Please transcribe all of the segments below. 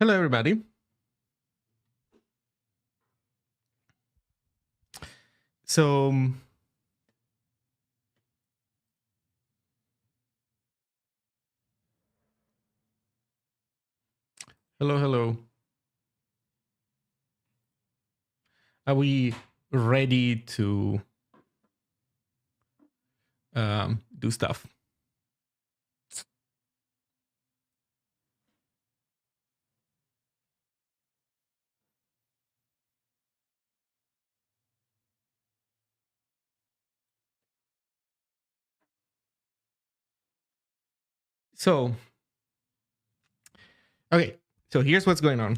Hello, everybody. So, hello. Are we ready to do stuff? So, okay. So here's what's going on.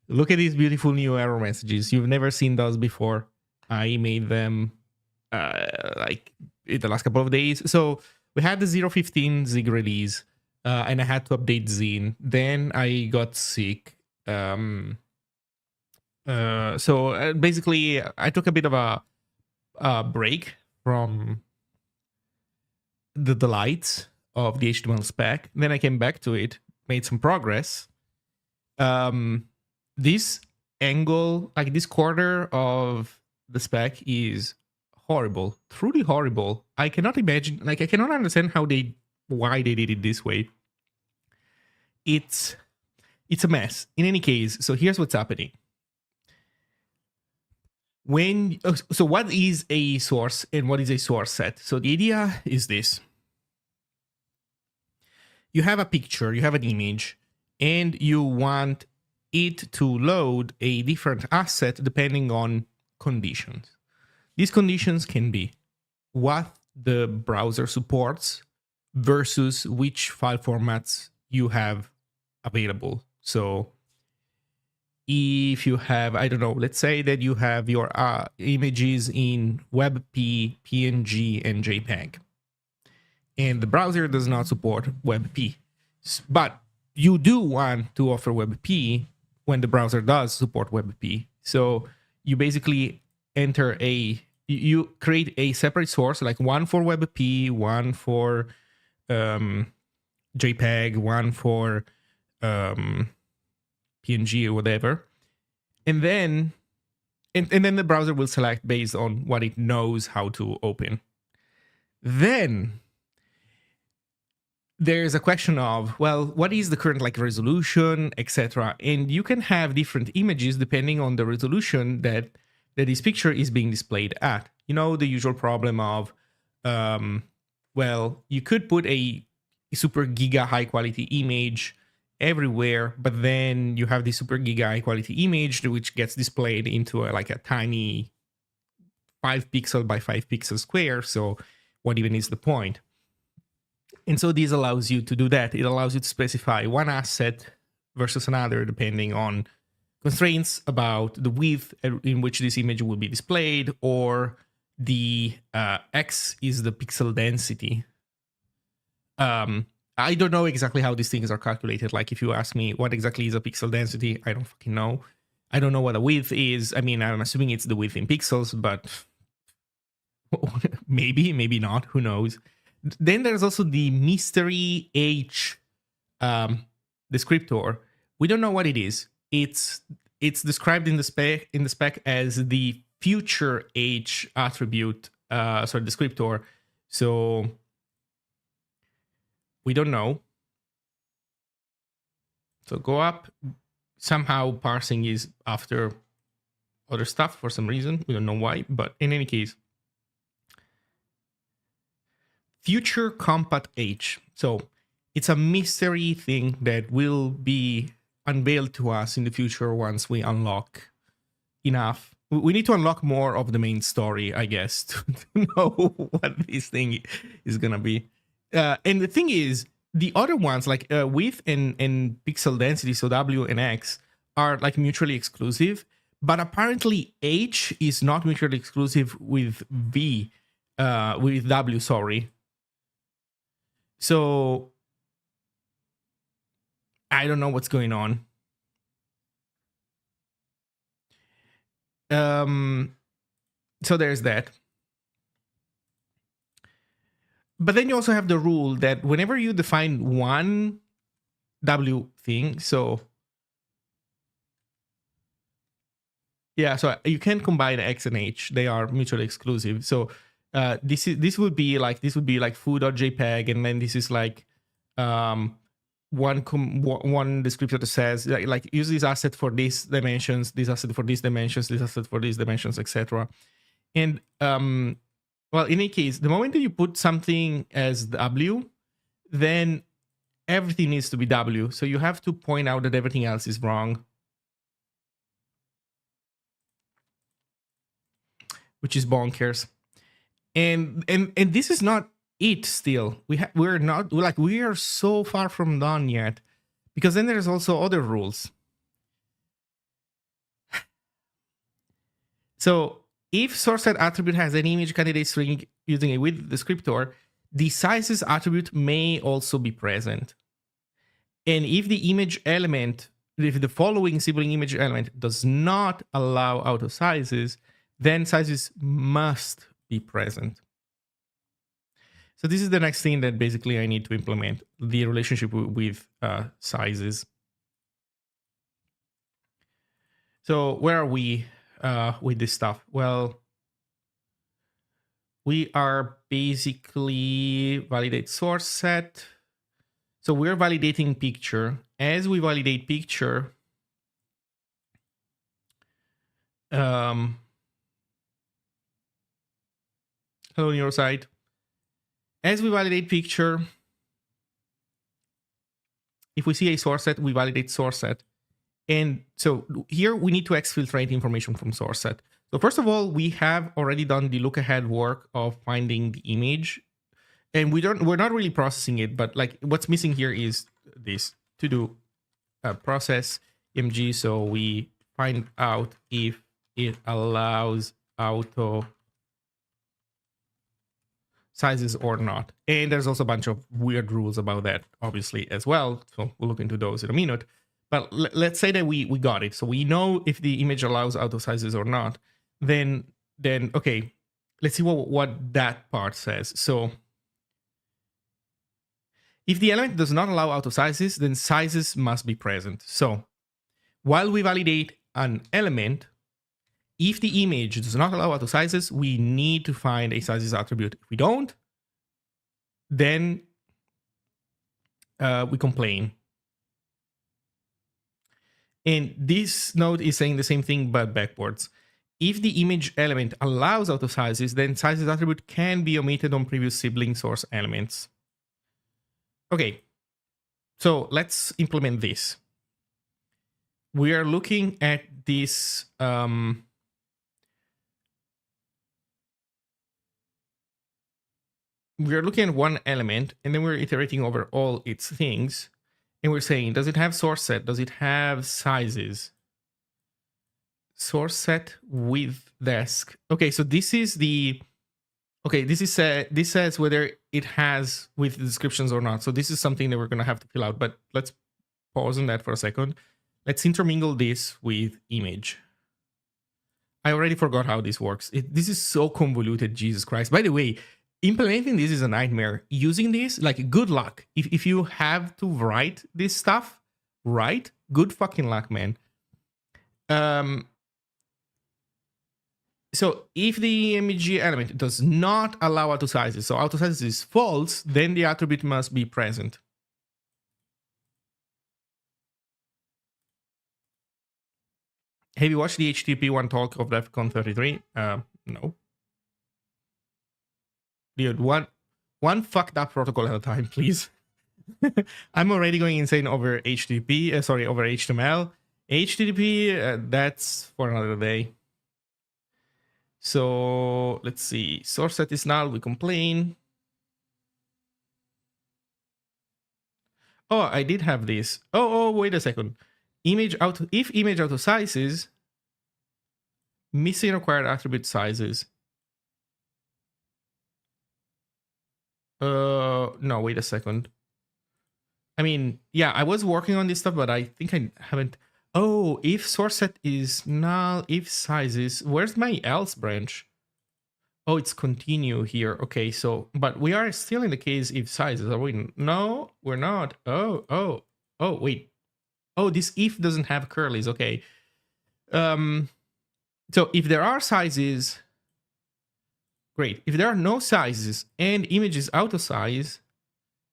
Look at these beautiful new error messages. You've never seen those before. I made them like in the last couple of days. So we had the 0.15 Zig release, and I had to update Zine. Then I got sick. So basically, I took a bit of a break from the delights of the HTML spec. Then I came back to it, made some progress. This angle, like this corner of the spec, is horrible, truly horrible. I cannot imagine, like I cannot understand why they did it this way. It's a mess. In any case, so here's what's happening. So what is a source and what is a source set? So the idea is this. You have a picture, you have an image, and you want it to load a different asset depending on conditions. These conditions can be what the browser supports versus which file formats you have available. So if you have, I don't know, let's say that you have your images in WebP, PNG, and JPEG, and the browser does not support WebP, but you do want to offer WebP when the browser does support WebP. So you basically you create a separate source, like one for WebP, one for JPEG, one for PNG or whatever, and then the browser will select based on what it knows how to open. Then there's a question of, well, what is the current like resolution, etc. And you can have different images depending on the resolution that this picture is being displayed at. You know, the usual problem of, well, you could put a super giga high quality image everywhere, but then you have the super giga high quality image which gets displayed into like a tiny 5 pixel by 5 pixel square. So what even is the point? And so this allows you to do that. It allows you to specify one asset versus another depending on constraints about the width in which this image will be displayed, or the X is the pixel density. I don't know exactly how these things are calculated. Like if you ask me what exactly is a pixel density, I don't fucking know. I don't know what a width is. I mean, I'm assuming it's the width in pixels, but maybe not. Who knows? Then there's also the mystery H descriptor. We don't know what it is. It's described in the spec as the future H attribute, descriptor. So we don't know. So go up. Somehow parsing is after other stuff for some reason. We don't know why, but in any case, future compat H. So it's a mystery thing that will be unveiled to us in the future once we unlock enough. We need to unlock more of the main story, I guess, to know what this thing is going to be. And the thing is, the other ones, like width and pixel density, so W and X, are like mutually exclusive. But apparently H is not mutually exclusive with with W, sorry. So I don't know what's going on. So there's that. But then you also have the rule that whenever you define one W thing. So yeah, so you can combine X and H. They are mutually exclusive. So this would be like foo.jpg, and then this is like one descriptor that says like use this asset for these dimensions, this asset for these dimensions, this asset for these dimensions, etc. And well, in any case, the moment that you put something as W, then everything needs to be W. So you have to point out that everything else is wrong, which is bonkers. And this is not it. Still, we are so far from done yet, because then there's also other rules. So if source set attribute has an image candidate string using a with descriptor, the sizes attribute may also be present. And if the image element, if the following sibling image element does not allow auto sizes, then sizes must be present. So this is the next thing that basically I need to implement, the relationship with sizes. So where are we with this stuff? Well, we are basically validate source set. So we're validating picture. As we validate picture, hello neurosite. As we validate picture, if we see a source set, we validate source set. And so here we need to exfiltrate information from source set. So first of all, we have already done the look ahead work of finding the image, and we're not really processing it, but like what's missing here is this to do process img. So we find out if it allows auto sizes or not. And there's also a bunch of weird rules about that, obviously, as well. So we'll look into those in a minute. But let's say that we got it. So we know if the image allows auto sizes or not. Then okay, let's see what that part says. So if the element does not allow auto sizes, then sizes must be present. So while we validate an element, if the image does not allow auto sizes, we need to find a sizes attribute. If we don't, then we complain. And this node is saying the same thing, but backwards. If the image element allows auto sizes, then sizes attribute can be omitted on previous sibling source elements. Okay, so let's implement this. We are looking at this. We're looking at one element, and then we're iterating over all its things. And we're saying, does it have source set? Does it have sizes? Source set with desk. Okay, so this is the... Okay, this says whether it has with descriptions or not. So this is something that we're going to have to fill out. But let's pause on that for a second. Let's intermingle this with image. I already forgot how this works. This is so convoluted, Jesus Christ. By the way, implementing this is a nightmare. Using this, like, good luck. If you have to write this stuff, right? Good fucking luck, man. So if the image element does not allow auto sizes, so auto sizes is false, then the attribute must be present. Have you watched the HTTP 1 talk of DEFCON 33? No. Dude, one fucked up protocol at a time, please. I'm already going insane over HTTP, over HTML. HTTP, that's for another day. So let's see. Source set is null. We complain. Oh, I did have this. Oh, wait a second. If image auto sizes, missing required attribute sizes. No, wait a second. I mean, yeah, I was working on this stuff, but I think I haven't. Oh, if source set is null, if sizes, where's my else branch? Oh, it's continue here. Okay, so, but we are still in the case if sizes, are we? No, we're not. Oh. Oh, wait. Oh, this if doesn't have curlies. Okay. Um, so if there are sizes, great. If there are no sizes and image is auto size,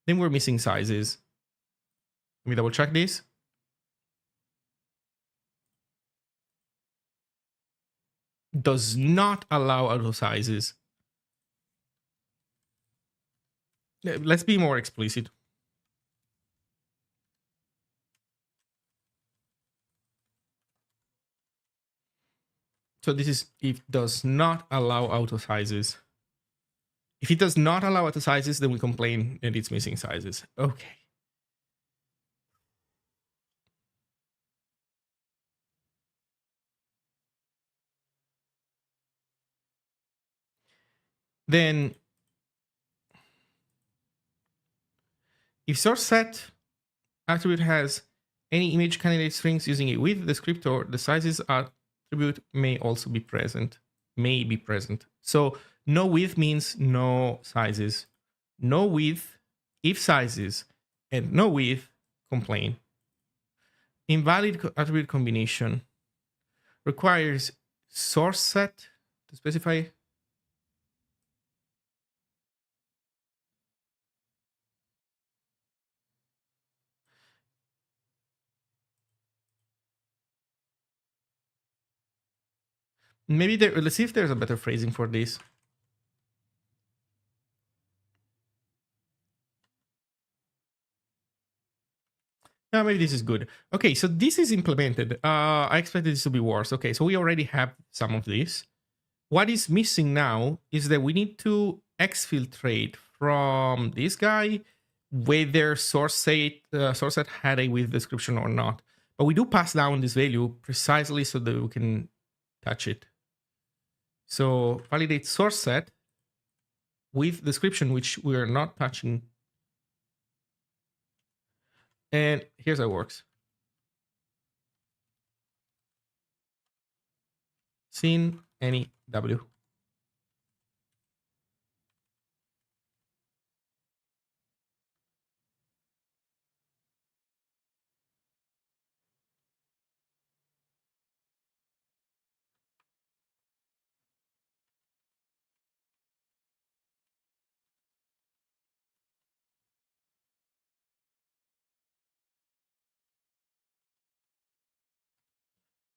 then we're missing sizes. Let me double check this. Does not allow auto sizes. Let's be more explicit. So this is if does not allow auto sizes. If it does not allow auto sizes, then we complain that it's missing sizes. Okay. Then if source set attribute has any image candidate strings using a with descriptor, the sizes attribute may also be present. May be present. So no with means no sizes. No with if sizes, and no with complain. Invalid attribute combination requires source set to specify. Maybe there, let's see if there's a better phrasing for this. Yeah, maybe this is good. Okay, so this is implemented. I expected this to be worse. Okay, so we already have some of this. What is missing now is that we need to exfiltrate from this guy whether source set had a with description or not. But we do pass down this value precisely so that we can touch it. So validate source set with description, which we are not touching. And here's how it works. Scene any W.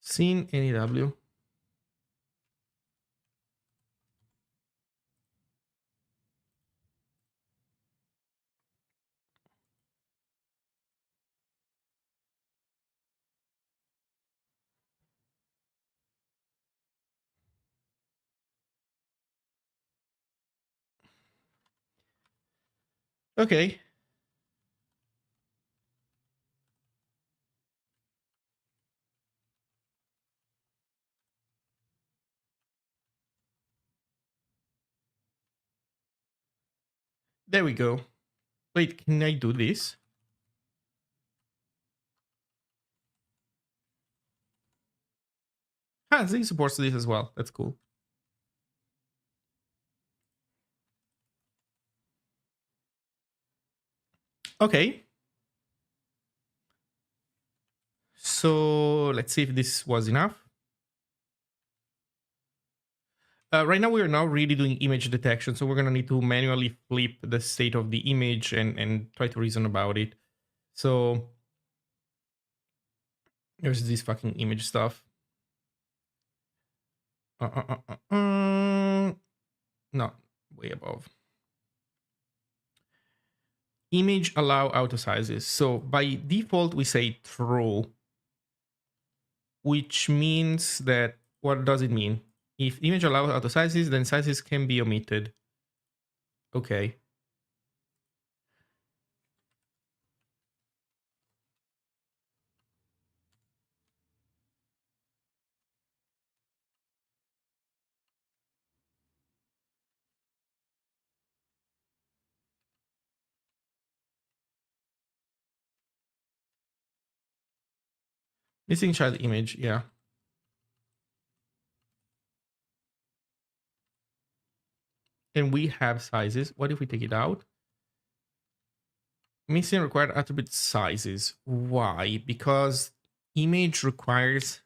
Scene any W. Okay. There we go. Wait, can I do this? Ah, Zing supports this as well. That's cool. Okay. So let's see if this was enough. Right now, we are now really doing image detection. So we're going to need to manually flip the state of the image and try to reason about it. So there's this fucking image stuff. Not way above. Image allow auto sizes. So by default, we say true, which means that, what does it mean? If image allows auto sizes, then sizes can be omitted. Okay. Missing child image, yeah. And we have sizes. What if we take it out? missing required attribute sizes. Why? Because image requires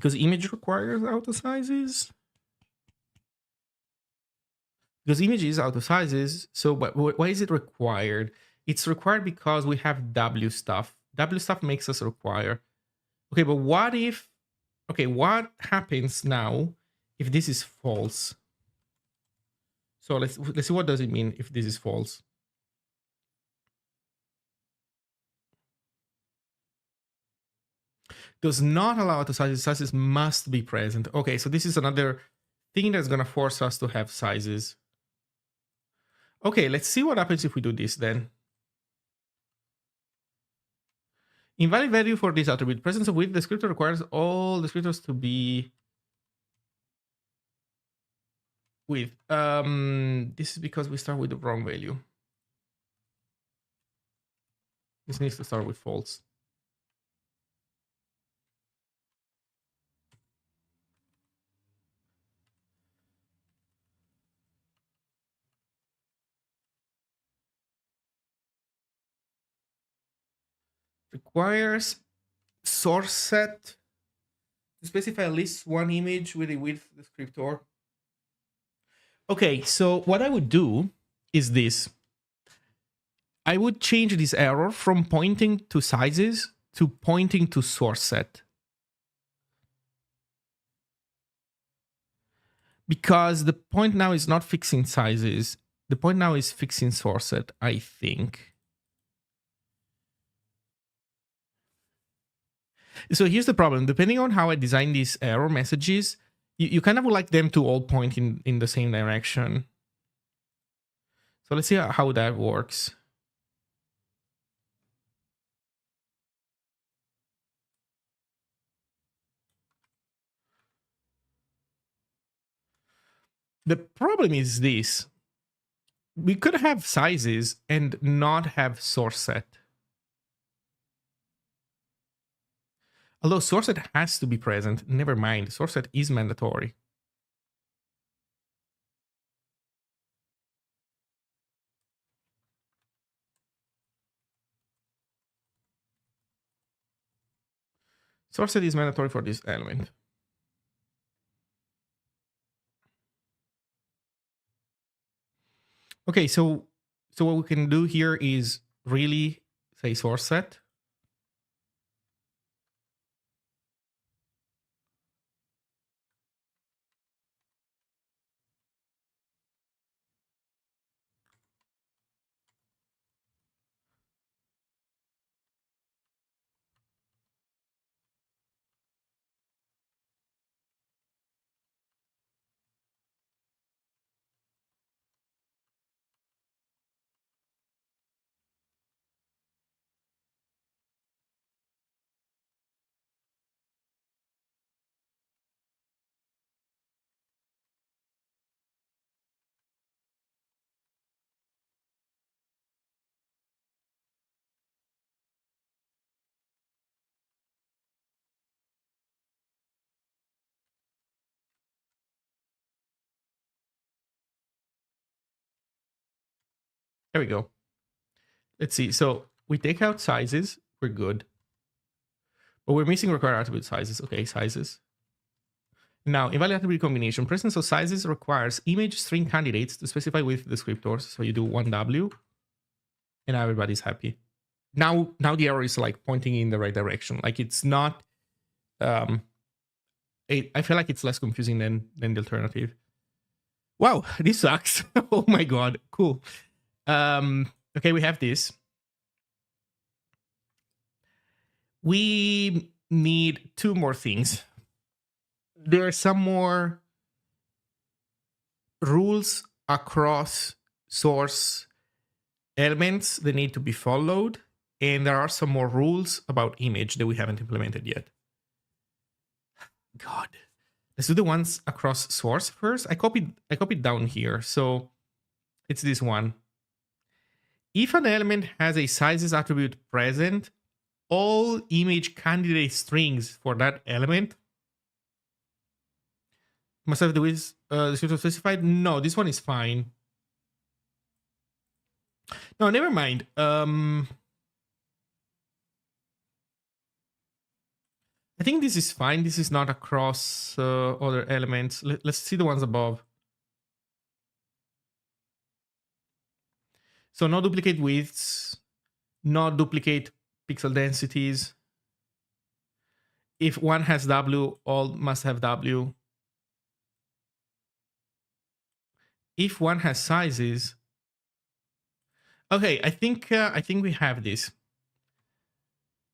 auto sizes. Because image is auto sizes. So why is it required? It's required because we have W stuff. W stuff makes us require. Okay, but what if? Okay, what happens now if this is false? So let's see what does it mean if this is false. Does not allow auto sizes. Sizes must be present. Okay, so this is another thing that's gonna force us to have sizes. Okay, let's see what happens if we do this then. Invalid value for this attribute. Presence of width descriptor requires all descriptors to be width. This is because we start with the wrong value. This needs to start with false. Requires source set to specify at least one image with a width descriptor. Okay, so what I would do is this. I would change this error from pointing to sizes to pointing to source set. Because the point now is not fixing sizes. The point now is fixing source set, I think. So here's the problem. Depending on how I design these error messages, you kind of would like them to all point in the same direction. So let's see how that works. The problem is this. We could have sizes and not have source set. Although source set has to be present, never mind, source set is mandatory. Source set is mandatory for this element. Okay, so what we can do here is really say source set. There we go. Let's see. So we take out sizes. We're good. But we're missing required attribute sizes. Okay, sizes. Now, invalid attribute combination. Presence of sizes requires image string candidates to specify with descriptors. So you do 1W, and everybody's happy. Now the error is like pointing in the right direction. Like it's not. I feel like it's less confusing than the alternative. Wow, this sucks. Oh my god, cool. Okay, we have this. We need two more things. There are some more rules across source elements that need to be followed, and there are some more rules about image that we haven't implemented yet. God, let's do the ones across source first. I copied down here, so it's this one. If an element has a sizes attribute present, all image candidate strings for that element Must have the width descriptor specified. No, this one is fine. No, never mind. I think this is fine. This is not across other elements. Let's see the ones above. So no duplicate widths, not duplicate pixel densities. If one has W, all must have W. If one has sizes, okay, I think we have this.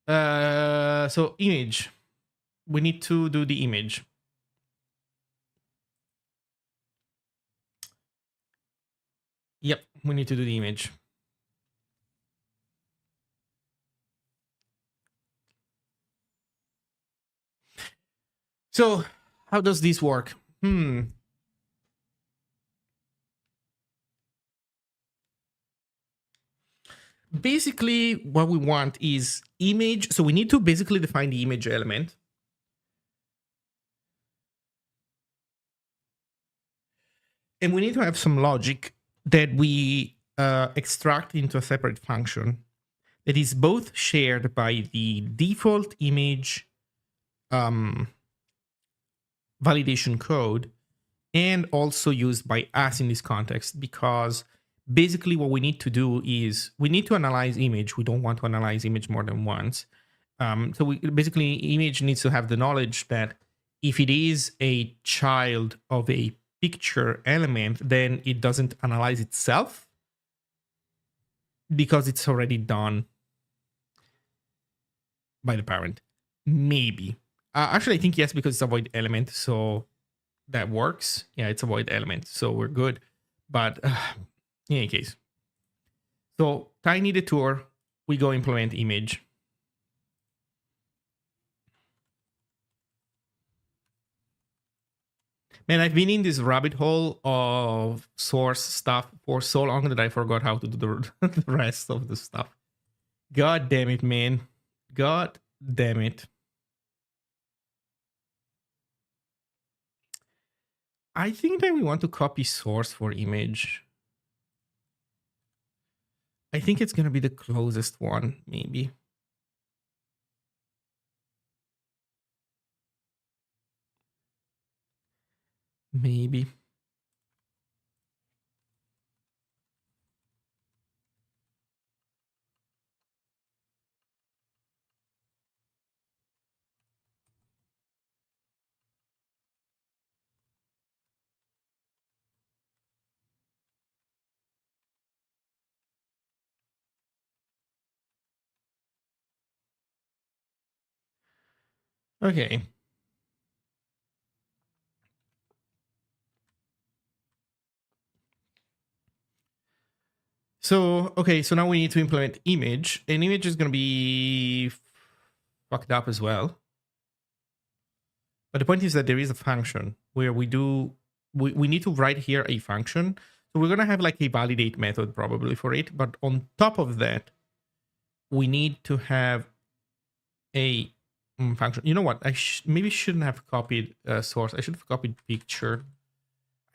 So image, we need to do the image. Yep, we need to do the image. So how does this work? Basically, what we want is image. So we need to basically define the image element. And we need to have some logic that we extract into a separate function that is both shared by the default image validation code and also used by us in this context, because basically what we need to do is we need to analyze image. We don't want to analyze image more than once. So we basically image needs to have the knowledge that if it is a child of a picture element, then it doesn't analyze itself because it's already done by the parent. Maybe. Actually, I think yes, because it's a void element, so that works. Yeah, it's a void element, so we're good. But in any case, so tiny detour, we go implement image. Man, I've been in this rabbit hole of source stuff for so long that I forgot how to do the rest of the stuff. God damn it, man. God damn it. I think that we want to copy source for image. I think it's going to be the closest one, maybe. Maybe. Okay. So, okay, so now we need to implement image. And image is going to be fucked up as well. But the point is that there is a function where we need to write here a function. So we're going to have like a validate method probably for it. But on top of that, we need to have a function. You know what? I maybe shouldn't have copied source. I should have copied picture.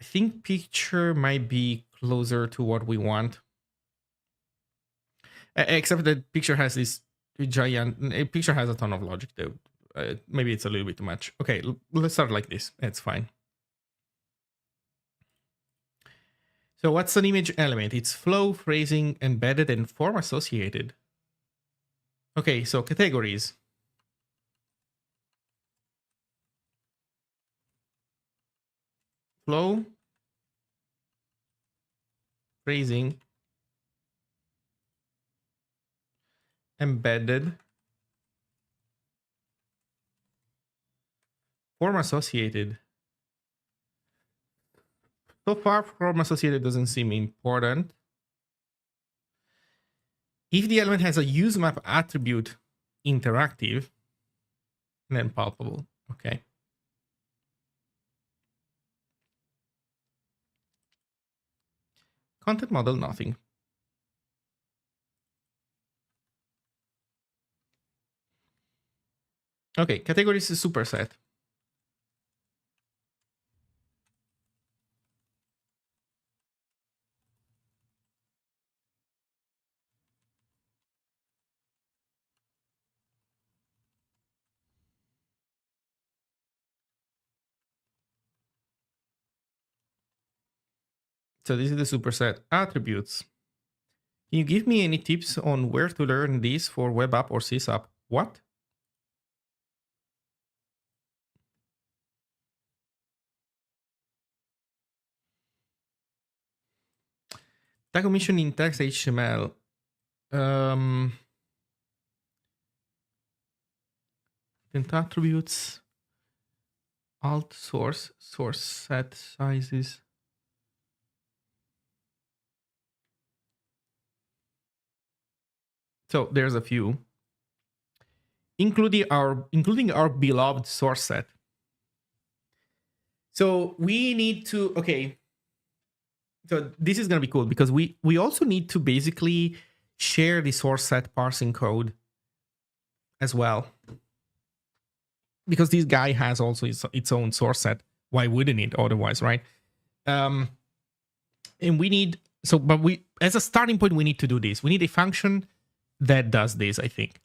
I think picture might be closer to what we want. Except that picture has this giant. Picture has a ton of logic though. Maybe it's a little bit too much. Okay, let's start like this. It's fine. So what's an image element? It's flow, phrasing, embedded, and form associated. Okay, so categories. Flow, phrasing, embedded, form associated. So far, form associated doesn't seem important. If the element has a useMap attribute interactive, then palpable. Okay. Content model, nothing. Okay, categories is superset. So this is the superset attributes. Can you give me any tips on where to learn this for web app or sys app? What? Tag omission in text HTML. Then attributes, alt source, source set sizes. So there's a few, including our beloved source set. So we need to, okay. So this is gonna be cool because we also need to basically share the source set parsing code as well. Because this guy has also its own source set. Why wouldn't it otherwise, right? And we need, so, but we, as a starting point, we need to do this. We need a function that does this, I think.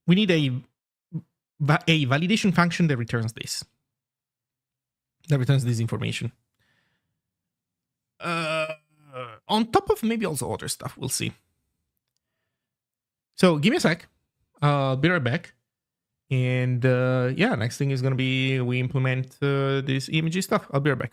We need a validation function that returns this. That returns this information. On top of maybe also other stuff, we'll see. So give me a sec. I'll be right back. And yeah, next thing is going to be we implement this image stuff. I'll be right back.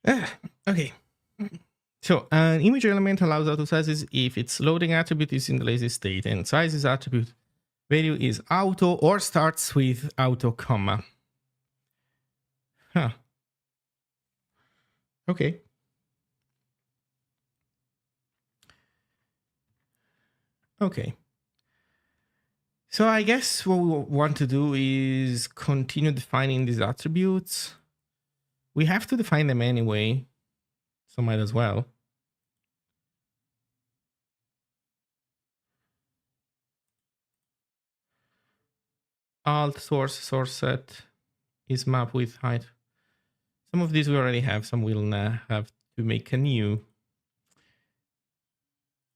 Okay. So an image element allows auto sizes if its loading attribute is in the lazy state and sizes attribute value is auto or starts with auto comma. Huh. Okay. Okay. So I guess what we want to do is continue defining these attributes. We have to define them anyway, so might as well. Alt source set is map with height. Some of these we already have, some we'll have to make a new.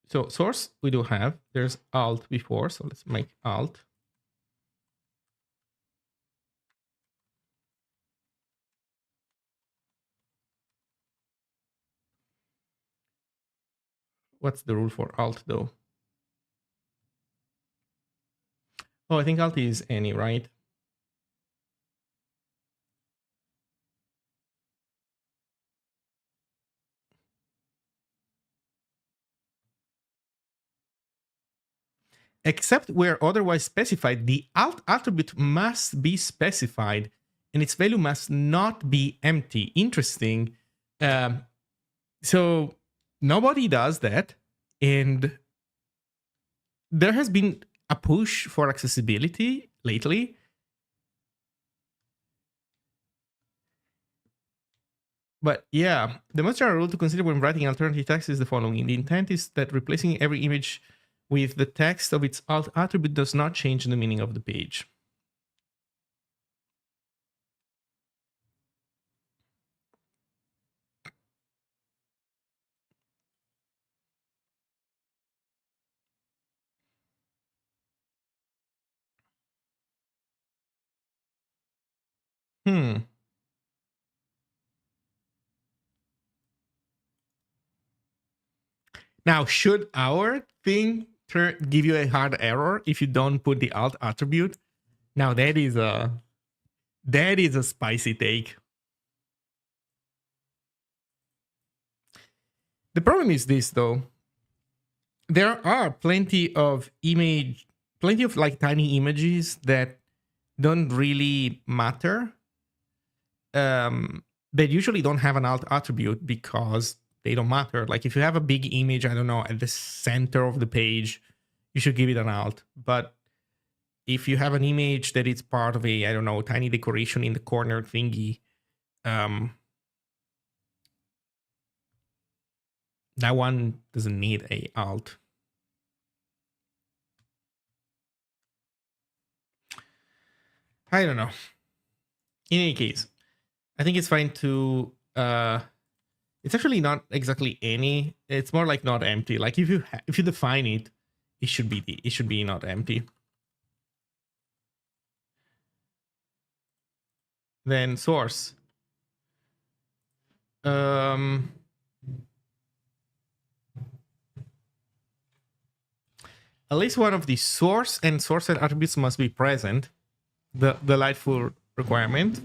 So source we do have. There's alt before, so let's make alt. What's the rule for alt though? Oh, I think alt is any, right? Except where otherwise specified, the alt attribute must be specified and its value must not be empty. Interesting. So nobody does that. And there has been a push for accessibility lately. But yeah, the most general rule to consider when writing alternative text is the following. The intent is that replacing every image with the text of its alt attribute does not change the meaning of the page. Now, should our thing give you a hard error if you don't put the alt attribute? Now that is a spicy take. The problem is this though. There are plenty of like tiny images that don't really matter. They usually don't have an alt attribute because they don't matter. Like if you have a big image, I don't know, at the center of the page, you should give it an alt. But if you have an image that it's part of a, I don't know, tiny decoration in the corner thingy, that one doesn't need a alt. I don't know. In any case, I think it's fine to it's actually not exactly any, it's more like not empty. Like if you define it, it should be not empty. Then source. At least one of the source and source set attributes must be present. The delightful requirement.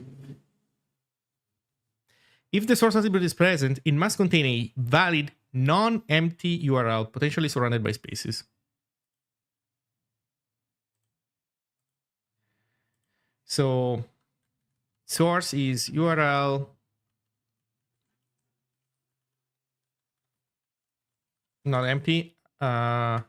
If the source attribute is present, it must contain a valid non-empty URL, potentially surrounded by spaces. So source is URL not empty. Yeah.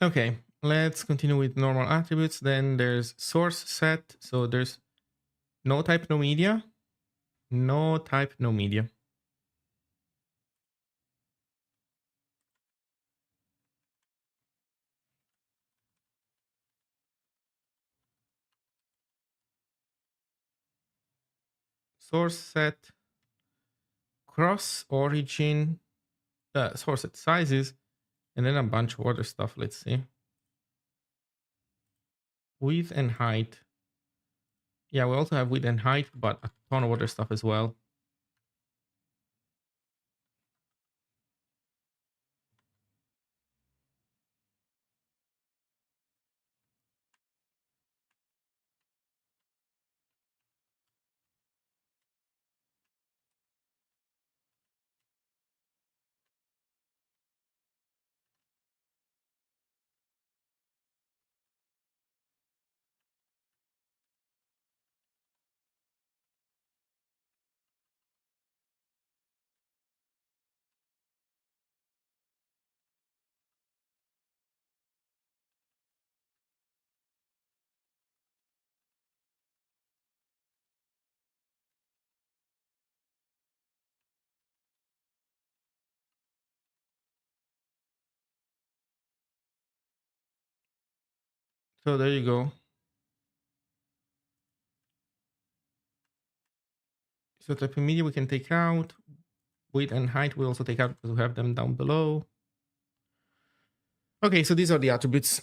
Okay, let's continue with normal attributes. Then there's source set. So there's no type, no media. No type, no media. Source set cross origin source set sizes And then a bunch of other stuff. Let's see. Width and height. Yeah, we also have width and height, but a ton of other stuff as well. So there you go. So type of media we can take out. Width and height we also take out because we have them down below. Okay, so these are the attributes.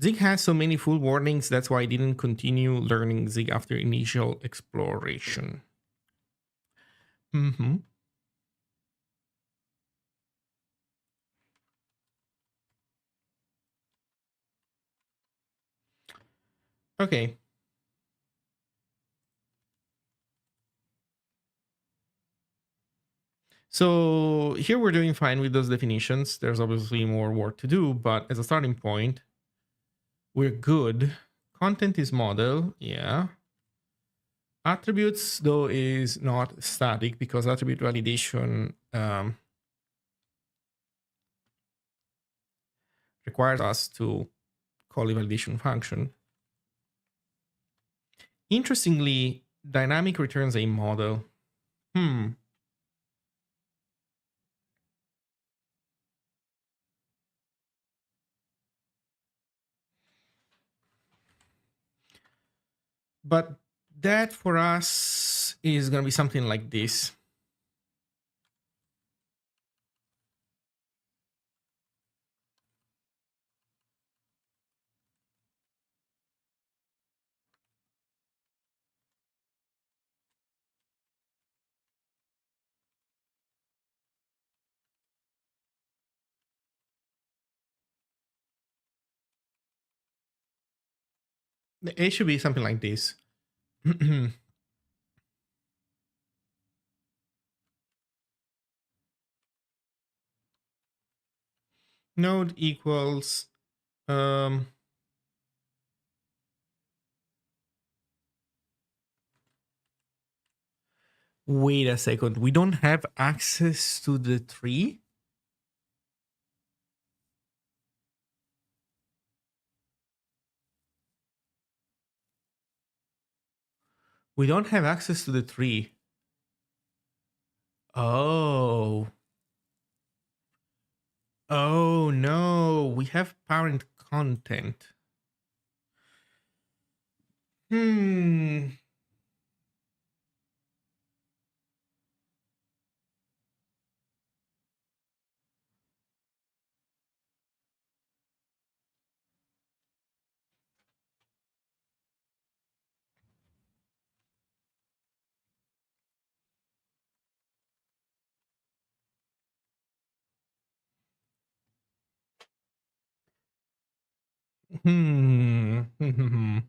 Zig has so many full warnings, that's why I didn't continue learning Zig after initial exploration. Mm-hmm. Okay. So here we're doing fine with those definitions. There's obviously more work to do, but as a starting point, we're good. Content is model, yeah. Attributes, though, is not static because attribute validation requires us to call a validation function. Interestingly, dynamic returns a model. But that for us is going to be something like this. It should be something like this. Node equals wait a second. We don't have access to the tree. We don't have access to the tree. Oh. Oh no. We have parent content. Hmm. Hmm.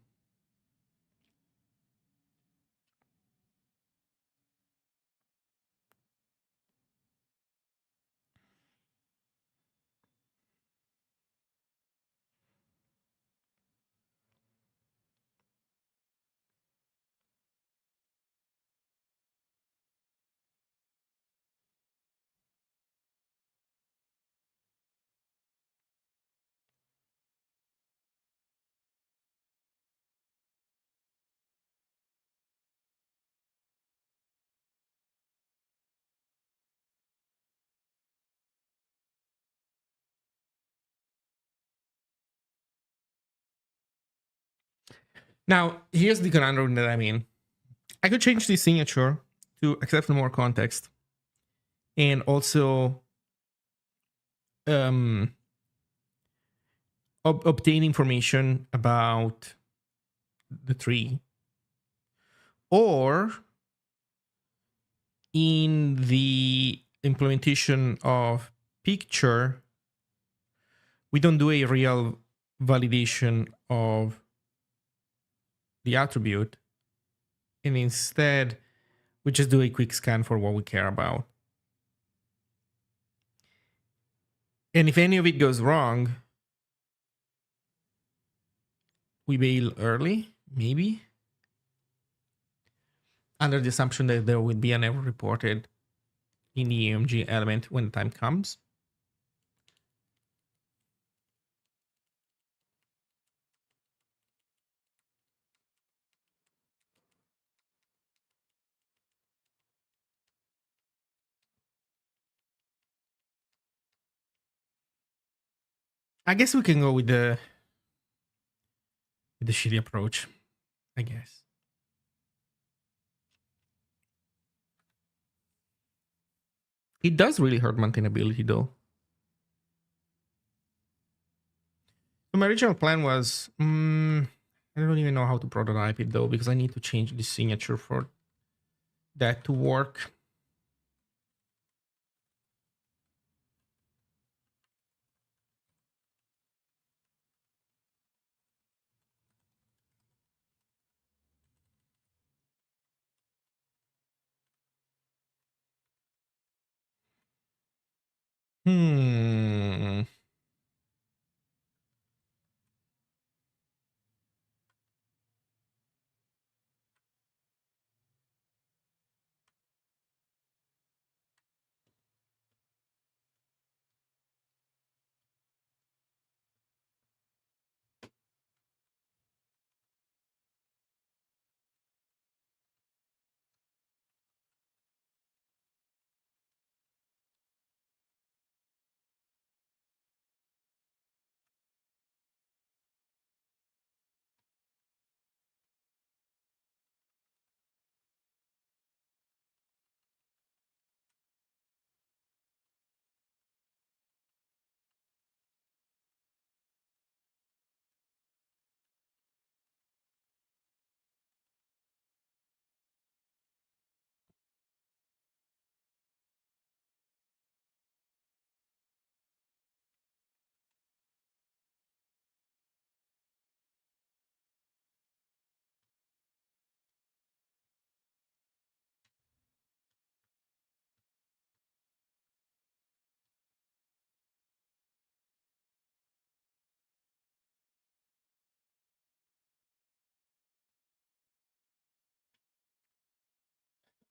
Now, here's the conundrum that I'm in. I could change the signature to accept more context and also obtain information about the tree, or in the implementation of picture, we don't do a real validation of the attribute, and instead we just do a quick scan for what we care about. And if any of it goes wrong, we bail early, maybe, under the assumption that there will be an error reported in the AMG element when the time comes. I guess we can go with the shitty approach, I guess. It does really hurt maintainability though. So my original plan was, I don't even know how to prototype it though, because I need to change the signature for that to work.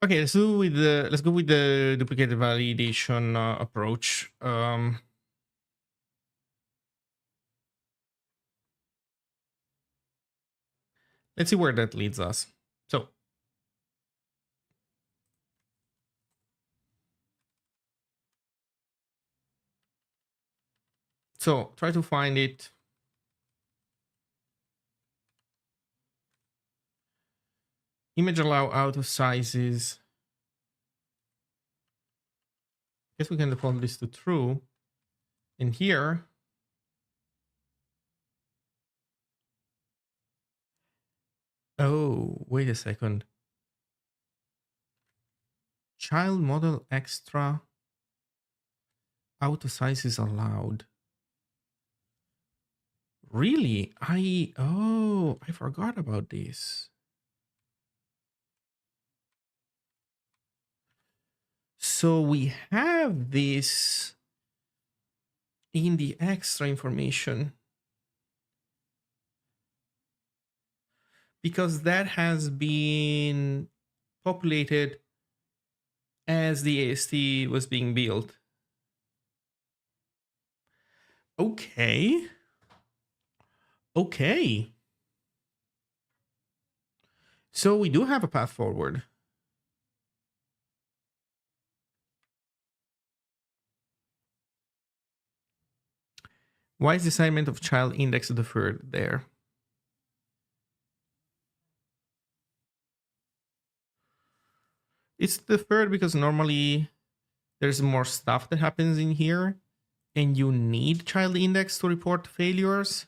Okay, let's go with the duplicated validation approach. Let's see where that leads us. So try to find it. Image allow out of sizes. Guess we can default this to true. And here, oh, wait a second. Child model extra auto sizes allowed. Really? I forgot about this. So we have this in the extra information because that has been populated as the AST was being built. Okay. Okay. So we do have a path forward. Why is the assignment of child index deferred there? It's the third because normally there's more stuff that happens in here, and you need child index to report failures.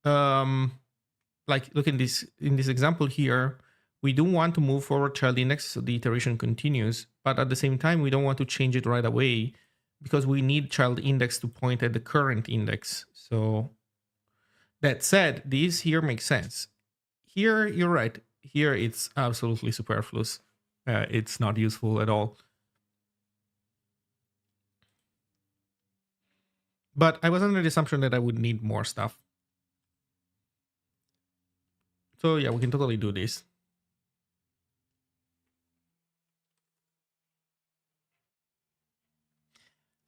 Like look in this example here, we do want to move forward child index so the iteration continues, but at the same time we don't want to change it right away because we need child index to point at the current index. So that said, this here makes sense. Here you're right. Here it's absolutely superfluous. It's not useful at all. But I was under the assumption that I would need more stuff. So yeah, we can totally do this.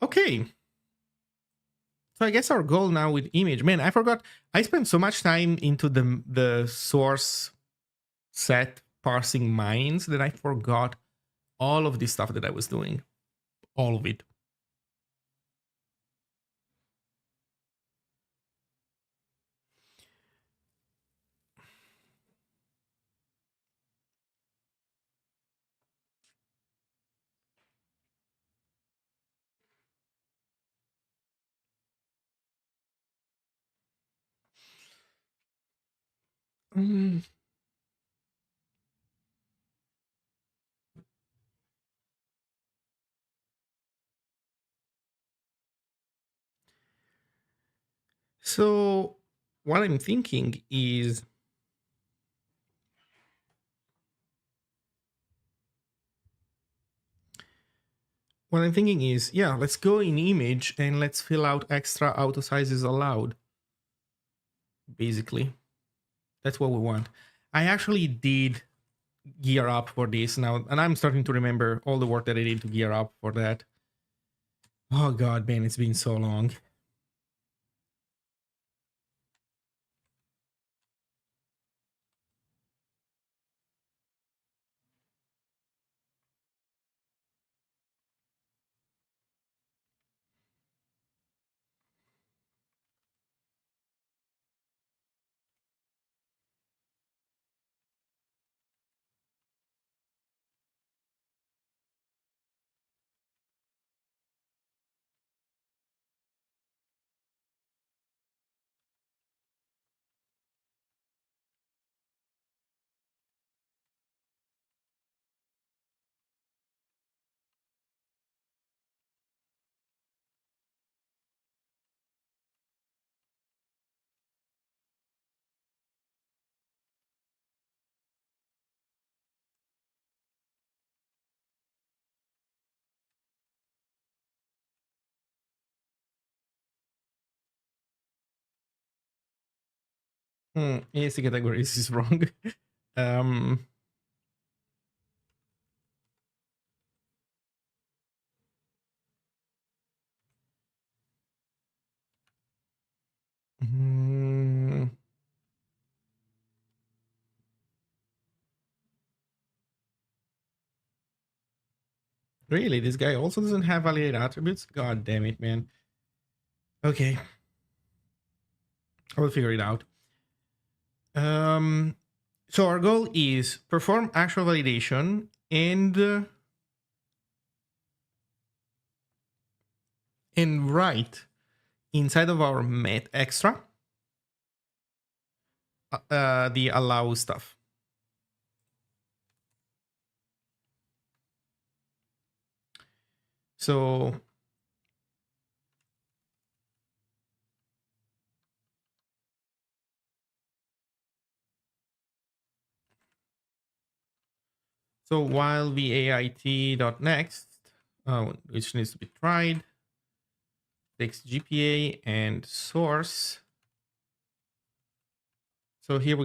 Okay. So I guess our goal now with image, man, I forgot. I spent so much time into the source set parsing mines that I forgot all of this stuff that I was doing. All of it. Mm. So what I'm thinking is yeah, let's go in image and let's fill out extra auto sizes allowed. Basically, that's what we want. I actually did gear up for this now, and I'm starting to remember all the work that I did to gear up for that. Oh god, man, it's been so long. ASC categories is wrong. um mm, really, this guy also doesn't have validated attributes? God damn it, man. Okay, I will figure it out. So our goal is perform actual validation and write inside of our met extra the allow stuff. So while vait.next, which needs to be tried, takes GPA and source. So here we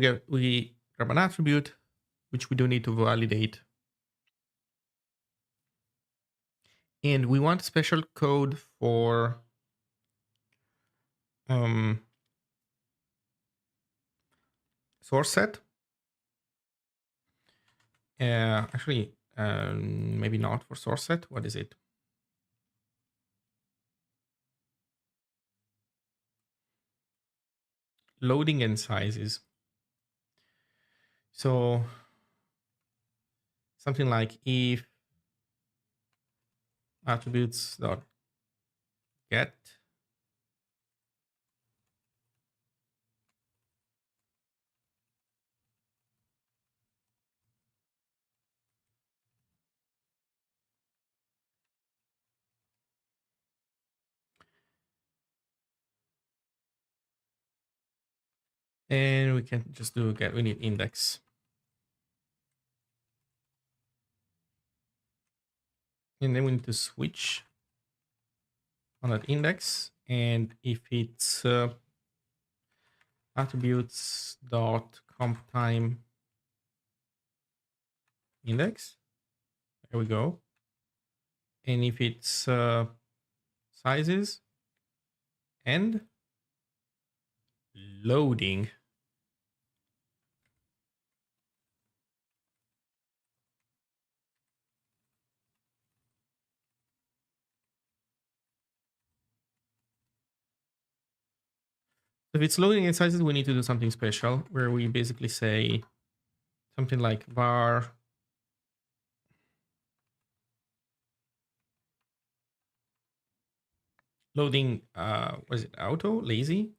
grab an attribute which we do need to validate. And we want special code for source set. Actually, maybe not for source set. What is it? Loading and sizes. So something like if attributes dot get and we can just do get, we need index. And then we need to switch on that index. And if it's attributes dot comp time index, there we go. And if it's sizes and loading, if it's loading in sizes, we need to do something special where we basically say something like var loading, what is it, auto, lazy?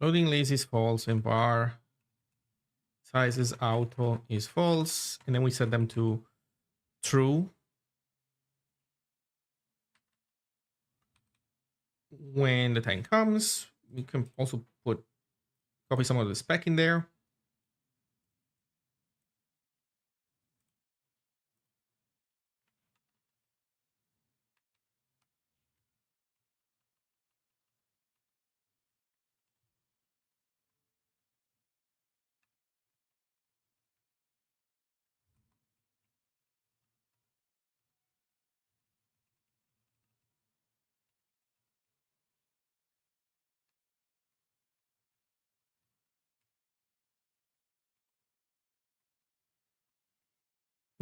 Loading lazy is false and var sizes auto is false. And then we set them to true when the time comes. We can also copy some of the spec in there.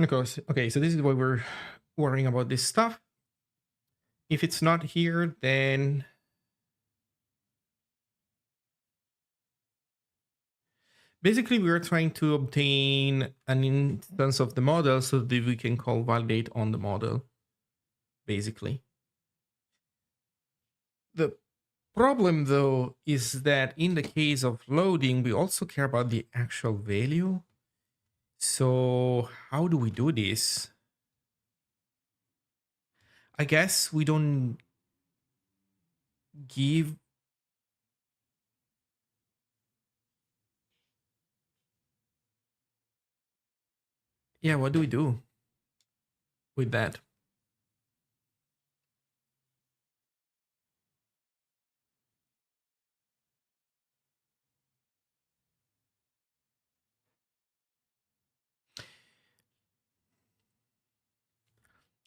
Okay, so this is why we're worrying about this stuff. If it's not here, then basically we're trying to obtain an instance of the model so that we can call validate on the model, basically. The problem, though, is that in the case of loading, we also care about the actual value. So how do we do this? I guess we don't give. Yeah, what do we do with that?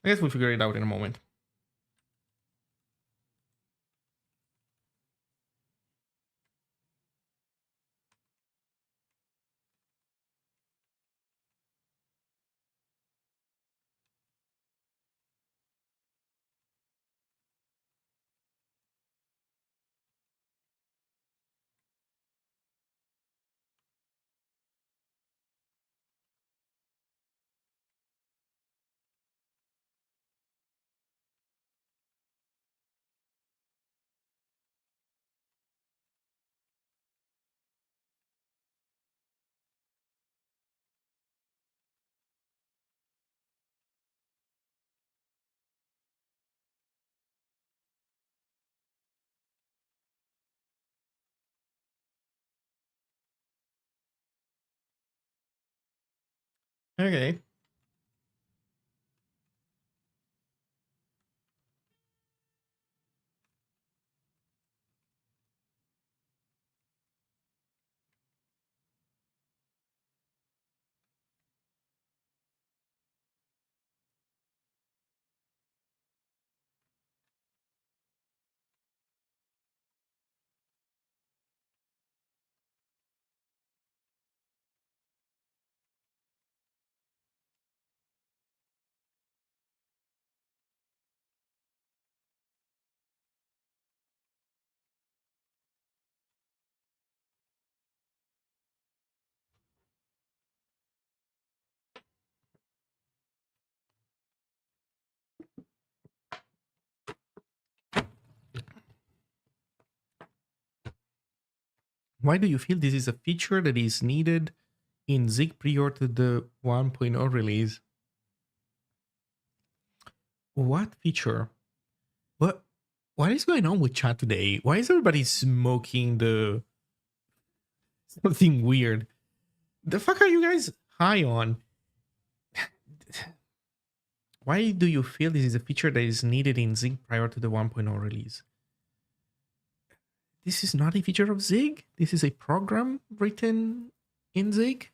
I guess we'll figure it out in a moment. Okay. Why do you feel this is a feature that is needed in Zig prior to the 1.0 release? What feature? What what is going on with chat today? Why is everybody smoking the something weird? The fuck are you guys high on? Why do you feel this is a feature that is needed in Zig prior to the 1.0 release? This is not a feature of Zig. This is a program written in Zig.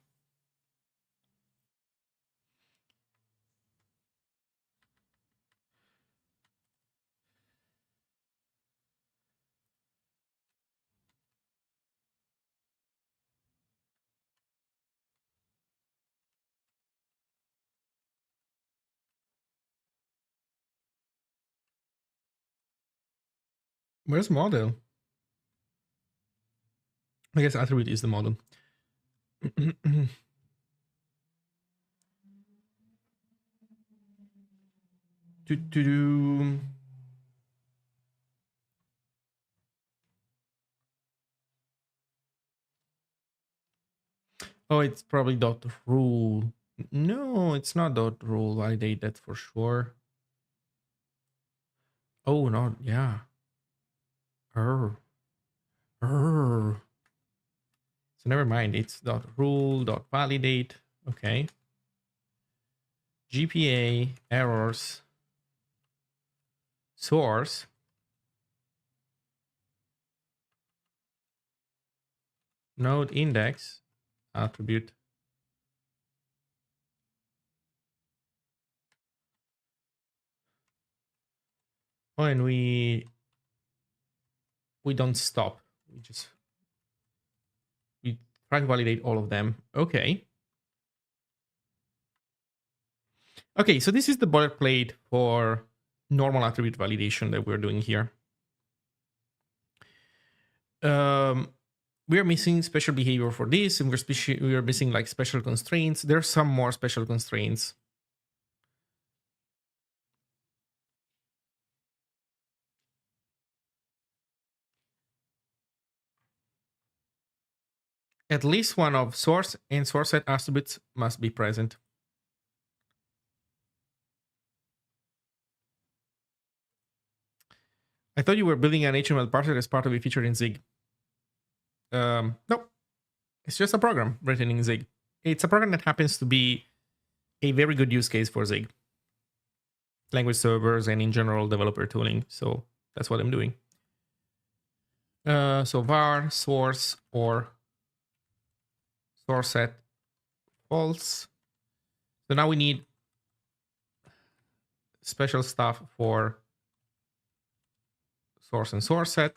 Where's model? I guess attribute is the model. Do. Oh, it's probably dot rule. No, it's not dot rule. Validate that for sure. Oh, no, yeah. So never mind. It's dot rule dot validate. Okay. GPA errors source node index attribute. Oh, and we don't stop. We try to validate all of them. Okay. Okay, so this is the boilerplate for normal attribute validation that we're doing here. We are missing special behavior for this, and we are missing like special constraints. There are some more special constraints. At least one of source and source set attributes must be present. I thought you were building an HTML parser as part of a feature in Zig. No, it's just a program written in Zig. It's a program that happens to be a very good use case for Zig, language servers, and in general developer tooling. So that's what I'm doing. So var source or source set false. So now we need special stuff for source and source set.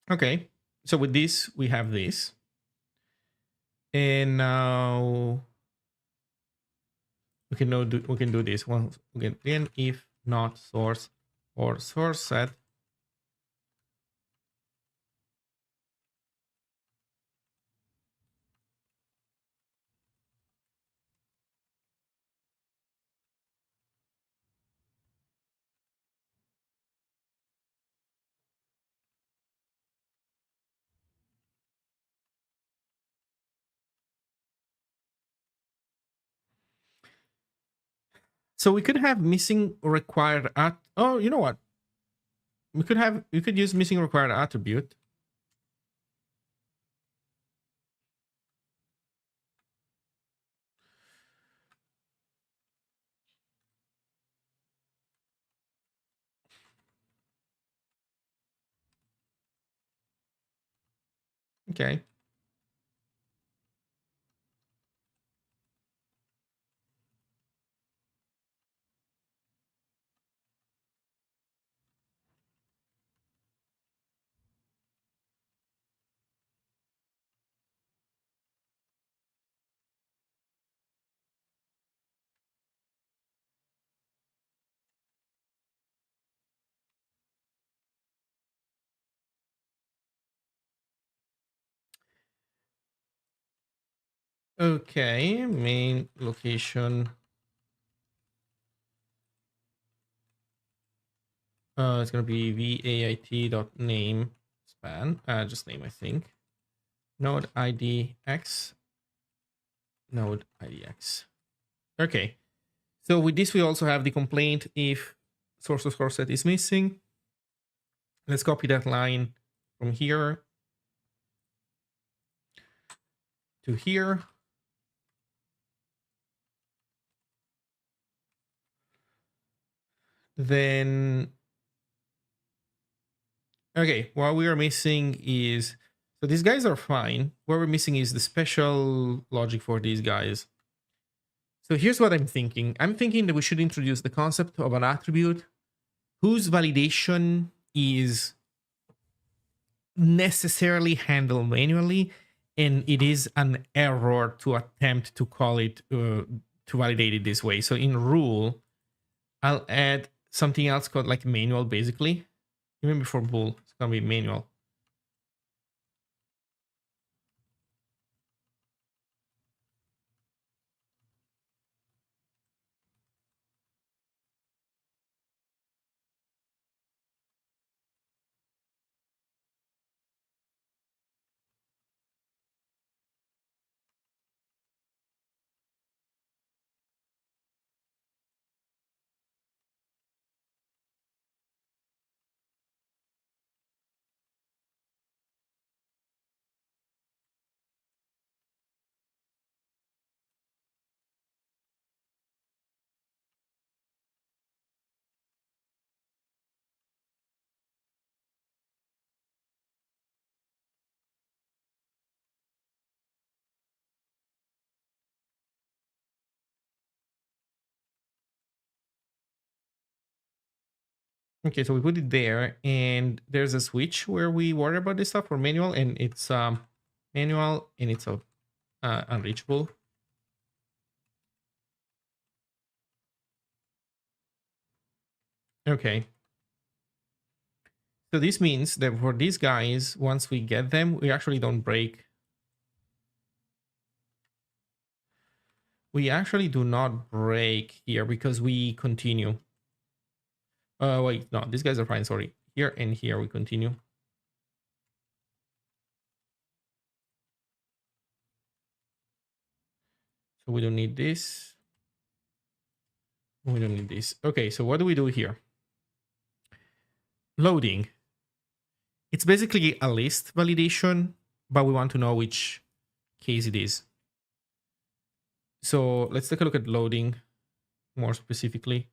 Okay, so with this, we have this. And now we can do this one again. If not source or source set. So we could have missing required at. Oh, you know what? We could use missing required attribute. Okay. Okay, main location. It's gonna be VAT.name span. Just name, I think. Node ID X. Node ID X. Okay. So with this, we also have the complaint if source of core set is missing. Let's copy that line from here to here. Then, okay, what we are missing is, so these guys are fine. What we're missing is the special logic for these guys. So here's what I'm thinking. I'm thinking that we should introduce the concept of an attribute whose validation is necessarily handled manually, and it is an error to attempt to call it, to validate it this way. So in rule, I'll add something else called like manual, basically. Even before bool, it's gonna be manual. Okay, so we put it there, and there's a switch where we worry about this stuff for manual, and it's manual, and it's unreachable. Okay. So this means that for these guys, once we get them, we actually don't break. We actually do not break here because we continue. Wait, no, these guys are fine, sorry. Here and here we continue. So we don't need this. We don't need this. Okay, so what do we do here? Loading. It's basically a list validation, but we want to know which case it is. So let's take a look at loading more specifically.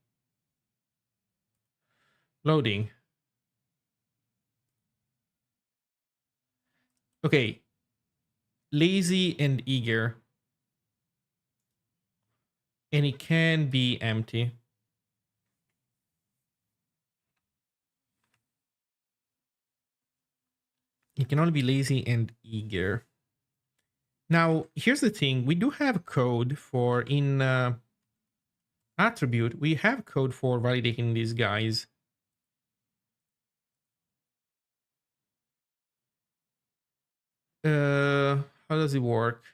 Loading. Okay. Lazy and eager. And it can be empty. It can only be lazy and eager. Now, here's the thing. We do have code for in attribute. We have code for validating these guys. How does it work?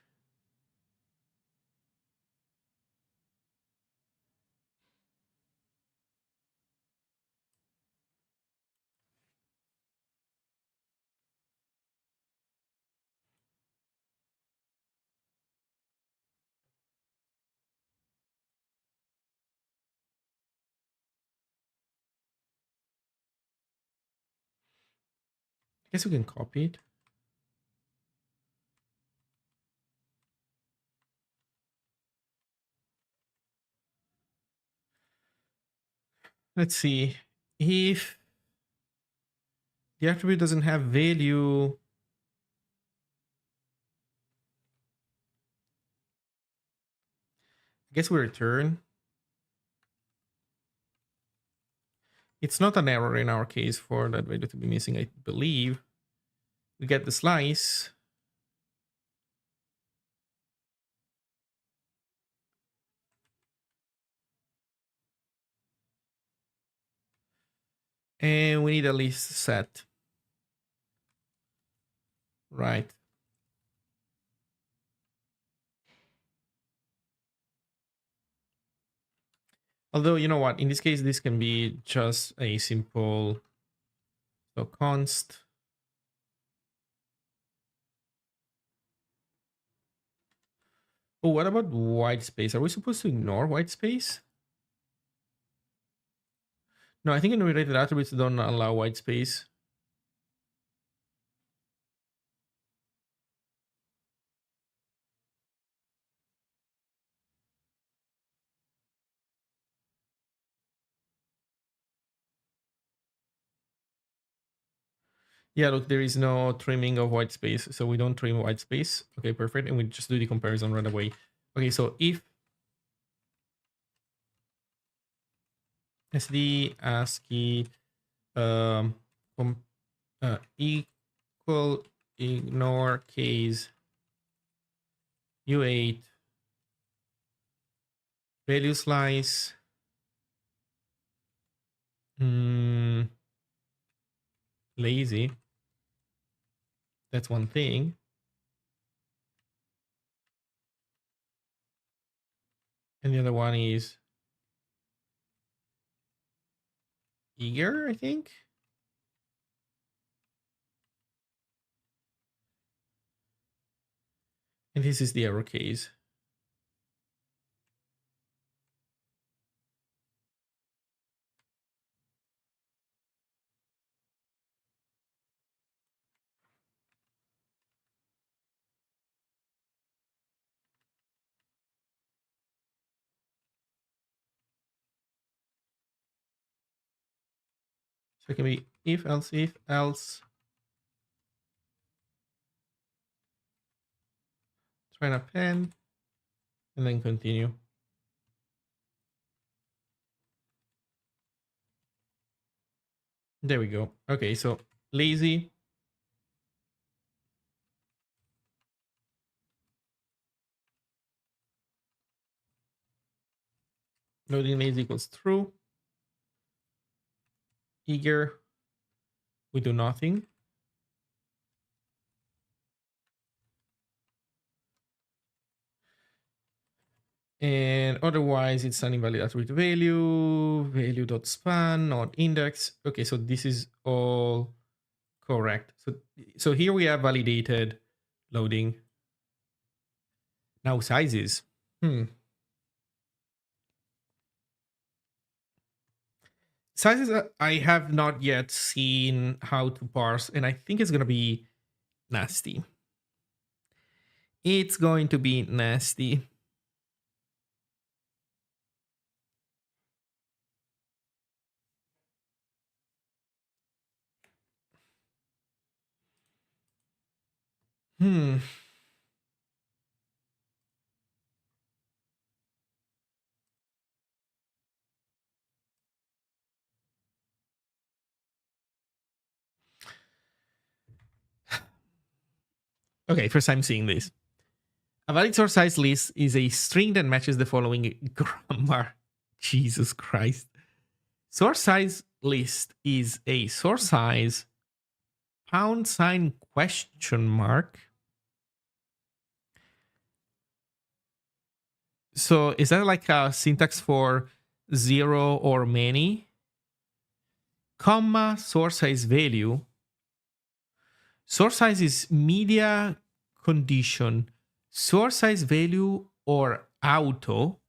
I guess we can copy it. Let's see. If the attribute doesn't have value, I guess we return. It's not an error in our case for that value to be missing, I believe. We get the slice. And we need a list set. Right. Although, you know what? In this case, this can be just a simple const. Oh, what about white space? Are we supposed to ignore white space? No, I think enumerated attributes don't allow white space. Yeah, look, there is no trimming of white space, so we don't trim white space. Okay, perfect, and we just do the comparison right away. Okay, so if sd ASCII equal ignore case u8 value slice lazy, that's one thing, and the other one is eager, I think. And this is the error case. So it can be if else, try and append, and then continue. There we go. Okay, so lazy. Loading lazy equals true. Eager, we do nothing. And otherwise, it's an invalid attribute value.span, not index. Okay, so this is all correct. So here we have validated loading. Now sizes. Sizes, I have not yet seen how to parse, and I think it's going to be nasty. It's going to be nasty. Okay, first time seeing this. A valid source size list is a string that matches the following grammar. Jesus Christ. Source size list is a source size $? So is that like a syntax for zero or many? Comma source size value. Source size is media condition, source size value or auto.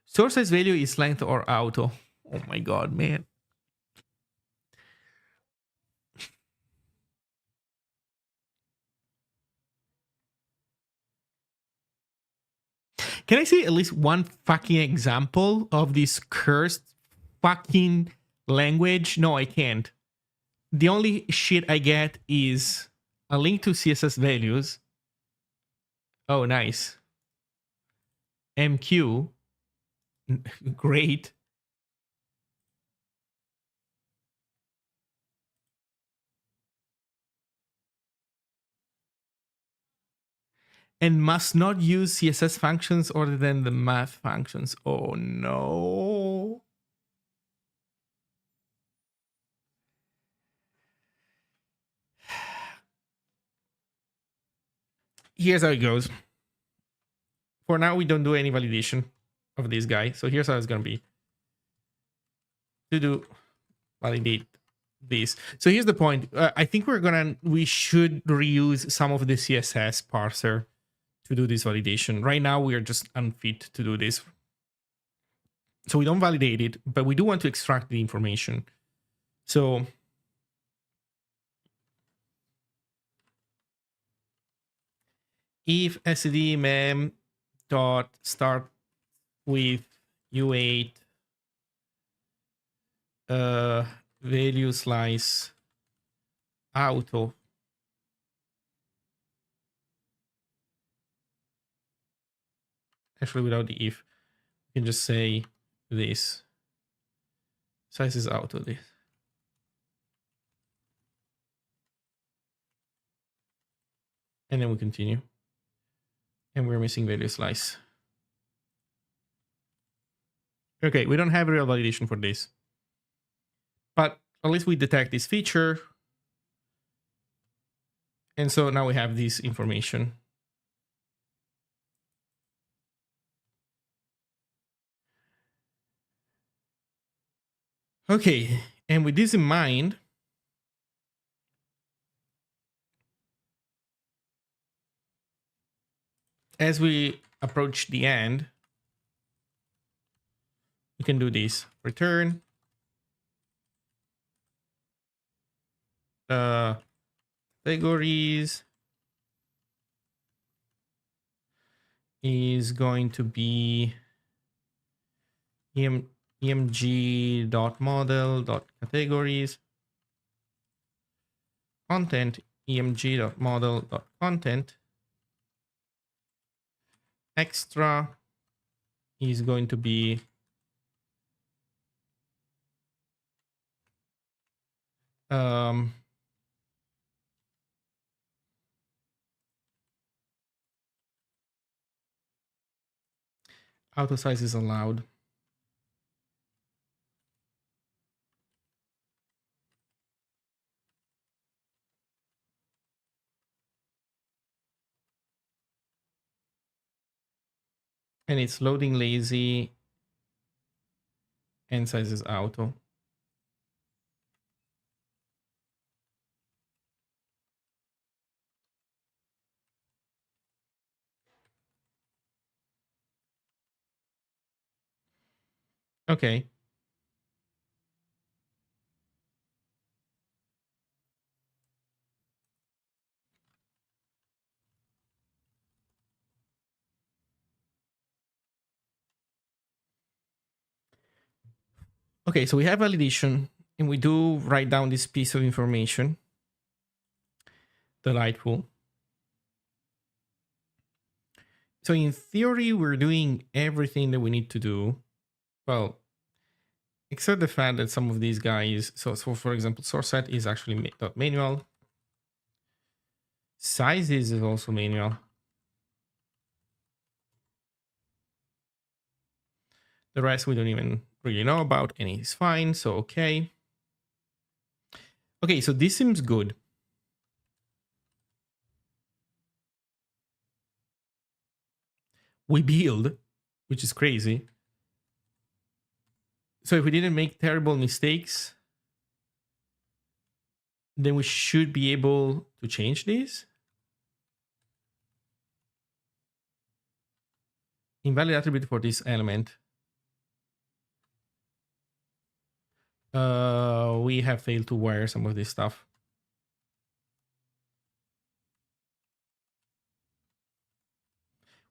Source size value is length or auto. Oh my god, man. Can I see at least one fucking example of this cursed fucking language? No, I can't. The only shit I get is a link to CSS values. Oh, nice. MQ. Great. And must not use CSS functions other than the math functions. Oh no. Here's how it goes. for now, we don't do any validation of this guy. So here's how it's going to be. To do validate this. So here's the point. I think we should reuse some of the CSS parser to do this validation. Right now, we are just unfit to do this. So we don't validate it, but we do want to extract the information. So if std mem dot start with u8 value slice auto, actually without the if, you can just say this size is auto this. And then we continue. And we're missing value slice. Okay, we don't have real validation for this. But at least we detect this feature. And so now we have this information. Okay, and with this in mind, as we approach the end, we can do this. Return categories is going to be emg.model.categories content emg.model.content extra is going to be auto size is allowed. And it's loading lazy and size is auto. Okay. Okay, so we have validation and we do write down this piece of information, delightful. So in theory, we're doing everything that we need to do. Well, except the fact that some of these guys, so for example, source set is actually manual. Sizes is also manual. The rest we don't even really know about, and it's fine, so okay. Okay, so this seems good. We build, which is crazy. So if we didn't make terrible mistakes, then we should be able to change this. Invalid attribute for this element. We have failed to wire some of this stuff.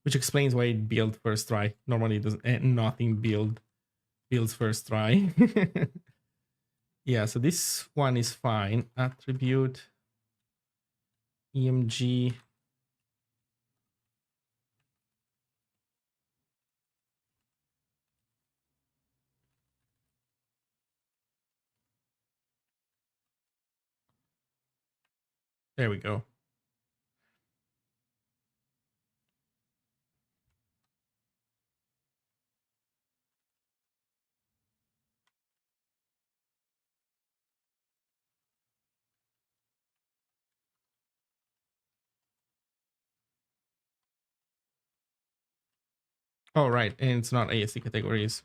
Which explains why it built first try. Normally it doesn't, nothing builds first try. Yeah, so this one is fine. Attribute emg there we go. Oh, right. And it's not ASC categories.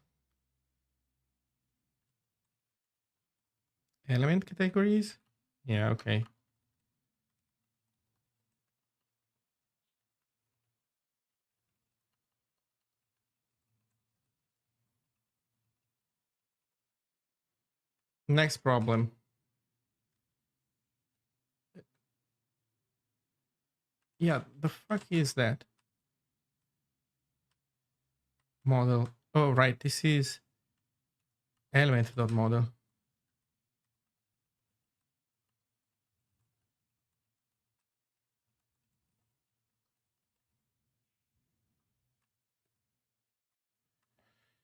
Element categories? Yeah, okay. Next problem. Yeah, the fuck is that? Model. Oh, right. This is element.model.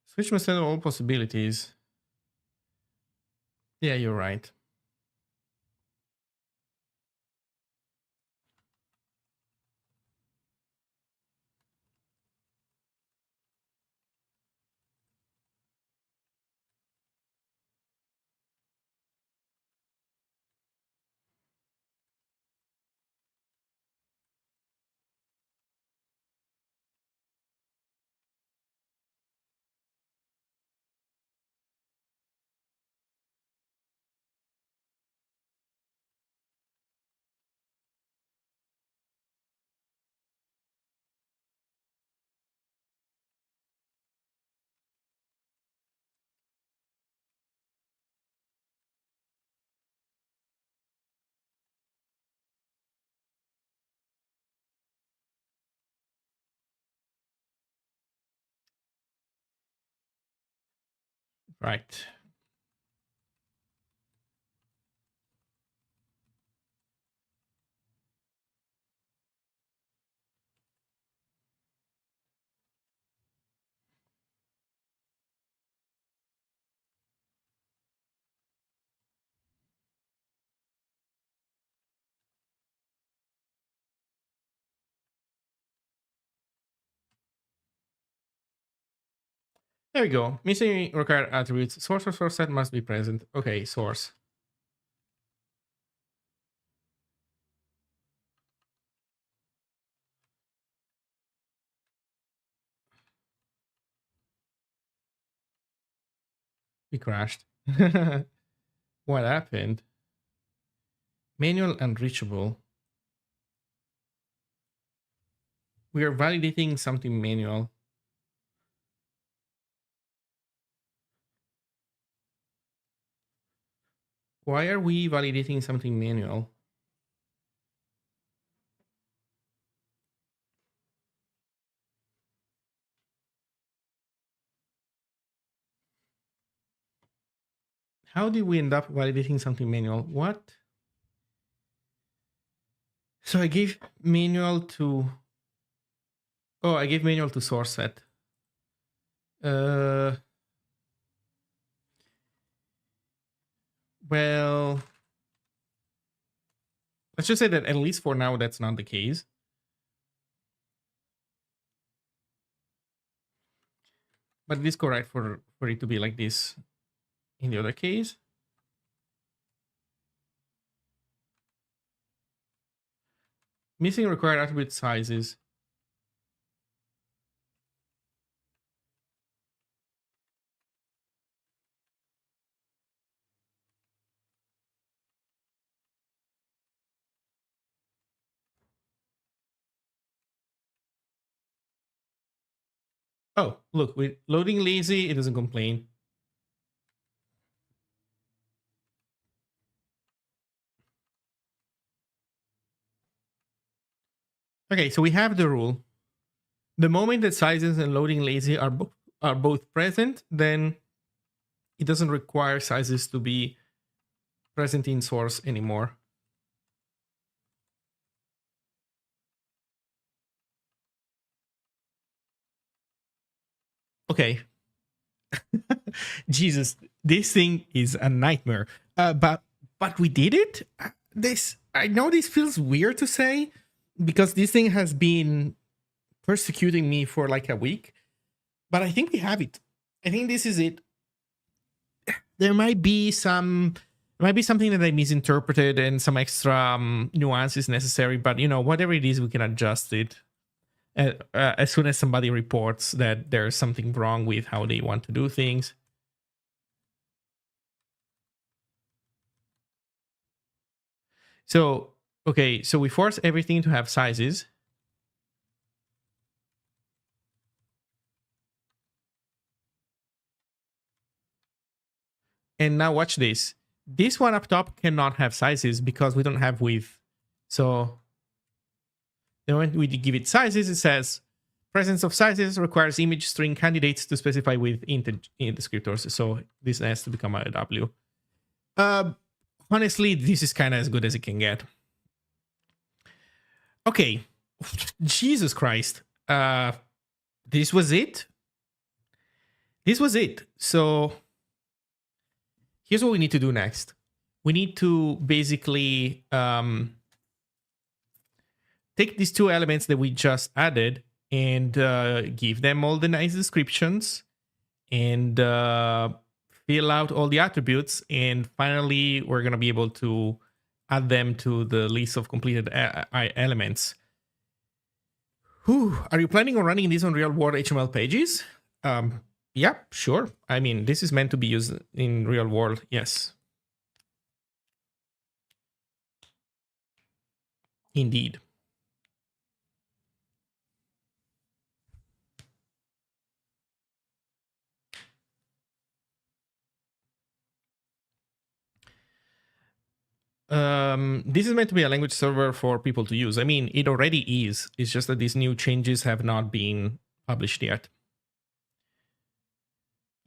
Switch instead of all possibilities. Yeah, you're right. Right. There we go. Missing required attributes. Source or source set must be present. Okay, source. We crashed. What happened? Manual unreachable. We are validating something manual. Why are we validating something manual? How did we end up validating something manual? What? So I gave manual to... Oh, I gave manual to source set. Well, let's just say that at least for now, that's not the case. But it is correct for it to be like this in the other case. Missing required attribute sizes. Oh, look, with loading lazy, it doesn't complain. Okay, so we have the rule. The moment that sizes and loading lazy are both present, then it doesn't require sizes to be present in source anymore. Okay. Jesus, this thing is a nightmare. But we did it. This, I know this feels weird to say because this thing has been persecuting me for like a week, but I think we have it. I think this is it. There might be something that I misinterpreted and some extra nuances necessary, but you know, whatever it is, we can adjust it. as soon as somebody reports that there's something wrong with how they want to do things. So, okay, so we force everything to have sizes. And now watch this. This one up top cannot have sizes because we don't have width. So when we give it sizes, it says presence of sizes requires image string candidates to specify with int descriptors. So this has to become a W. Honestly, this is kind of as good as it can get. Okay. Jesus Christ. This was it. This was it. So here's what we need to do next. We need to basically take these two elements that we just added and give them all the nice descriptions and fill out all the attributes. And finally, we're going to be able to add them to the list of completed elements. Whew. Are you planning on running this on real world HTML pages? Yeah, sure. I mean, this is meant to be used in real world. Yes. Indeed. This is meant to be a language server for people to use. I mean, it already is. It's just that these new changes have not been published yet.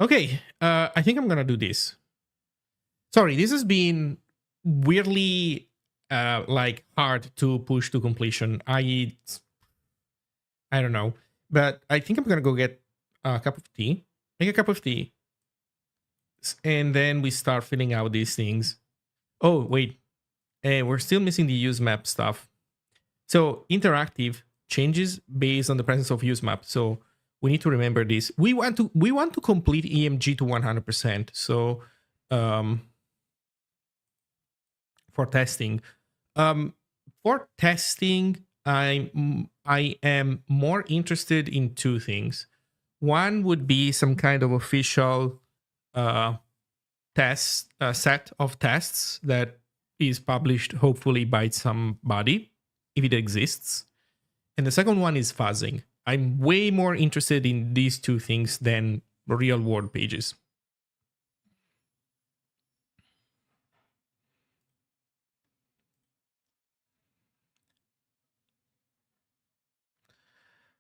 Okay, I think I'm gonna do this. Sorry, this has been weirdly like hard to push to completion. I don't know, but I think I'm gonna go get a cup of tea, make a cup of tea, and then we start filling out these things. Oh wait, we're still missing the use map stuff. So interactive changes based on the presence of use map. So we need to remember this. We want to complete EMG to 100%. So for testing, I am more interested in two things. One would be some kind of official test set of tests that is published hopefully by somebody if it exists. And the second one is fuzzing. I'm way more interested in these two things than real world pages.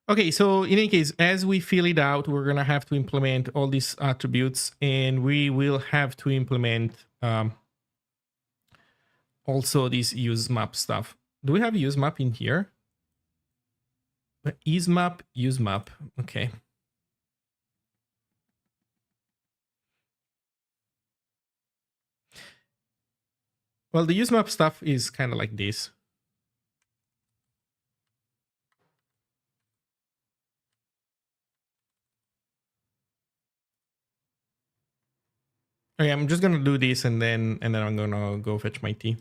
Okay, so in any case, as we fill it out, we're going to have to implement all these attributes, and we will have to implement also this use map stuff. Do we have use map in here? Use map. Okay. Well, the use map stuff is kind of like this. Okay, I'm just gonna do this and then I'm gonna go fetch my tea.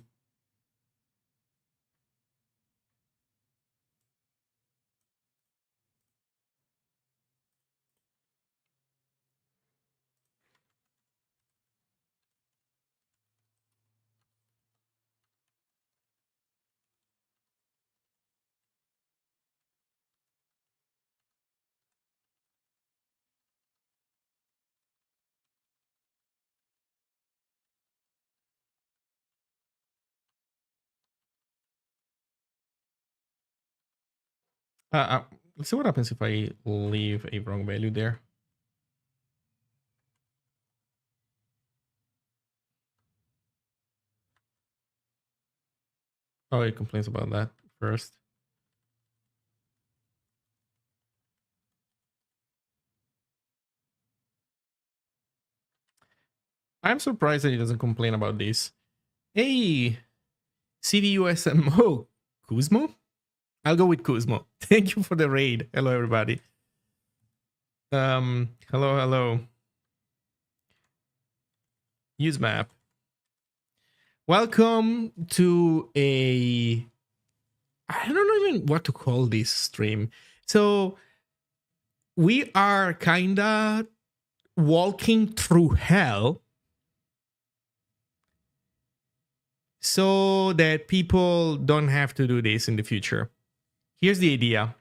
Let's see what happens if I leave a wrong value there. Oh, it complains about that first. I'm surprised that he doesn't complain about this. Hey, CDUSMO, Kuzmo? I'll go with Kuzmo. Thank you for the raid. Hello, everybody. Hello. Use map. Welcome to a... I don't know even what to call this stream. So we are kind of walking through hell so that people don't have to do this in the future. Here's the idea.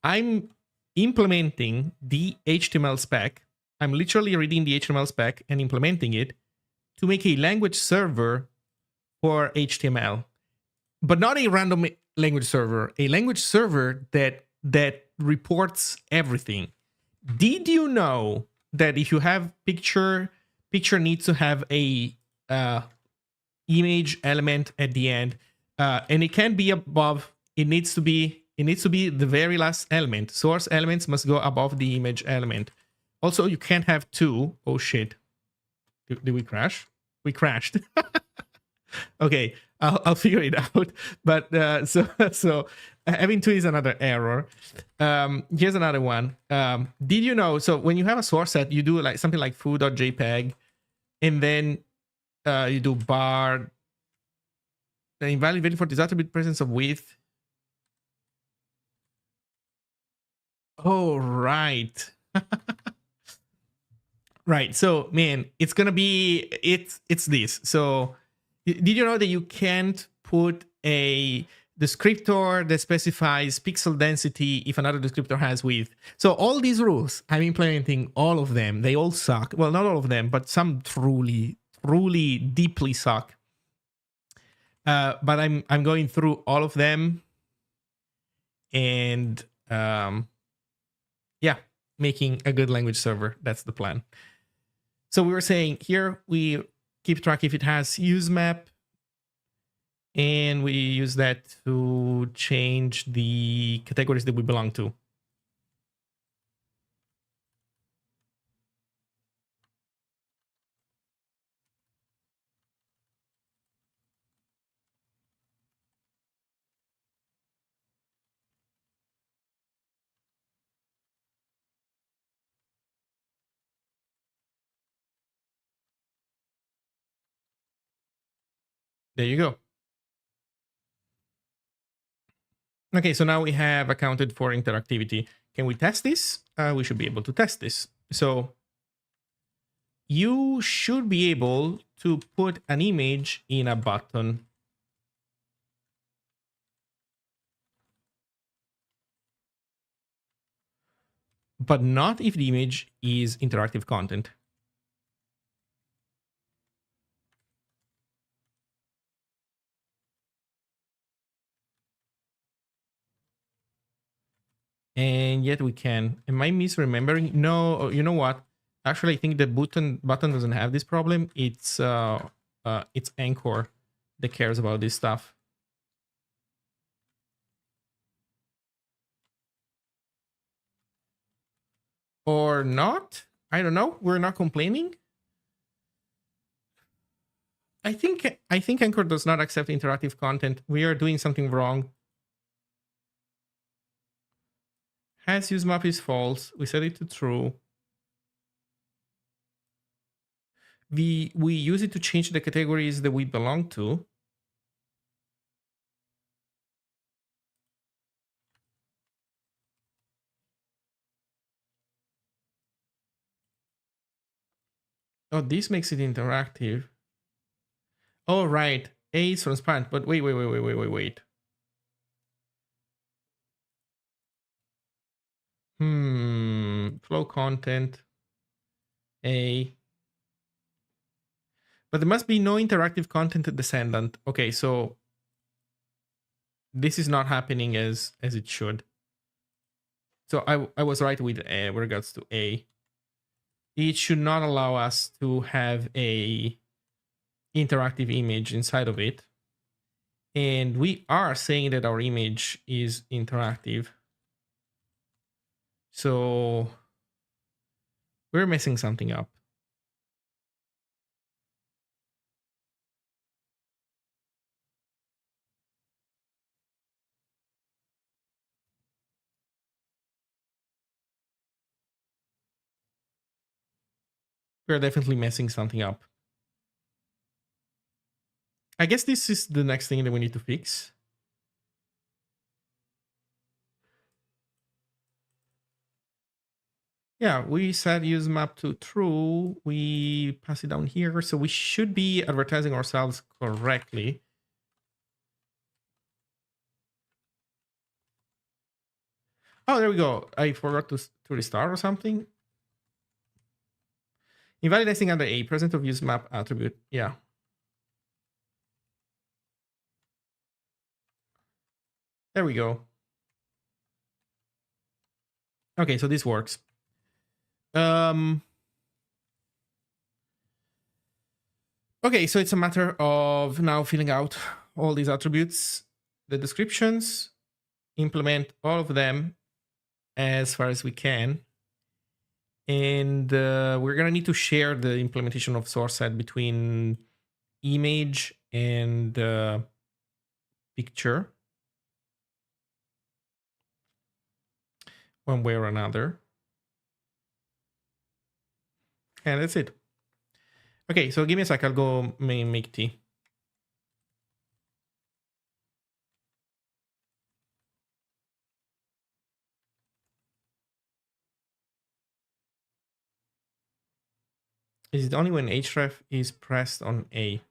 I'm implementing the HTML spec. I'm literally reading the HTML spec and implementing it to make a language server for HTML, but not a random language server, a language server that reports everything. Did you know that if you have picture needs to have a image element at the end, and it can't be above. It needs to be the very last element. Source elements must go above the image element. Also, you can't have two. Oh shit! Did we crash? We crashed. Okay, I'll figure it out. But so having two is another error. Here's another one. Did you know? So when you have a source set, you do like something like foo.jpg, and then you do bar invalid value for this attribute presence of width. Oh right. Right. So man, it's gonna be it's this. So did you know that you can't put a descriptor that specifies pixel density if another descriptor has width? So all these rules, I'm implementing all of them. They all suck. Well, not all of them, but some truly deeply suck. But I'm going through all of them and yeah, making a good language server. That's the plan. So we were saying here we keep track if it has use map, and we use that to change the categories that we belong to. There you go. Okay, so now we have accounted for interactivity. Can we test this? We should be able to test this. So you should be able to put an image in a button. But not if the image is interactive content. And yet we can. Am I misremembering? No, you know what? Actually, I think the button doesn't have this problem. It's Anchor that cares about this stuff. Or not? I don't know. We're not complaining. I think Anchor does not accept interactive content. We are doing something wrong. Has use map is false. We set it to true. We use it to change the categories that we belong to. Oh, this makes it interactive. Oh, right. A is transparent, but wait. Flow content. A. But there must be no interactive content descendant. Okay, so this is not happening as it should. So I was right with regards to A. It should not allow us to have a interactive image inside of it. And we are saying that our image is interactive. So we're messing something up. We're definitely messing something up. I guess this is the next thing that we need to fix. Yeah, we set use map to true. We pass it down here. So we should be advertising ourselves correctly. Oh, there we go. I forgot to restart or something. Invalidating under a present of use map attribute. Yeah. There we go. Okay, so this works. Okay, so it's a matter of now filling out all these attributes, the descriptions, implement all of them as far as we can. And we're going to need to share the implementation of source set between image and picture one way or another. And that's it. Okay, so give me a sec. I'll go make tea. Is it only when href is pressed on A?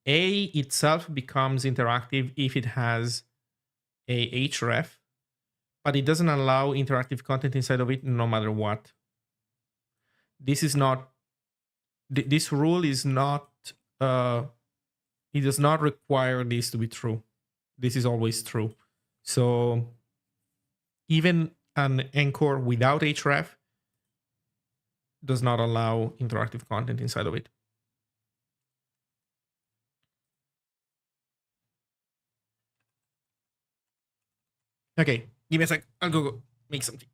A itself becomes interactive if it has a href, but it doesn't allow interactive content inside of it no matter what. This is not, this rule is not, it does not require this to be true. This is always true. So even an anchor without href does not allow interactive content inside of it. Okay, give me a sec. I'll go make some tea.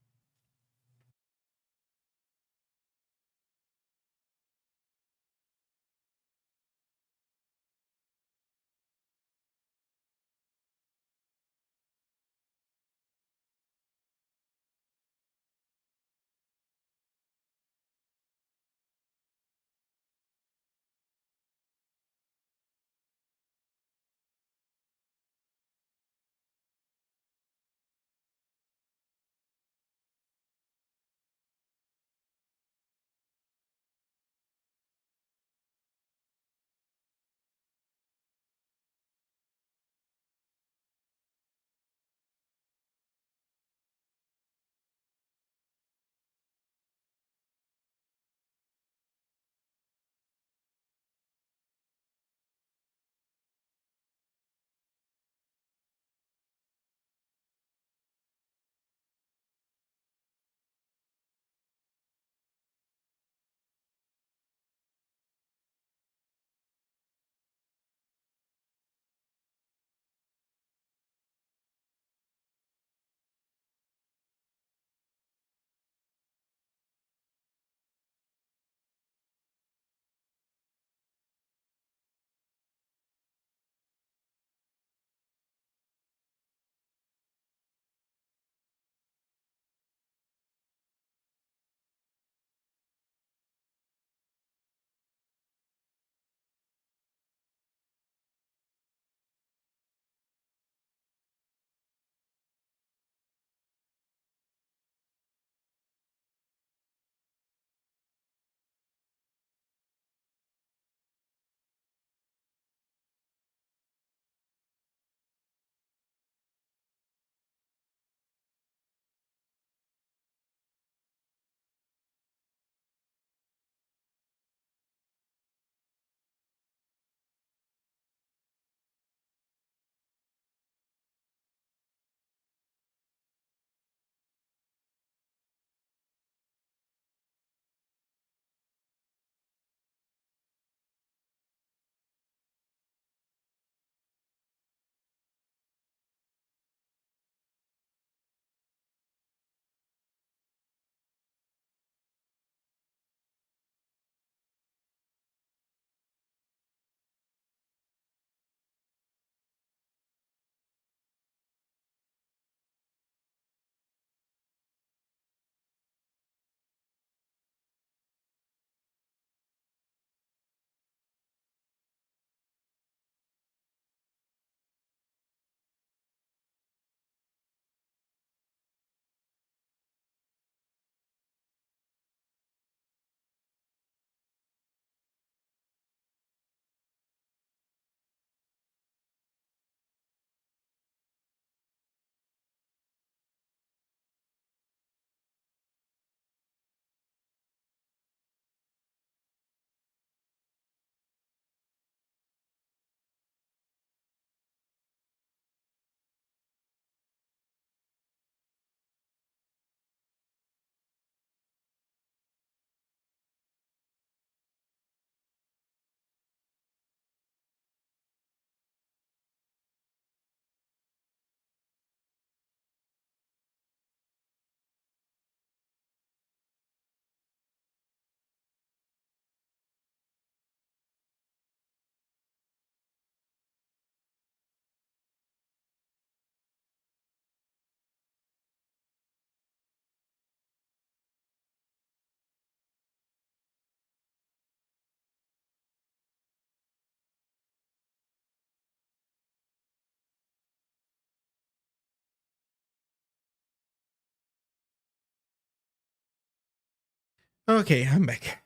Okay, I'm back.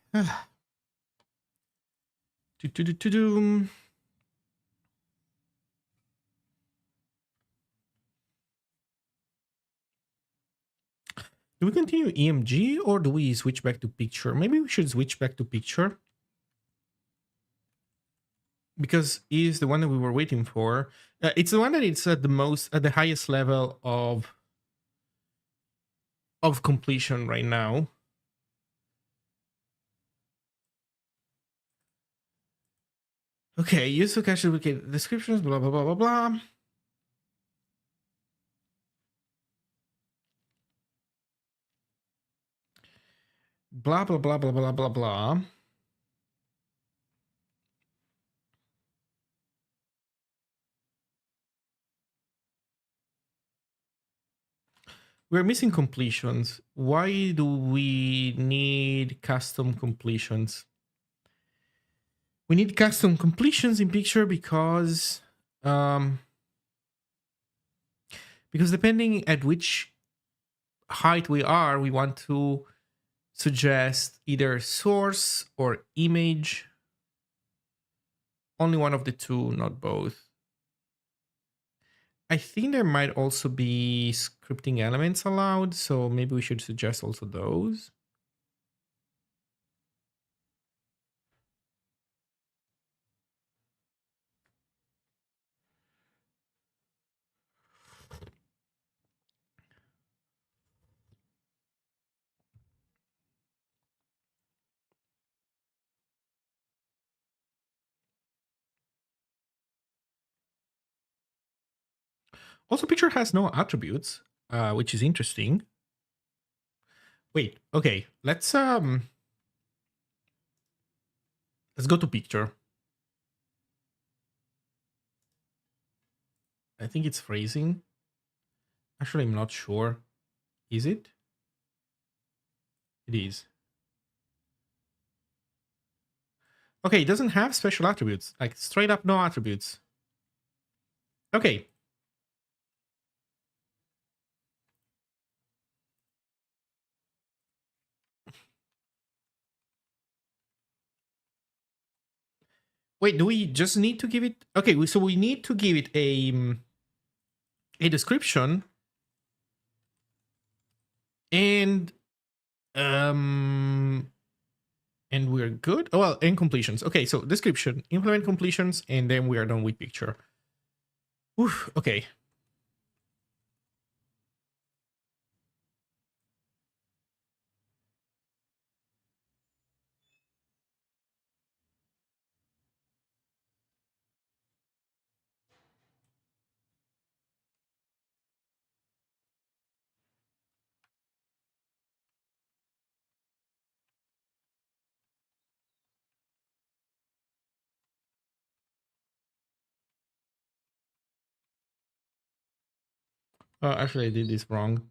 Do-do-do-do-do. Do we continue EMG or do we switch back to picture? Maybe we should switch back to picture because is the one that we were waiting for. It's the one that it's at the highest level of completion right now. Okay, use to cache duplicate descriptions, blah blah blah blah blah. Blah blah blah blah blah blah blah. We're missing completions. Why do we need custom completions? We need custom completions in picture because depending at which height we are, we want to suggest either source or image. Only one of the two, not both. I think there might also be scripting elements allowed, so maybe we should suggest also those. Also, picture has no attributes, which is interesting. Wait, okay, let's go to picture. I think it's phrasing. Actually, I'm not sure. Is it? It is. Okay, it doesn't have special attributes. Like straight up no attributes. Okay. Wait, do we just need to give it? Okay, so we need to give it a description and we're good. Oh, well, and completions. Okay, so description, implement completions, and then we are done with picture. Oof, okay. Actually, I did this wrong.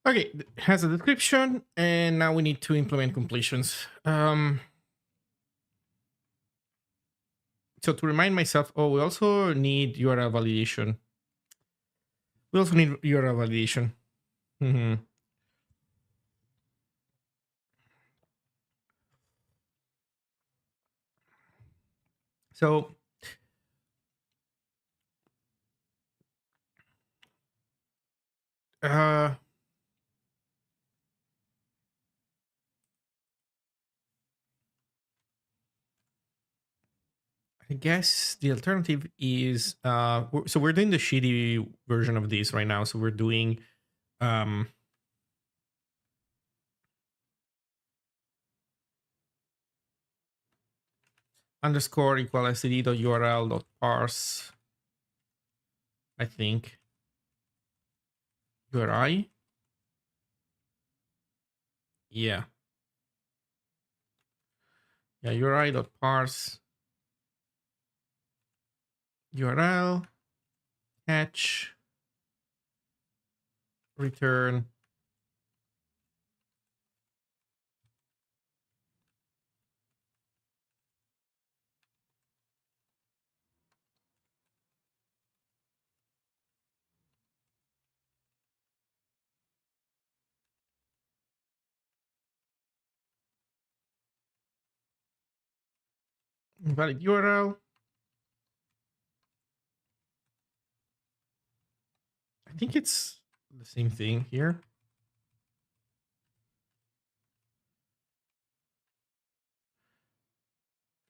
Okay, it has a description, and now we need to implement completions. So to remind myself, oh, we also need URL validation. We also need URL validation. Mhm. So uh, I guess the alternative is so we're doing the shitty version of this right now. So we're doing um, underscore equal std.url dot parse. I think URI. Yeah. Yeah, URI dot parse URL catch return valid URL. I think it's the same thing here.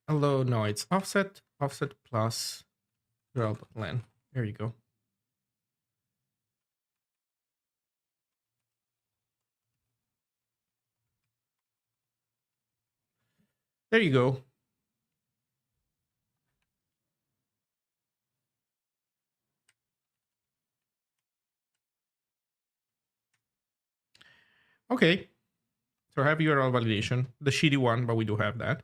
Although no, it's offset plus URL.len. There you go. There you go. Okay. So I have URL validation, the shitty one, but we do have that.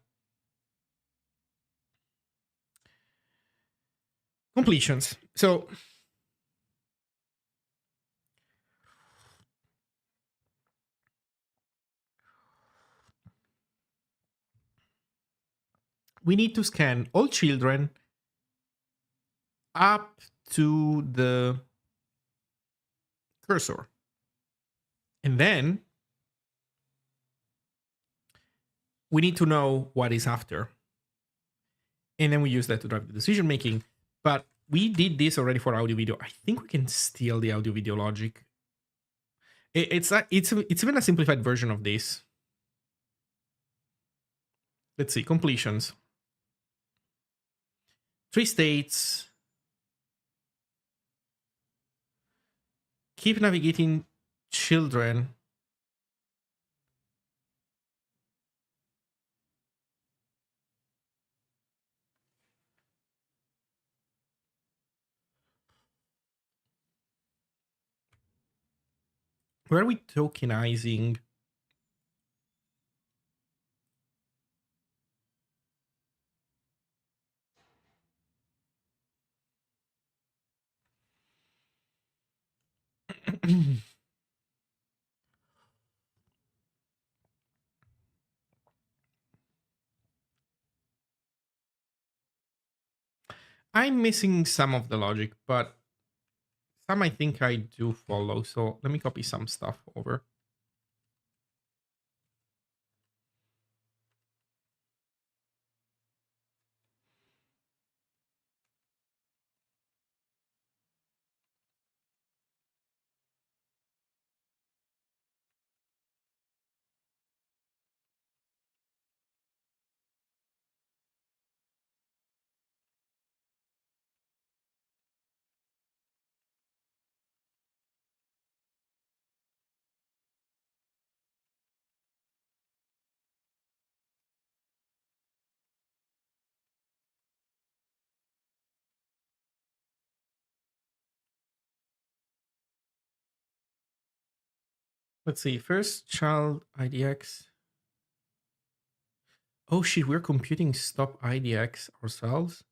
Completions. So we need to scan all children up to the cursor. And then we need to know what is after. And then we use that to drive the decision making. But we did this already for audio video. I think we can steal the audio video logic. It's even a simplified version of this. Let's see, completions. 3 states. Keep navigating children. Where are we tokenizing? I'm missing some of the logic, but some I think I do follow. So let me copy some stuff over. Let's see. First child IDX. Oh shit, we're computing stop IDX ourselves.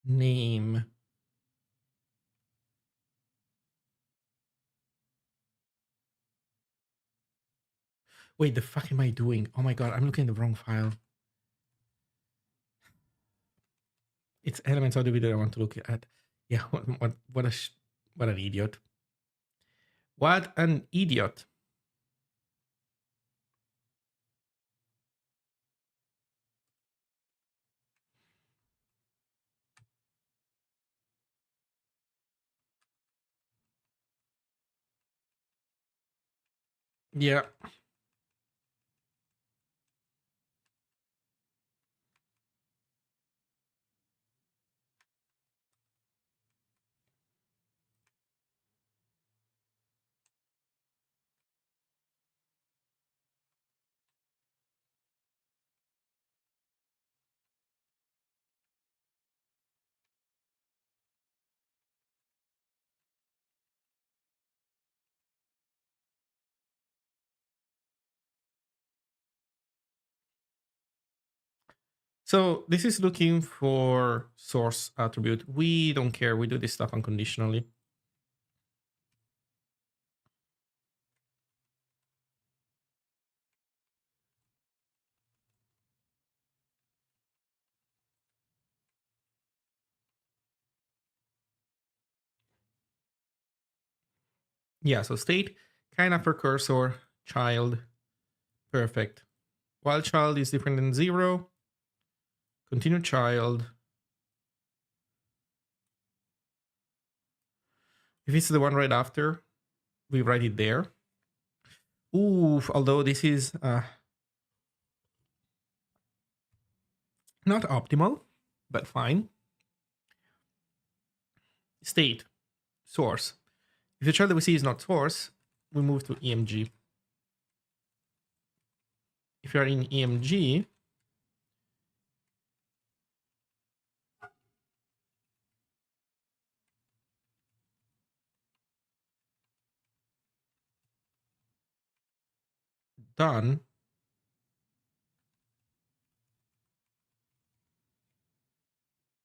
name. Wait, the fuck am I doing? Oh my god, I'm looking at the wrong file. It's elements of the video I want to look at. Yeah, what an idiot. What an idiot. Yeah. So this is looking for source attribute. We don't care. We do this stuff unconditionally. Yeah, so state, kind of precursor, child, perfect. While child is different than 0, continue child. If it's the one right after, we write it there. Ooh, although this is not optimal, but fine. State, source. If the child that we see is not source, we move to EMG. If you are in EMG, done.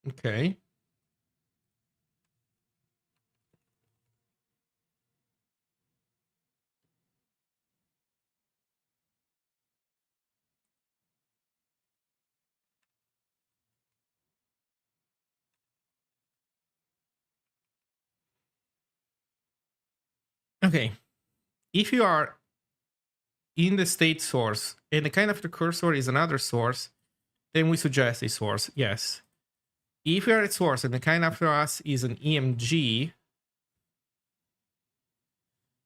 Okay. Okay. If you are in the state source and the kind of the cursor is another source, then we suggest a source. Yes. If you are at source and the kind after us is an EMG,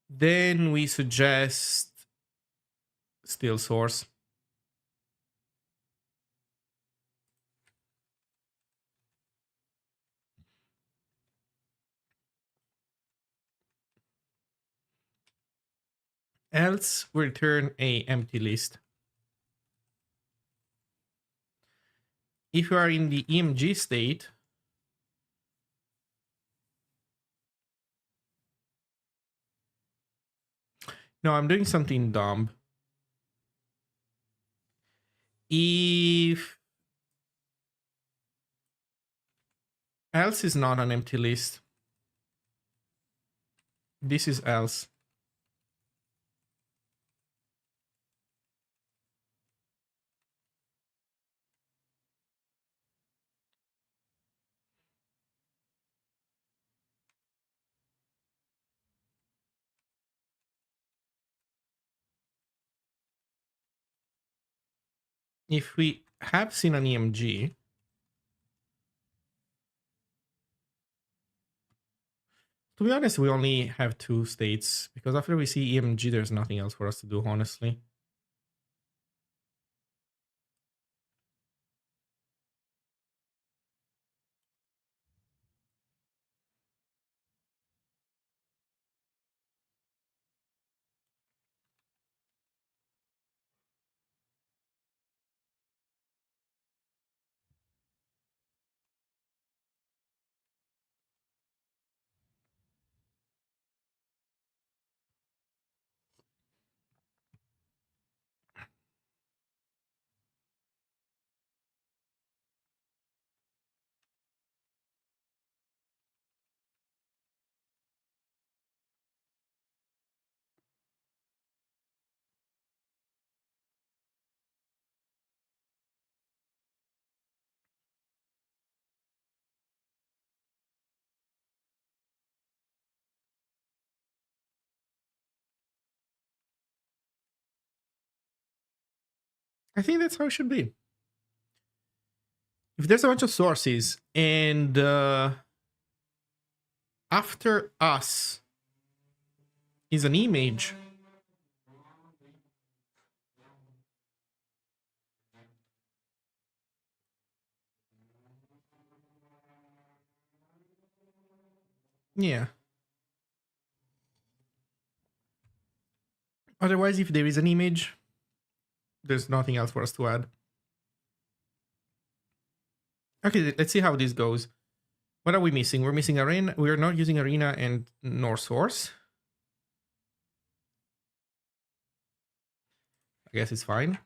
then we suggest still source. Else we return a empty list. If you are in the EMG state, no, I'm doing something dumb. If else is not an empty list, this is else. If we have seen an EMG, to be honest, we only have 2 states because after we see EMG, there's nothing else for us to do, honestly. I think that's how it should be. If there's a bunch of sources and after us is an image, yeah. Otherwise, if there is an image, there's nothing else for us to add. Okay, let's see how this goes. What are we missing? We're missing arena. We're not using arena and nor source. I guess it's fine.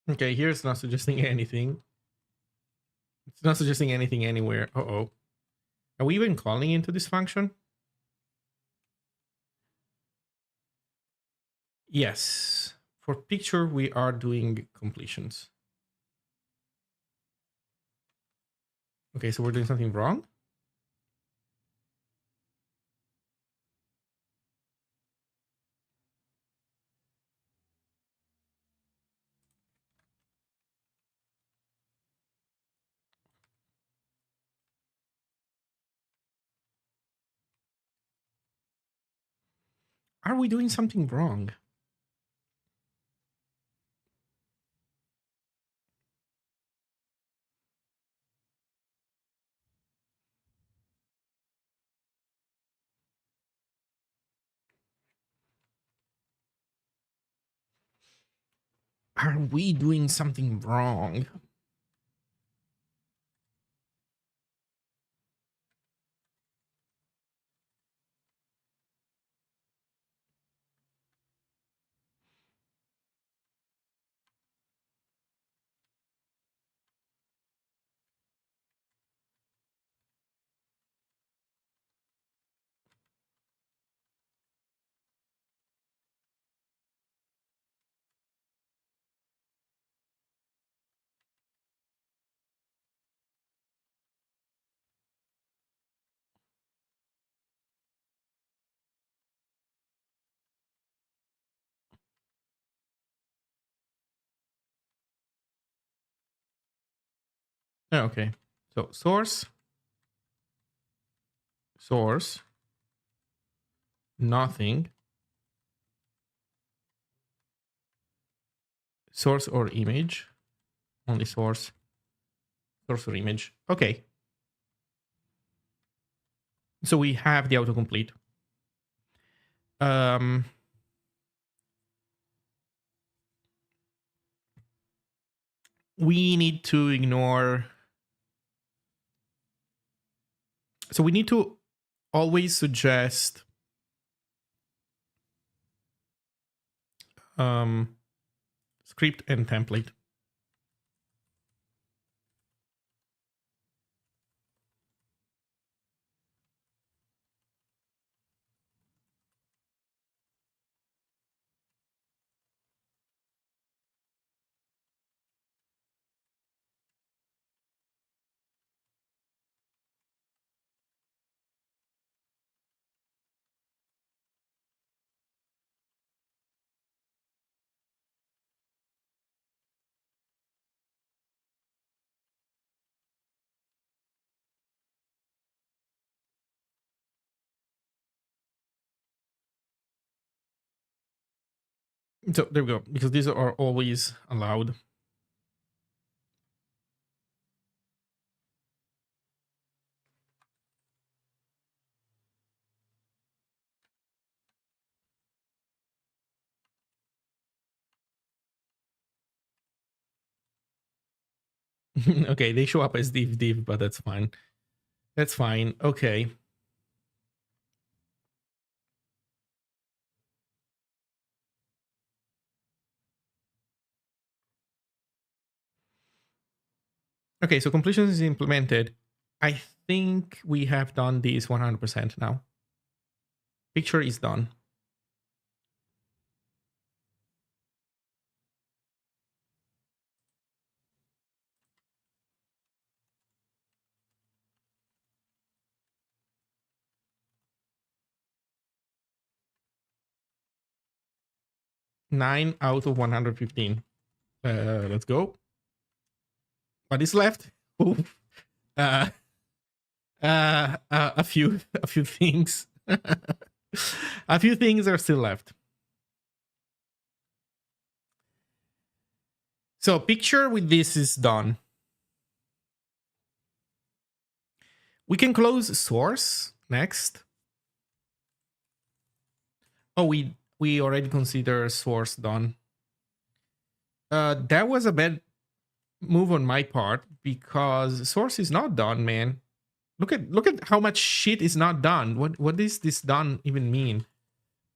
Okay, here's not suggesting anything. It's not suggesting anything anywhere. Uh-oh. Are we even calling into this function? Yes. For picture, we are doing completions. Okay, so we're doing something wrong? Are we doing something wrong? Are we doing something wrong? Oh, okay. So source, nothing, source or image, only source or image. Okay. So we have the autocomplete. Um, we need to ignore. So we need to always suggest script and template. So there we go, because these are always allowed. Okay, they show up as div, but that's fine. That's fine. Okay. Okay, so completion is implemented. I think we have done this 100% now. Picture is done. Nine out of 115. Let's go. What is left? Oof. Uh, a few things. A few things are still left. So picture with this is done. We can close source next. Oh, we already consider source done. That was a bad move on my part because source is not done, man. Look at how much shit is not done. What does this done even mean?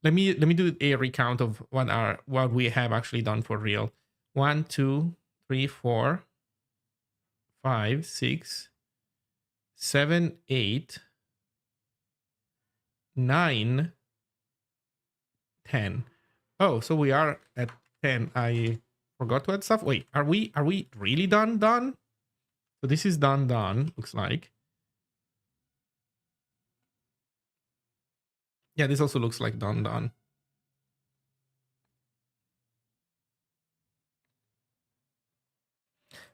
Let me do a recount of what we have actually done for real. 1, 2, 3, 4, 5, 6, 7, 8, 9, 10. Oh, so we are at 10. I forgot to add stuff. Wait, are we really done? So this is done, looks like. Yeah, this also looks like done.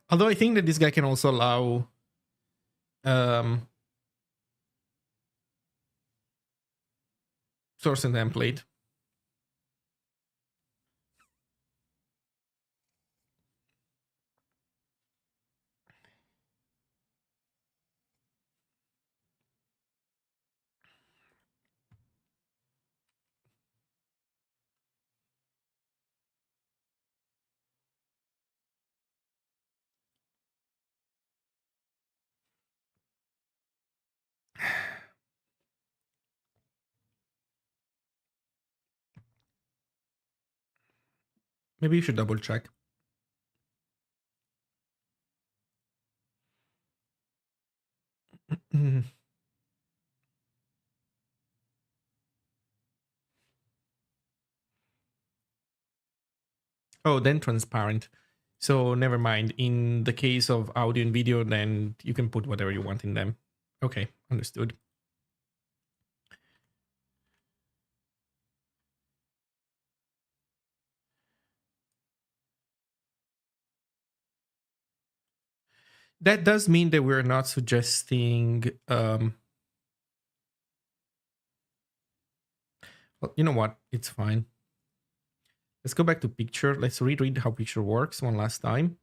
Although I think that this guy can also allow source and template. Maybe you should double check. Oh, then transparent. So never mind. In the case of audio and video, then you can put whatever you want in them. Okay, understood. That does mean that we're not suggesting well, you know what? It's fine. Let's go back to picture. Let's reread how picture works one last time.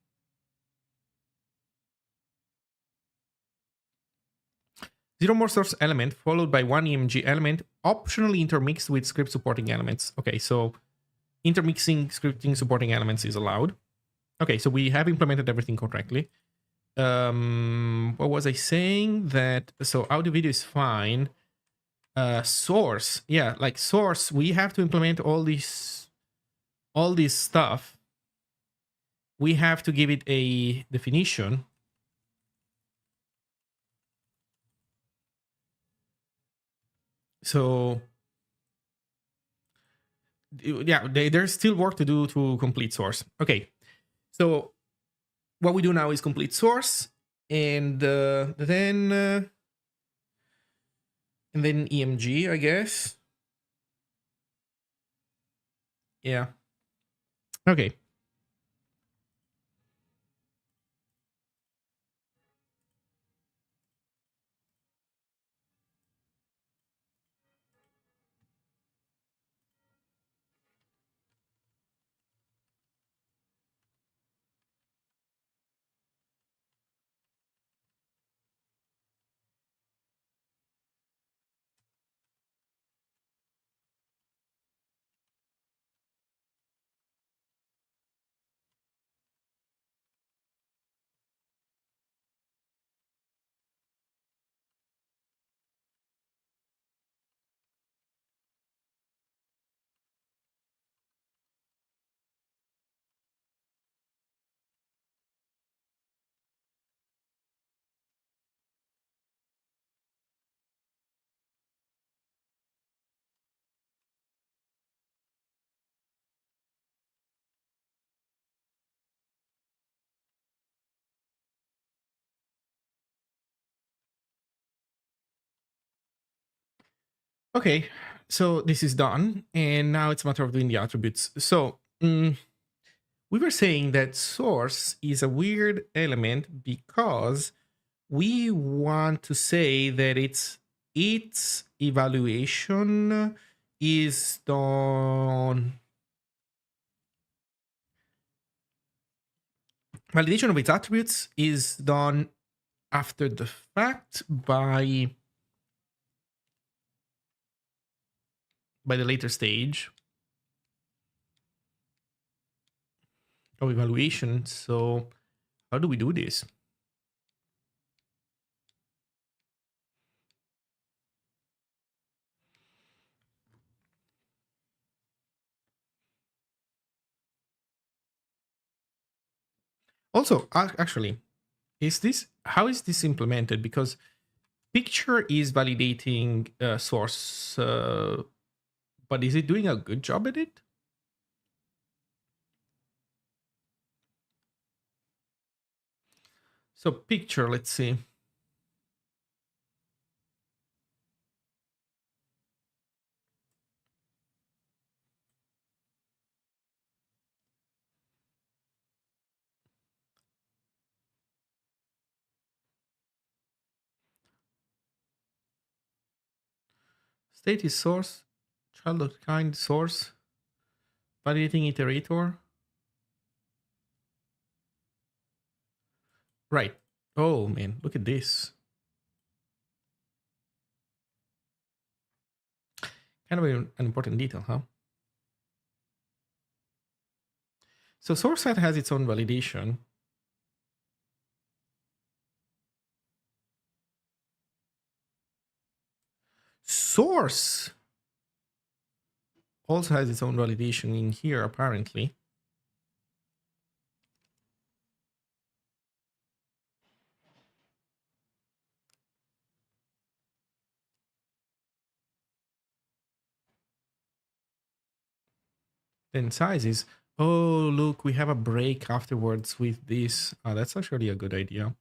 Zero more source element followed by one EMG element, optionally intermixed with script supporting elements. Okay, so intermixing scripting supporting elements is allowed. Okay, so we have implemented everything correctly. What was I saying? That so audio video is fine. Source, yeah, like source, we have to implement all this stuff. We have to give it a definition. So yeah, there's still work to do to complete source. Okay, so what we do now is complete source, and then EMG, I guess. Yeah. Okay. Okay, so this is done, and now it's a matter of doing the attributes. So we were saying that source is a weird element because we want to say that its evaluation is done. Validation of its attributes is done after the fact by the later stage of evaluation. So how do we do this? Also, actually, how is this implemented? Because picture is validating source, but is it doing a good job at it? So picture, let's see. State is source, child of kind source, validating iterator. Right. Oh man, look at this. Kind of an important detail, huh? So source set has its own validation. Source also has its own validation in here, apparently. Then sizes. Oh, look, we have a break afterwards with this. Oh, that's actually a good idea.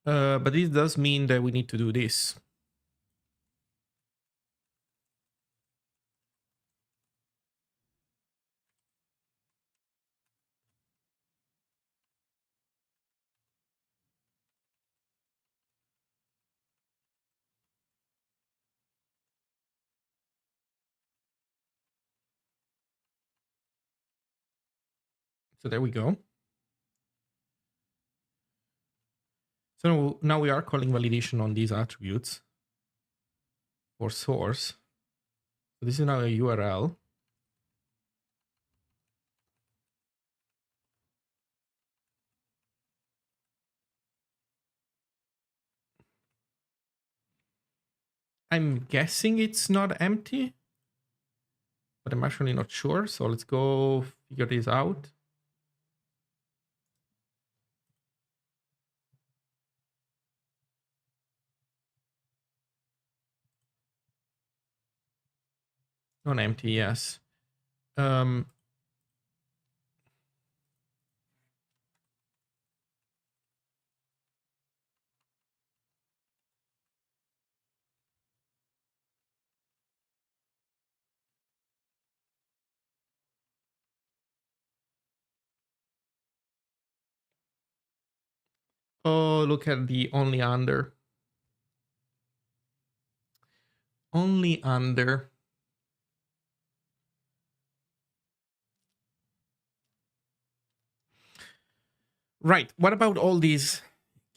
But this does mean that we need to do this. So there we go. So now we are calling validation on these attributes for source. So this is now a URL. I'm guessing it's not empty, but I'm actually not sure. So let's go figure this out. Not empty, yes. Oh, look at the only under. Only under. Right. What about all these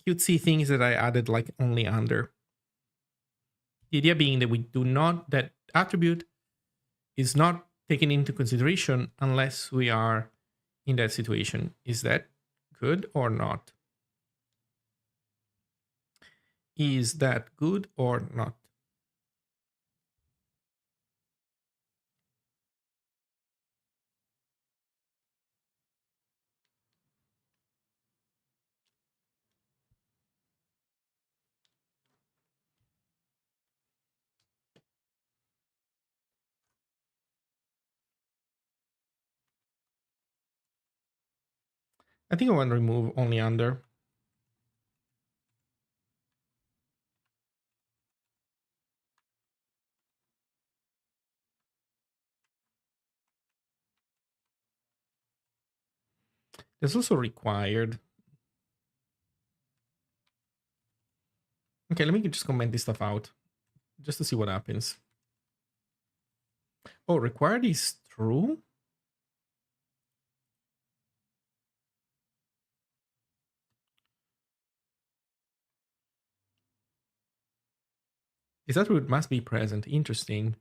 cutesy things that I added, like only under? The idea being that we do not, that attribute is not taken into consideration unless we are in that situation. Is that good or not? Is that good or not? I think I want to remove only under. There's also required. Okay, let me just comment this stuff out just to see what happens. Oh, required is true? Is that root must be present? Interesting.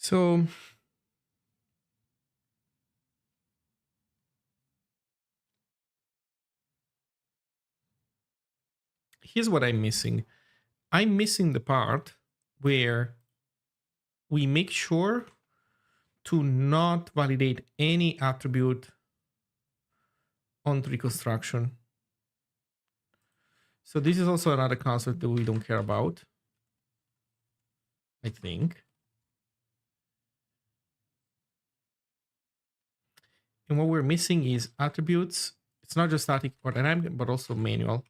So here's what I'm missing. I'm missing the part where we make sure to not validate any attribute on tree construction. So this is also another concept that we don't care about, I think. And what we're missing is attributes. It's not just static or dynamic, but also manual.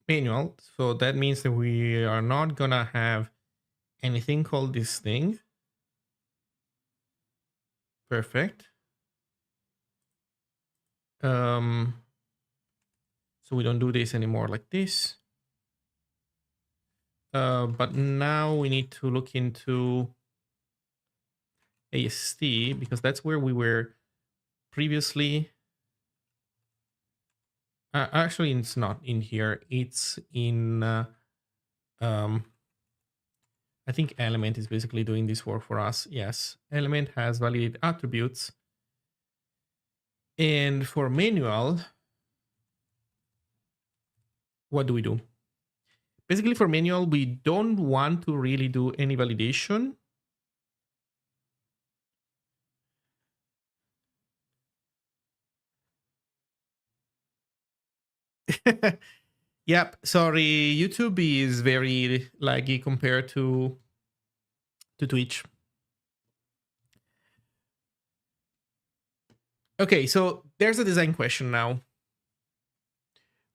Manual. So that means that we are not gonna have anything called this thing. Perfect. So we don't do this anymore like this. But now we need to look into AST because that's where we were previously. Actually, it's not in here. It's in. I think element is basically doing this work for us. Yes, element has validated attributes. And for manual, what do we do? Basically, for manual, we don't want to really do any validation. Yep, sorry, YouTube is very laggy compared to Twitch. Okay, so there's a design question now.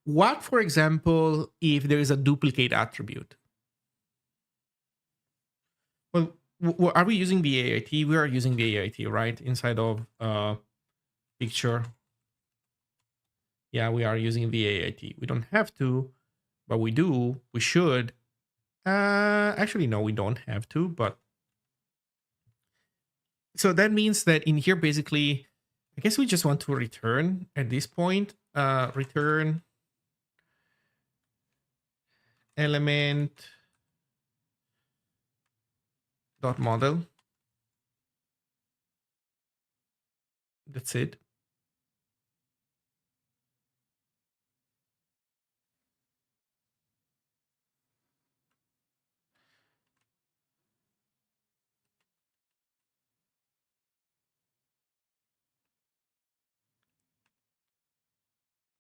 What, for example, if there is a duplicate attribute? Well, are we using the AIT? We are using the AIT, right? Inside of picture. Yeah, we are using the AIT. We don't have to, but we do. We should. Actually, no, we don't have to, but. So that means that in here, basically, I guess we just want to return at this point, return element dot model. That's it.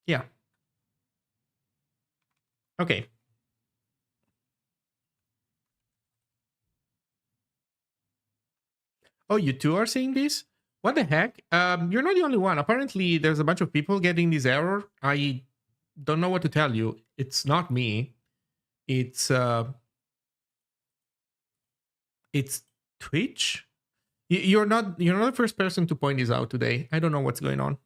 Yeah. Okay. Oh, you two are seeing this? What the heck? You're not the only one. Apparently, there's a bunch of people getting this error. I don't know what to tell you. It's not me. It's Twitch. You're not the first person to point this out today. I don't know what's going on.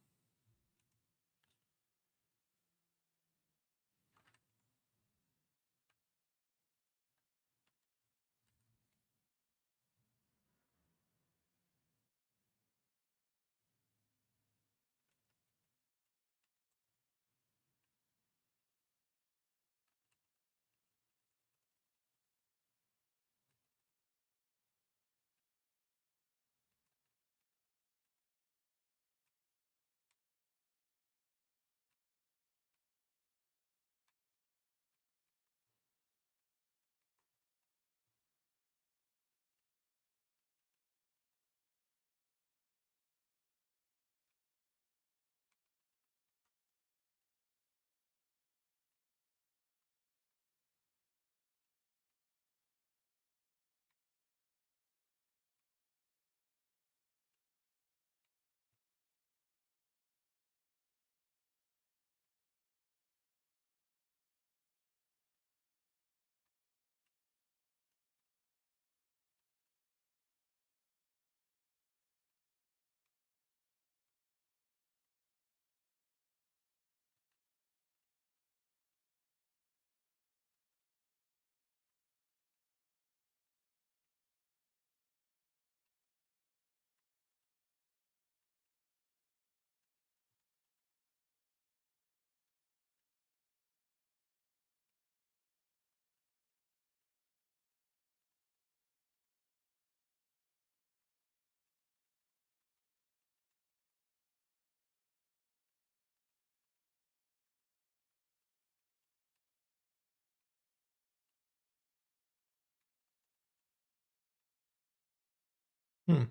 Hmm.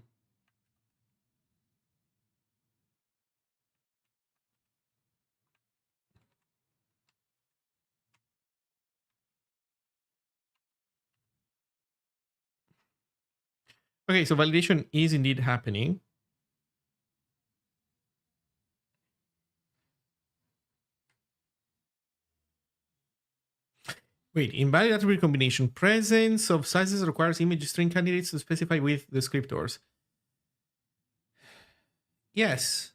Okay, so validation is indeed happening. Wait, invalid attribute combination. Presence of sizes requires image string candidates to specify with descriptors. Yes.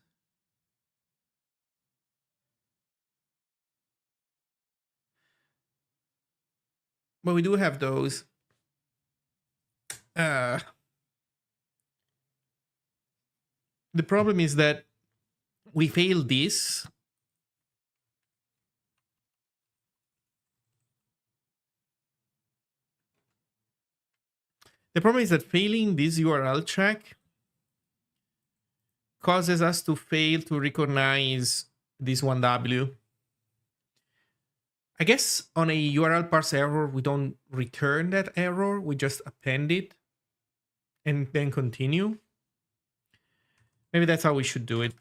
But we do have those. The problem is that we fail this. The problem is that failing this URL check causes us to fail to recognize this 1W. I guess on a URL parse error, we don't return that error. We just append it and then continue. Maybe that's how we should do it.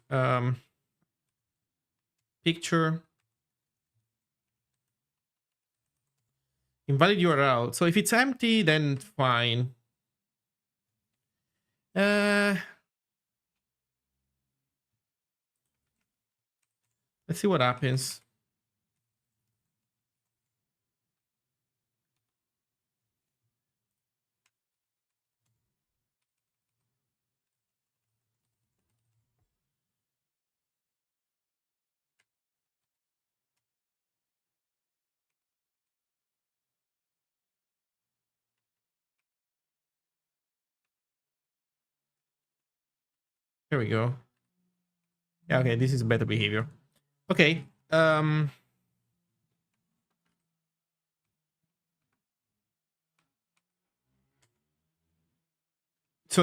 Picture. Invalid URL. So if it's empty, then fine. Let's see what happens. Here we go. Yeah, okay, this is better behavior. Okay. So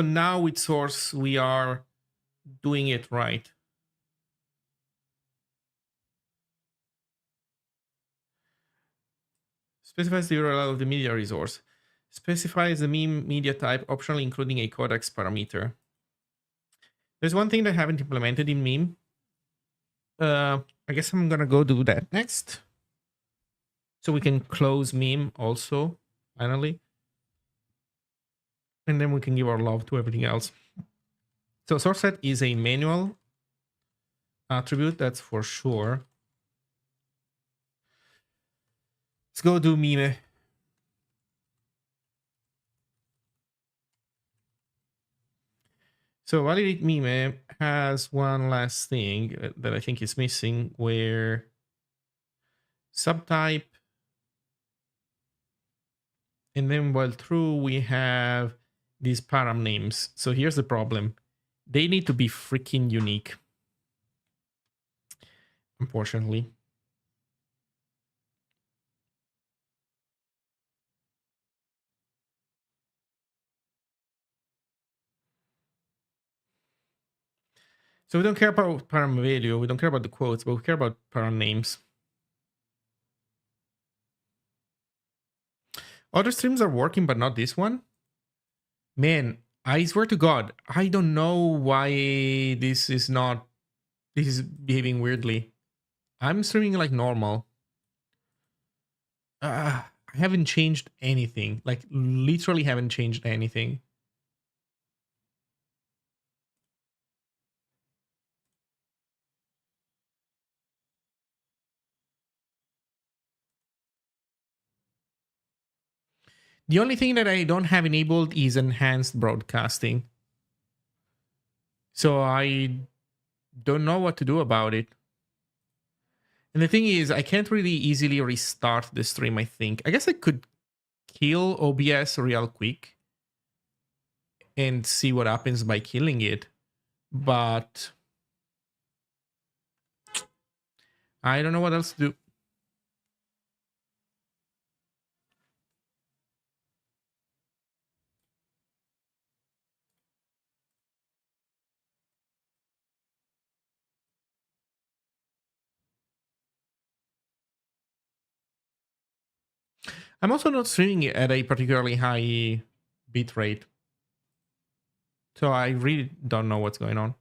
now with source, we are doing it right. Specifies the URL of the media resource. Specifies the meme media type, optionally including a codecs parameter. There's one thing that I haven't implemented in meme. I guess I'm gonna go do that next. So we can close meme also, finally. And then we can give our love to everything else. So source set is a manual attribute, that's for sure. Let's go do meme. So validate meme has one last thing that I think is missing, where subtype, and then while true, we have these param names. So here's the problem. They need to be freaking unique, unfortunately. So we don't care about param value, we don't care about the quotes, but we care about param names. Other streams are working, but not this one. Man, I swear to God, I don't know why this is behaving weirdly. I'm streaming like normal. I haven't changed anything. Like literally haven't changed anything. The only thing that I don't have enabled is enhanced broadcasting. So I don't know what to do about it. And the thing is, I can't really easily restart the stream, I think. I guess I could kill OBS real quick and see what happens by killing it. But I don't know what else to do. I'm also not streaming at a particularly high bit rate. So I really don't know what's going on.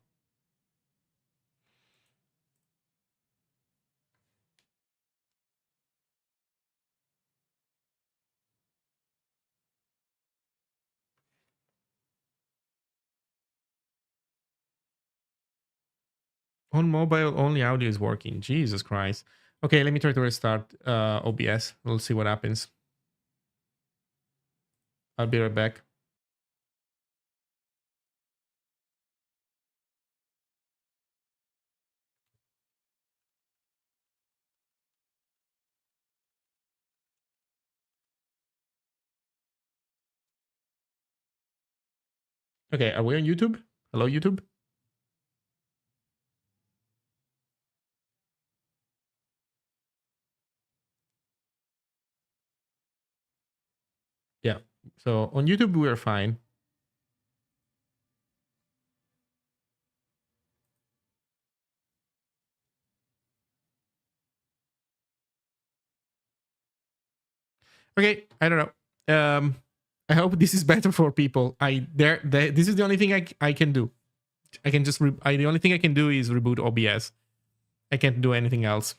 On mobile, only audio is working. Jesus Christ. Okay, let me try to restart OBS. We'll see what happens. I'll be right back. Okay, are we on YouTube? Hello, YouTube? Yeah. So on YouTube, we are fine. Okay, I don't know. I hope this is better for people. This is the only thing I can do. I can just the only thing I can do is reboot OBS. I can't do anything else.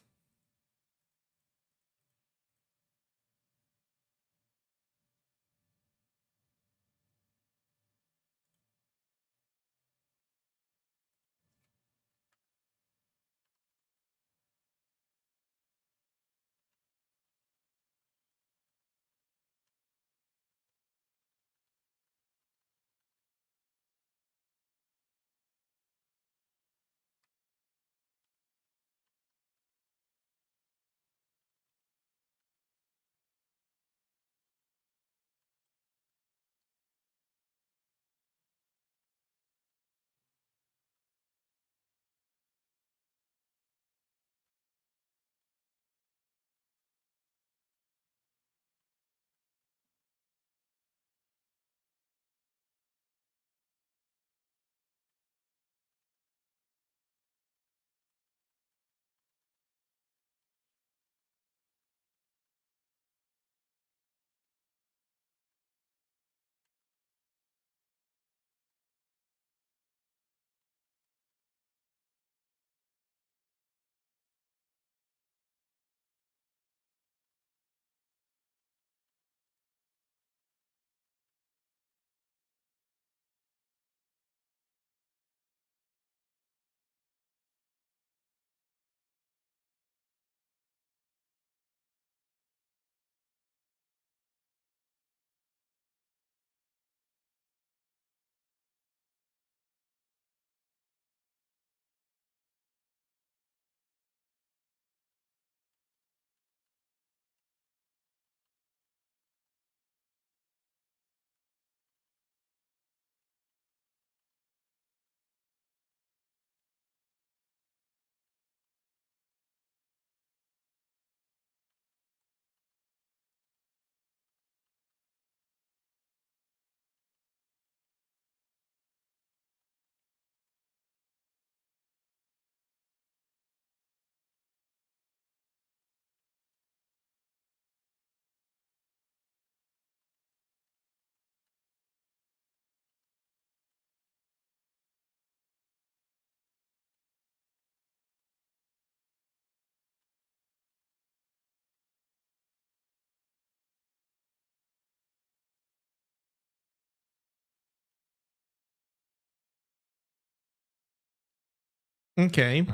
Okay.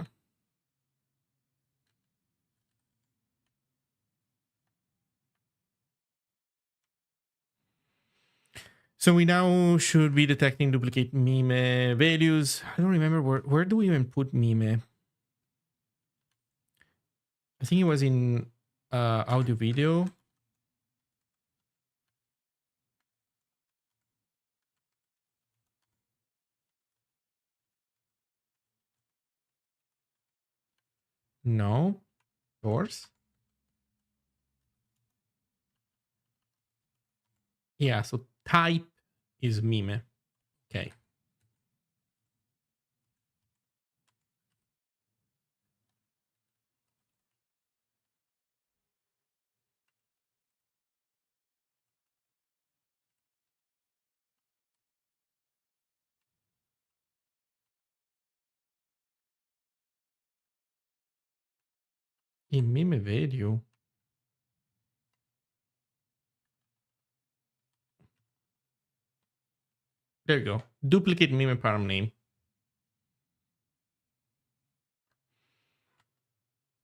So we now should be detecting duplicate meme values. I don't remember where do we even put meme? I think it was in audio video. No. Yours? Yeah, so type is meme. Okay. In meme video. There you go. Duplicate meme param name.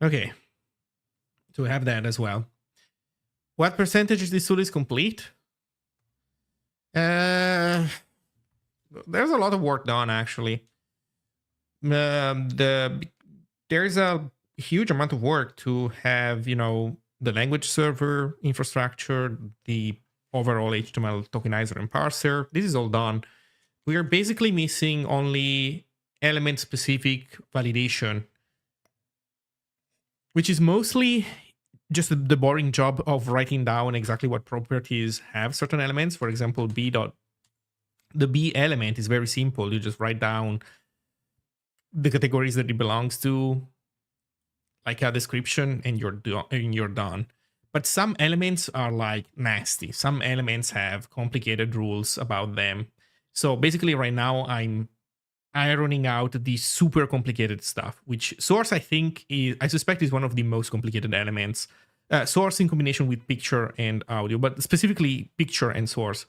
Okay. So we have that as well. What percentage of this tool is complete? There's a lot of work done actually. There's a huge amount of work to have, the language server infrastructure, the overall HTML tokenizer and parser. This is all done. We are basically missing only element specific validation, which is mostly just the boring job of writing down exactly what properties have certain elements. For example, the B element is very simple. You just write down the categories that it belongs to, like a description, and you're done. But some elements are like nasty. Some elements have complicated rules about them. So basically, right now I'm ironing out the super complicated stuff, which source I suspect is one of the most complicated elements. Source in combination with picture and audio, but specifically picture and source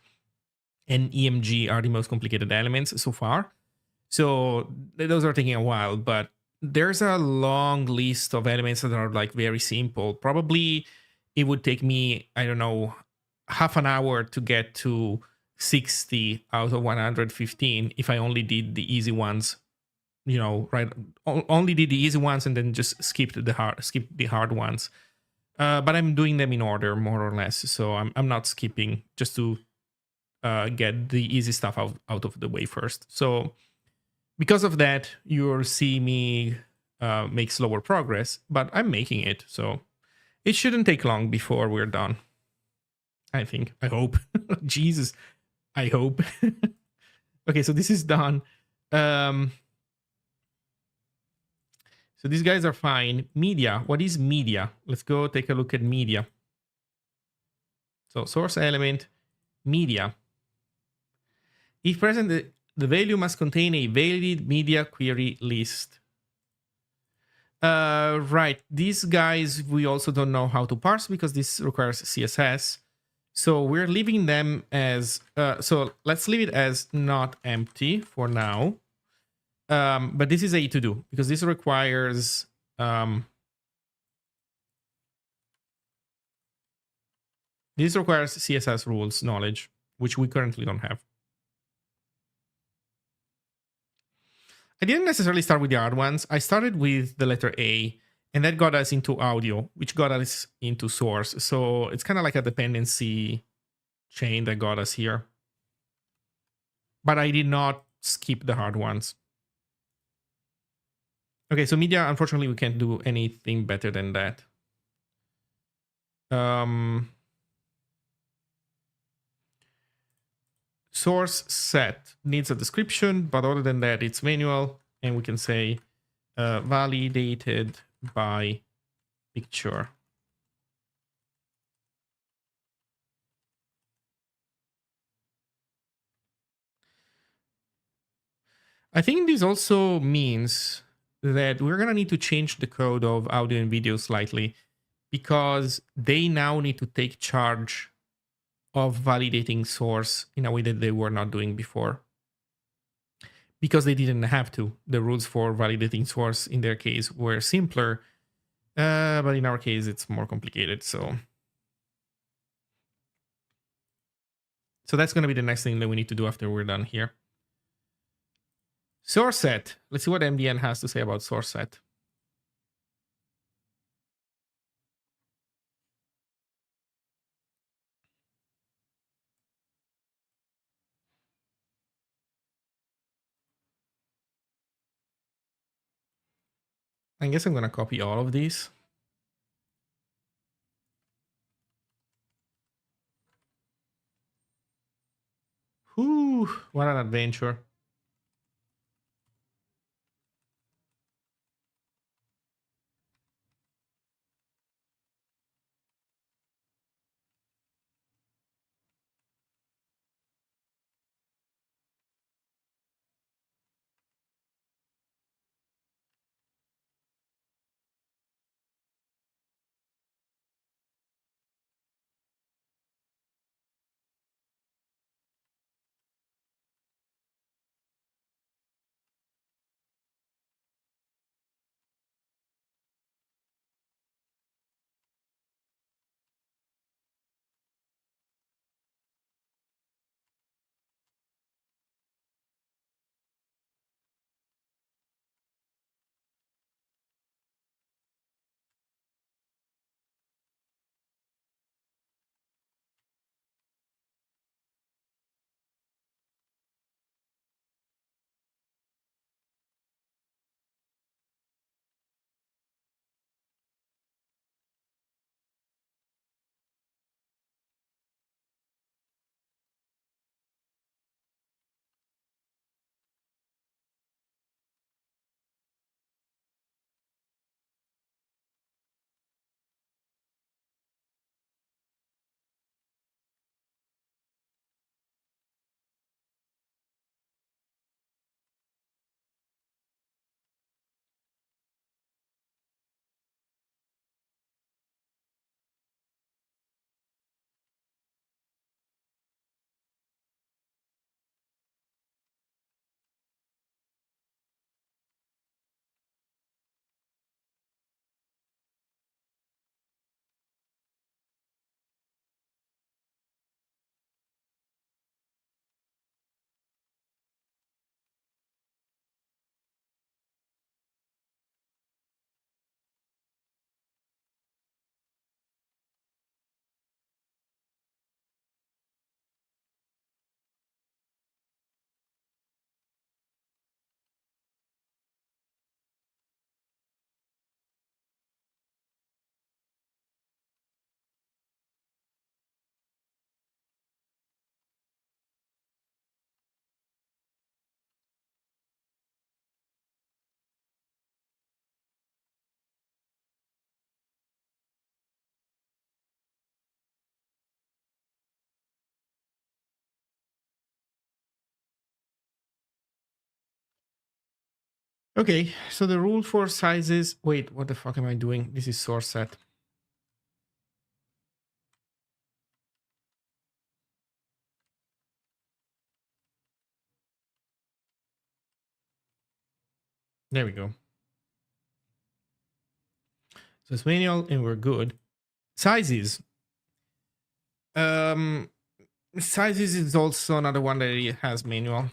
and EMG are the most complicated elements so far. So those are taking a while, but there's a long list of elements that are like very simple. Probably it would take me, I don't know, half an hour to get to 60 out of 115 if I only did the easy ones, right? Only did the easy ones and then just skip the hard ones. But I'm doing them in order, more or less. So I'm not skipping just to get the easy stuff out of the way first. So because of that, you'll see me make slower progress, but I'm making it. So it shouldn't take long before we're done. I think. I hope. Jesus. I hope. Okay, so this is done. So these guys are fine. Media. What is media? Let's go take a look at media. So source element, media. If present, the value must contain a valid media query list. Right. These guys, we also don't know how to parse because this requires CSS. So we're leaving them as, so let's leave it as not empty for now. But this is a to do because this requires, CSS rules knowledge, which we currently don't have. I didn't necessarily start with the hard ones. I started with the letter A, and that got us into audio, which got us into source. So it's kind of like a dependency chain that got us here. But I did not skip the hard ones. Okay, so media, unfortunately, we can't do anything better than that. Source set needs a description, but other than that, it's manual. And we can say validated by picture. I think this also means that we're going to need to change the code of audio and video slightly because they now need to take charge of validating source in a way that they were not doing before. Because they didn't have to. The rules for validating source in their case were simpler, but in our case, it's more complicated. So that's going to be the next thing that we need to do after we're done here. Source set. Let's see what MDN has to say about source set. I guess I'm going to copy all of these. Whew, what an adventure. Okay, so the rule for sizes. Wait, what the fuck am I doing? This is source set. There we go. So it's manual and we're good. Sizes. Um, sizes is also another one that it has manual.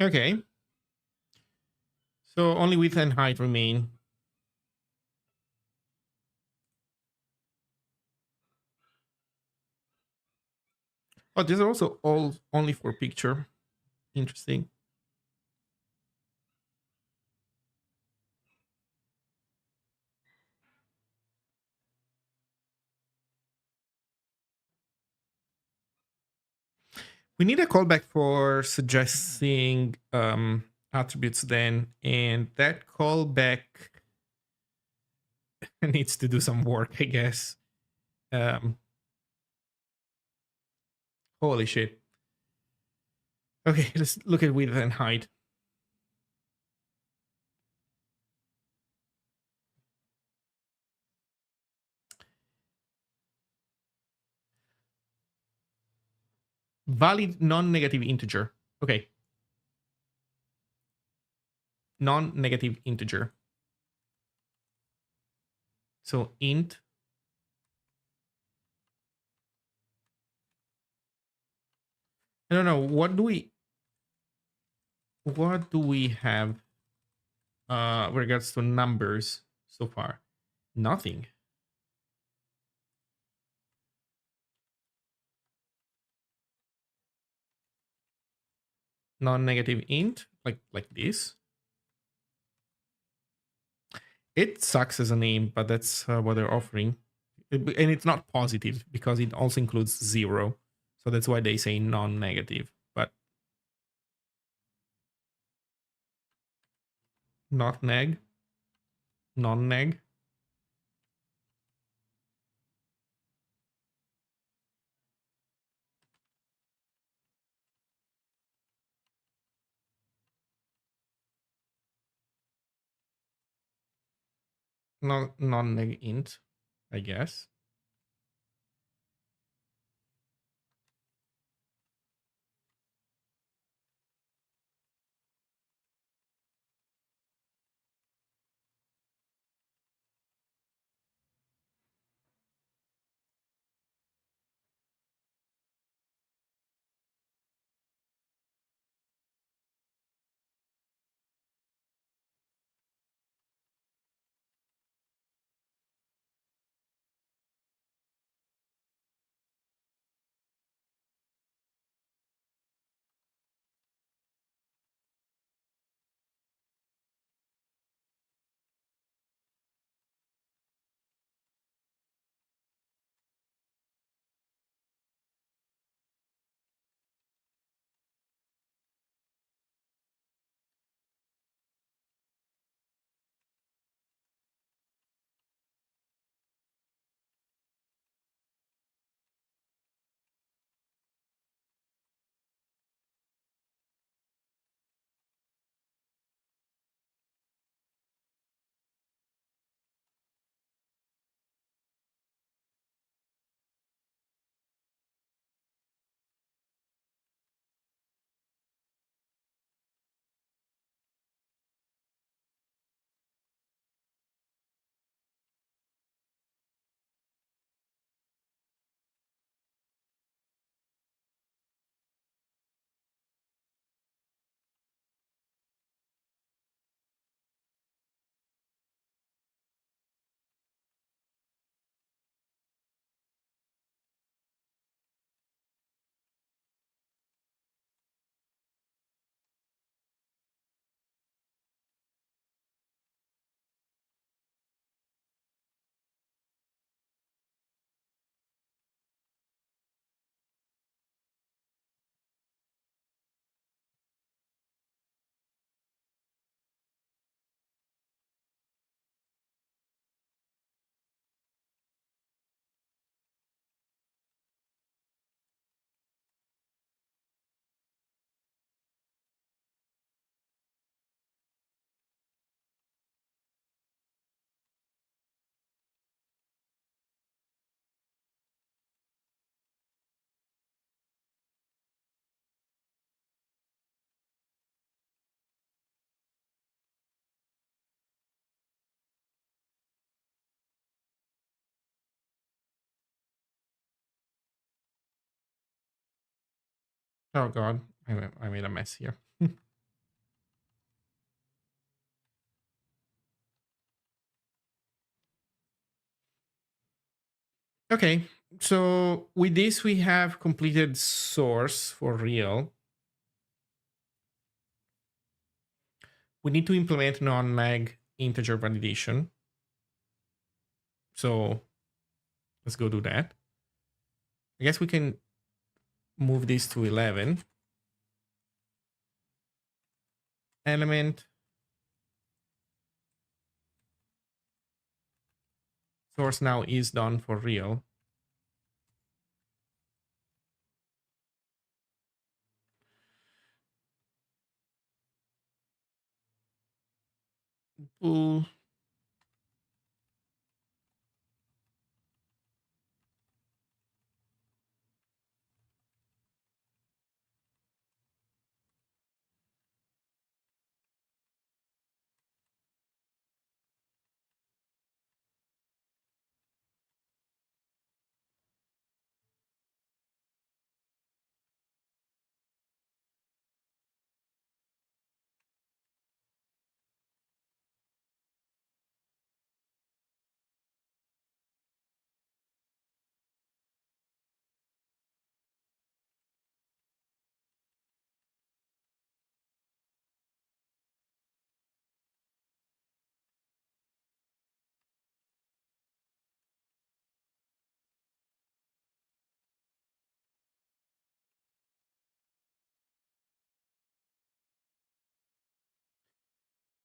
Okay. So only width and height remain. Oh, these are also all only for picture. Interesting. We need a callback for suggesting attributes then, and that callback needs to do some work, I guess. Um, Holy shit. Okay, let's look at width and height. Valid non-negative integer. Okay. Non-negative integer. So int. I don't know. What do we have regards to numbers so far? Nothing. Non-negative int, like this. It sucks as a name, but that's what they're offering. And it's not positive because it also includes 0. So that's why they say non-negative. But not neg, non-neg. Non-neg int, I guess. Oh god, I made a mess here. Okay, so with this we have completed source for real. We need to implement non-mag integer validation. So let's go do that. I guess we can move this to 11. Element source now is done for real. Ooh.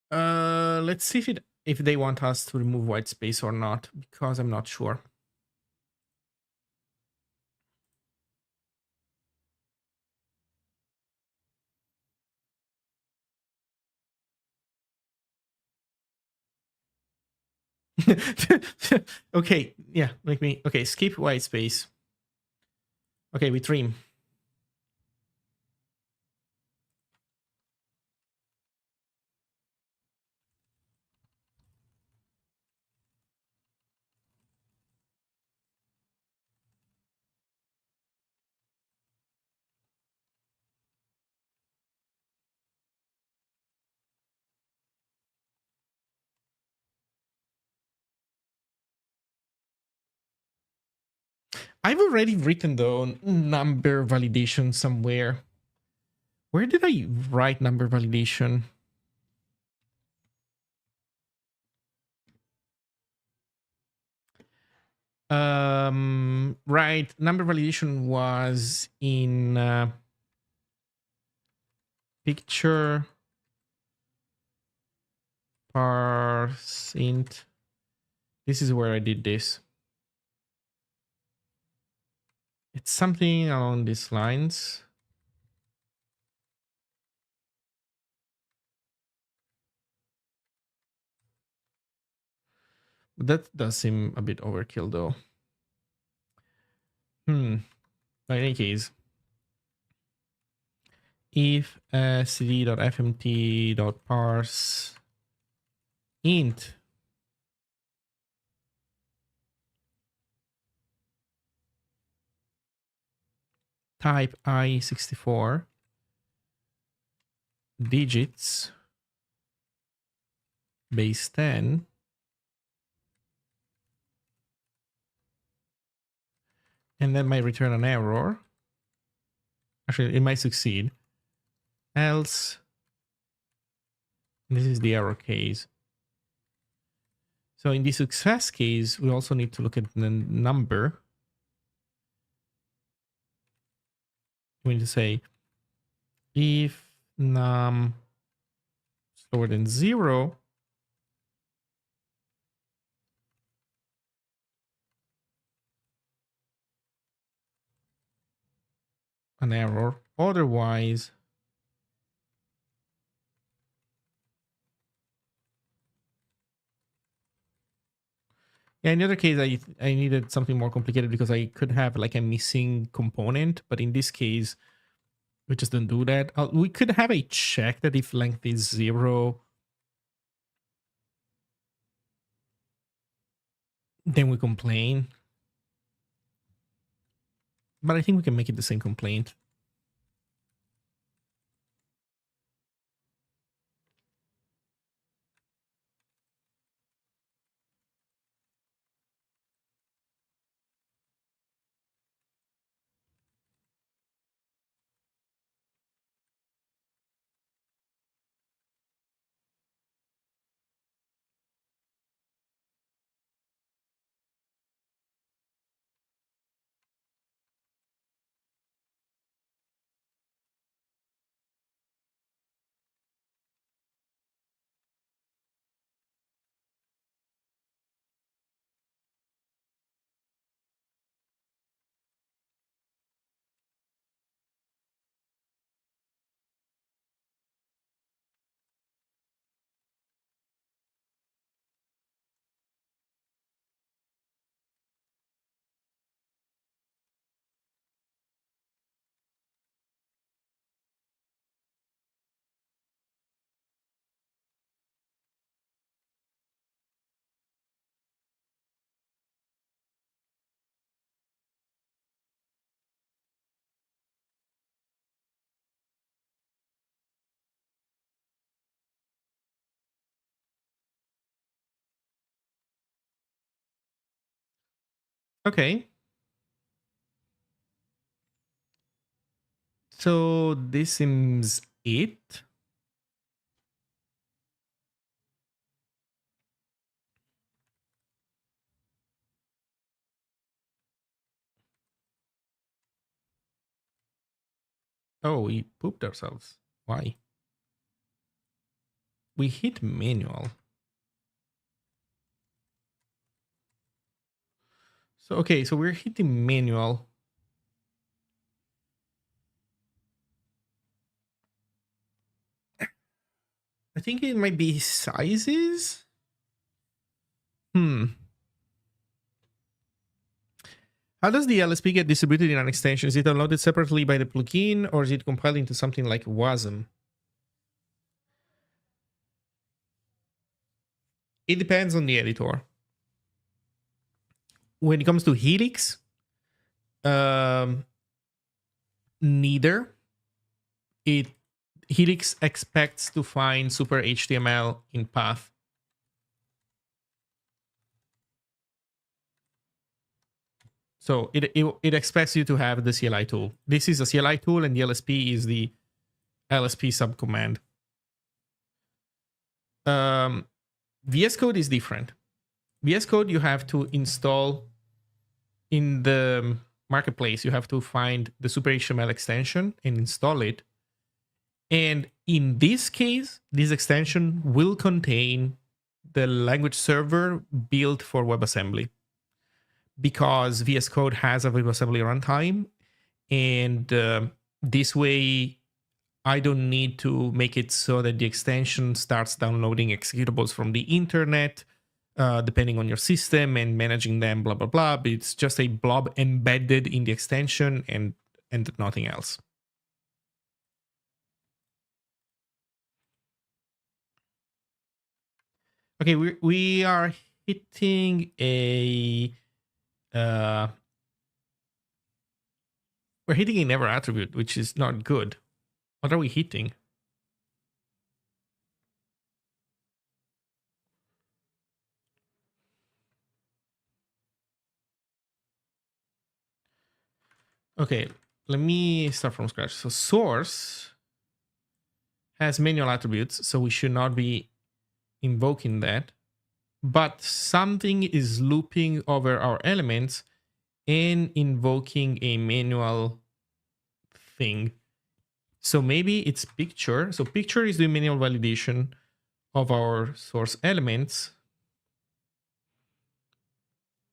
Let's see if they want us to remove white space or not, because I'm not sure. Okay, yeah, like me. Okay, skip white space. Okay, we trim. I've already written the number validation somewhere. Where did I write number validation? Right, number validation was in picture parse int. This is where I did this. It's something along these lines. That does seem a bit overkill though. In any case, if cd.fmt.parse int type I64 digits base 10, and then might return an error. Actually, it might succeed. Else, this is the error case. So in the success case, we also need to look at the number. We need to say if num is lower than 0, an error. Otherwise, yeah, in the other case, I needed something more complicated because I could have like a missing component, but in this case, we just don't do that. We could have a check that if length is 0, then we complain. But I think we can make it the same complaint. Okay. So this seems it. Oh, we pooped ourselves. Why? We hit manual. So, okay, so we're hitting manual. I think it might be sizes. How does the LSP get distributed in an extension? Is it downloaded separately by the plugin or is it compiled into something like WASM? It depends on the editor. When it comes to Helix, neither. Helix expects to find super HTML in path. So it expects you to have the CLI tool. This is a CLI tool and the LSP is the LSP subcommand. VS Code is different. VS Code you have to install in the marketplace. You have to find the super HTML extension and install it. And in this case, this extension will contain the language server built for WebAssembly, because VS Code has a WebAssembly runtime, and this way I don't need to make it so that the extension starts downloading executables from the internet, depending on your system and managing them, blah, blah, blah. But it's just a blob embedded in the extension and nothing else. Okay, we are hitting a we're hitting a never attribute, which is not good. What are we hitting? Okay, let me start from scratch. So source has manual attributes, so we should not be invoking that. But something is looping over our elements and invoking a manual thing. So maybe it's picture. So picture is doing manual validation of our source elements.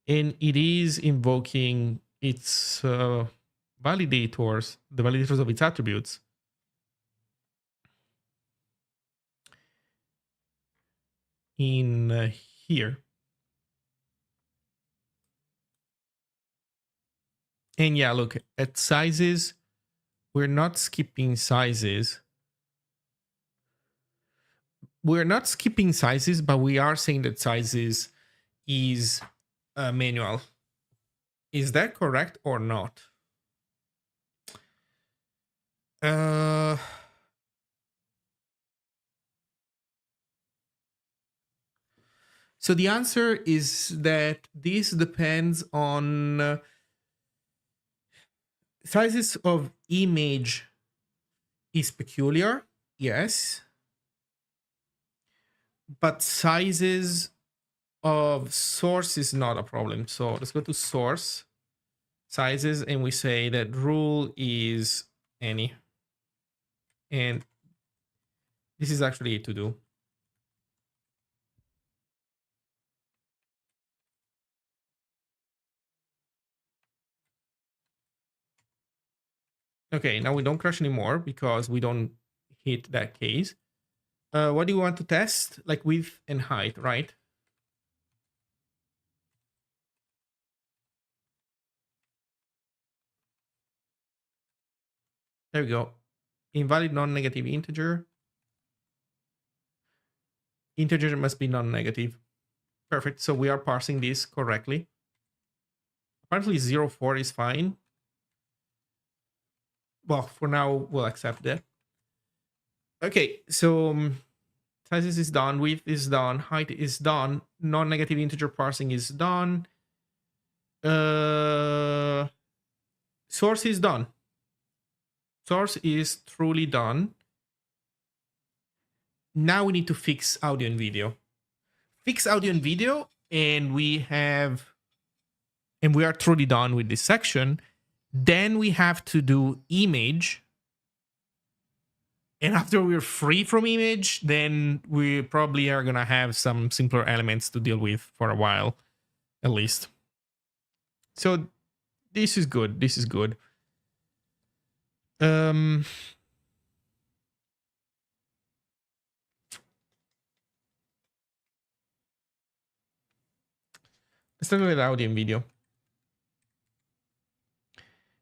And it is invoking its validators, the validators of its attributes. In here. And yeah, look, at sizes, we're not skipping sizes. We're not skipping sizes, but we are saying that sizes is manual. Is that correct or not? So the answer is that this depends on sizes of image is peculiar, yes. But sizes of source is not a problem. So let's go to source sizes and we say that rule is any. And this is actually a to do. Okay, now we don't crash anymore because we don't hit that case. What do you want to test? Like width and height, right? There we go. Invalid non-negative integer. Integer must be non-negative. Perfect. So we are parsing this correctly. Apparently 0.4 is fine. Well, for now, we'll accept that. Okay, so sizes is done, width is done, height is done, non-negative integer parsing is done. Source is done. Source is truly done. Now we need to fix audio and video. Fix audio and video, and we are truly done with this section. Then we have to do image. And after we're free from image, then we probably are going to have some simpler elements to deal with for a while, at least. So this is good. This is good. Let's start with audio and video.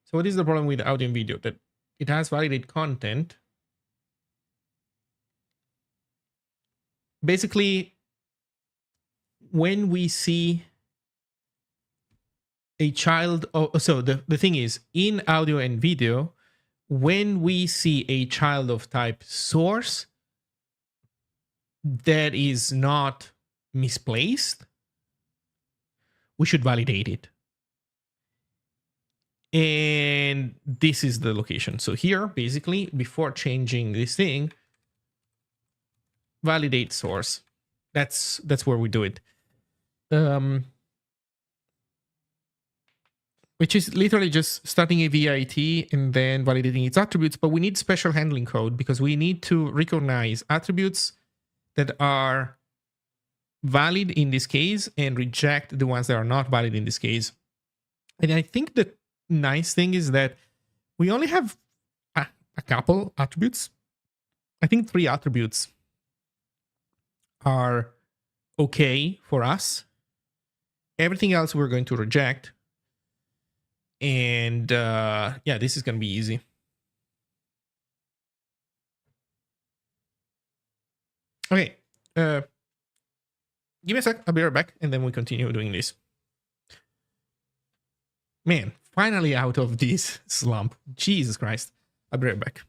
So what is the problem with audio and video? That it has validate content. Basically, when we see a child, so the thing is, in audio and video, when we see a child of type source that is not misplaced, we should validate it. And this is the location. So here, basically, before changing this thing, validate source. That's where we do it. Which is literally just starting a VIT and then validating its attributes. But we need special handling code because we need to recognize attributes that are valid in this case and reject the ones that are not valid in this case. And I think the nice thing is that we only have a couple attributes. I think 3 attributes are okay for us. Everything else we're going to reject. And yeah, this is going to be easy. Okay. Give me a sec. I'll be right back. And then we continue doing this. Man, finally out of this slump. Jesus Christ. I'll be right back.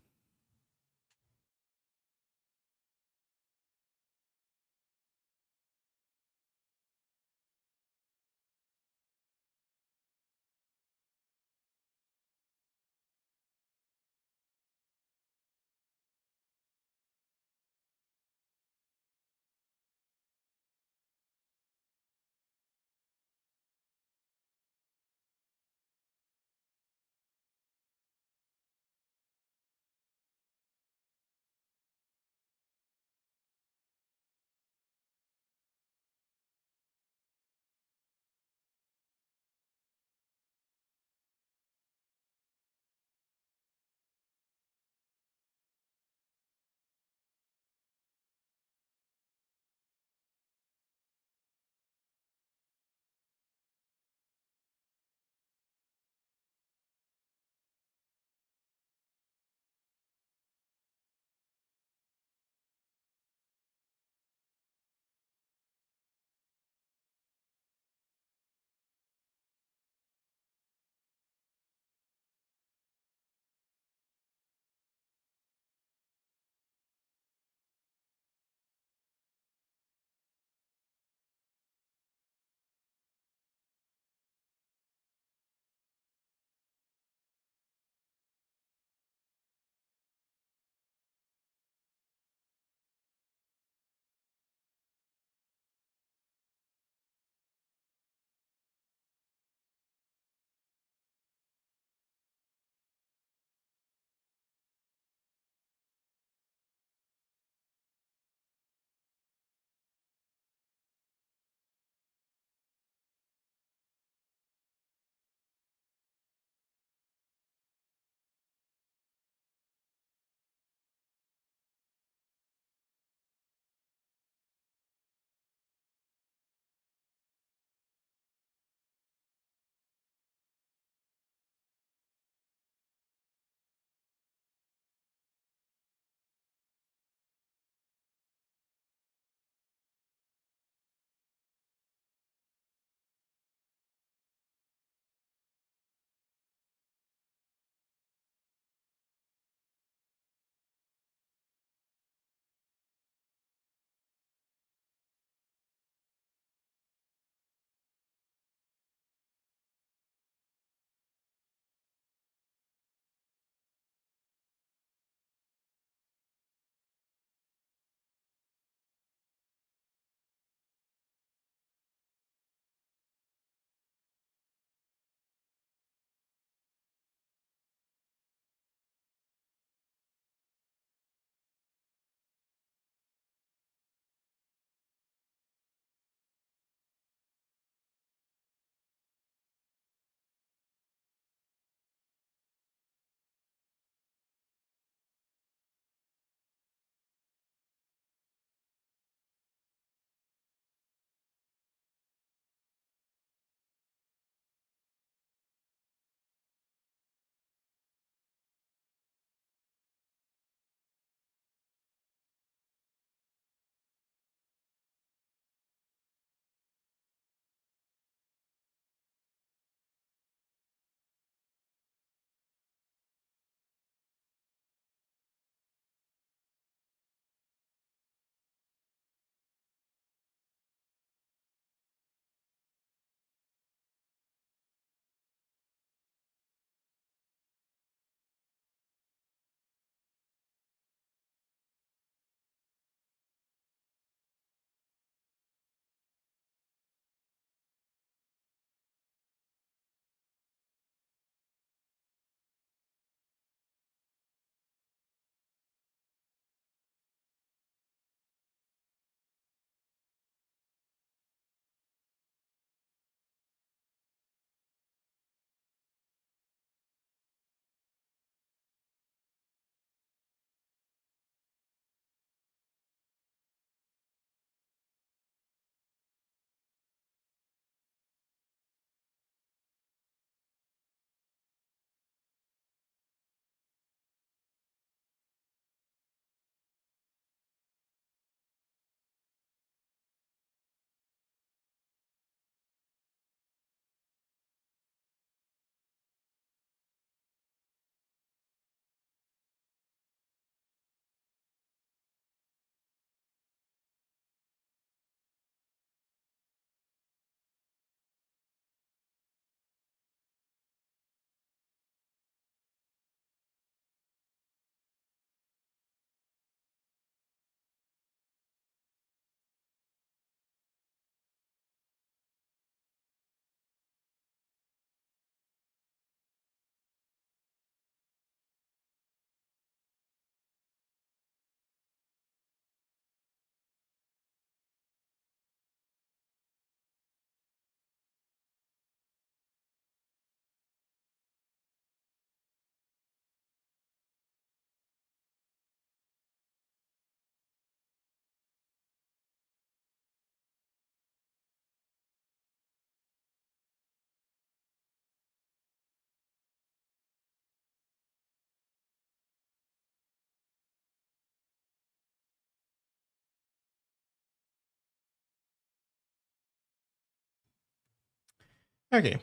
Okay.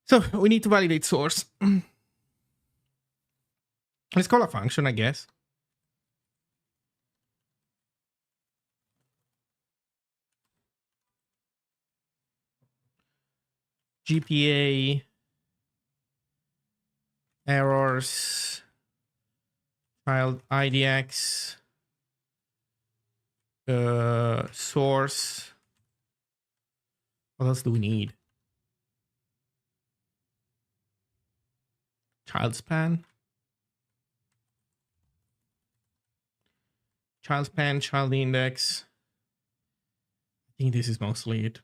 So we need to validate source. Let's call a function, I guess. GPA errors child IDX source. What else do we need? Child span. Child span, child index. I think this is mostly it.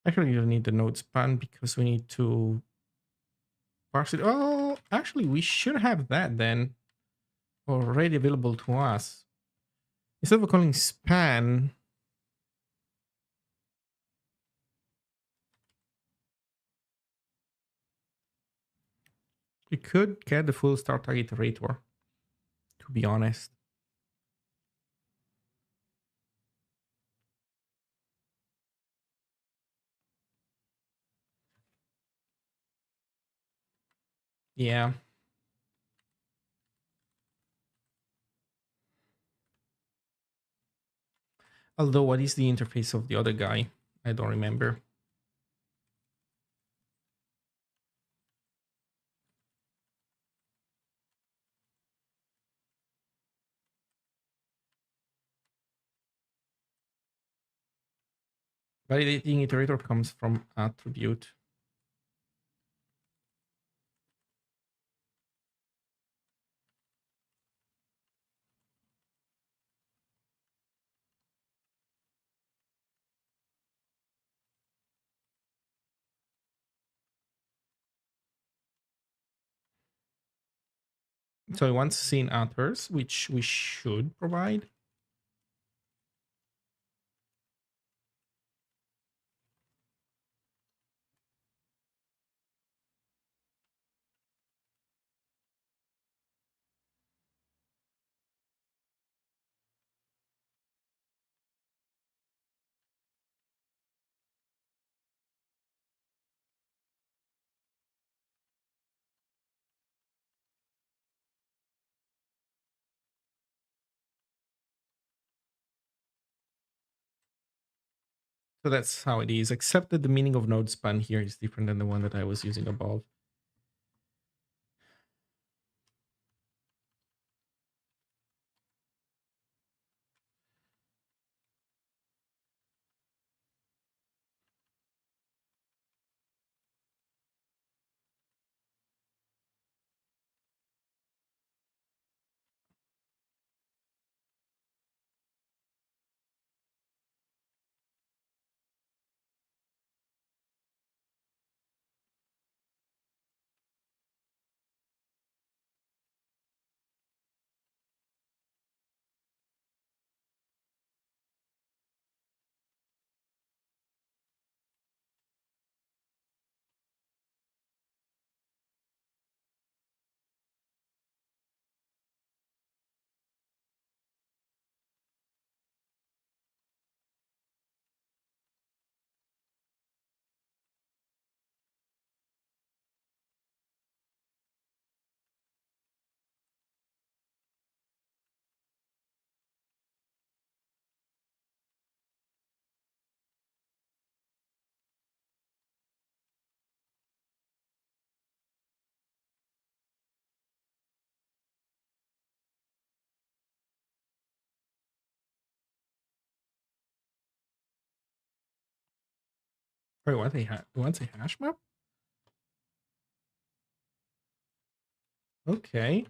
Actually, you don't need the node span because we need to parse it. Oh, actually, we should have that then already available to us. Instead of calling span, we could get the full start tag iterator, to be honest. Yeah. Although, what is the interface of the other guy? I don't remember. Validating iterator comes from attribute. So I want seen authors, which we should provide. So that's how it is, except that the meaning of node span here is different than the one that I was using above. Wait, what's a hash map? Okay.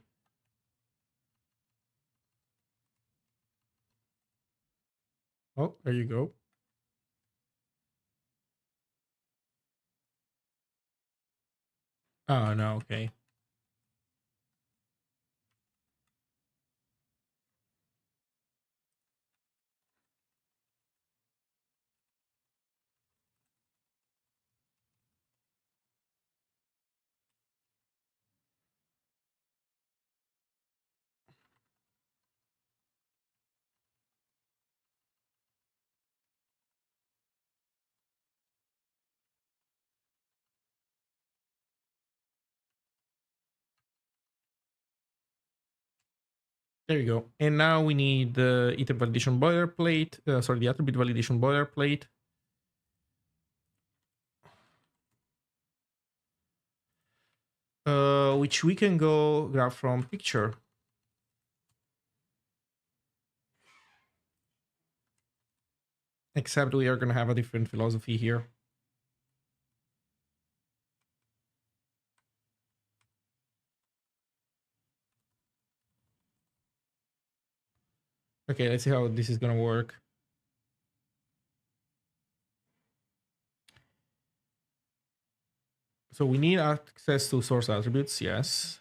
Oh, there you go. Oh, no, okay. There you go. And now we need the item validation boilerplate. Sorry, the attribute validation boilerplate. Which we can go grab from picture. Except we are going to have a different philosophy here. Okay, let's see how this is going to work. So we need access to source attributes, yes.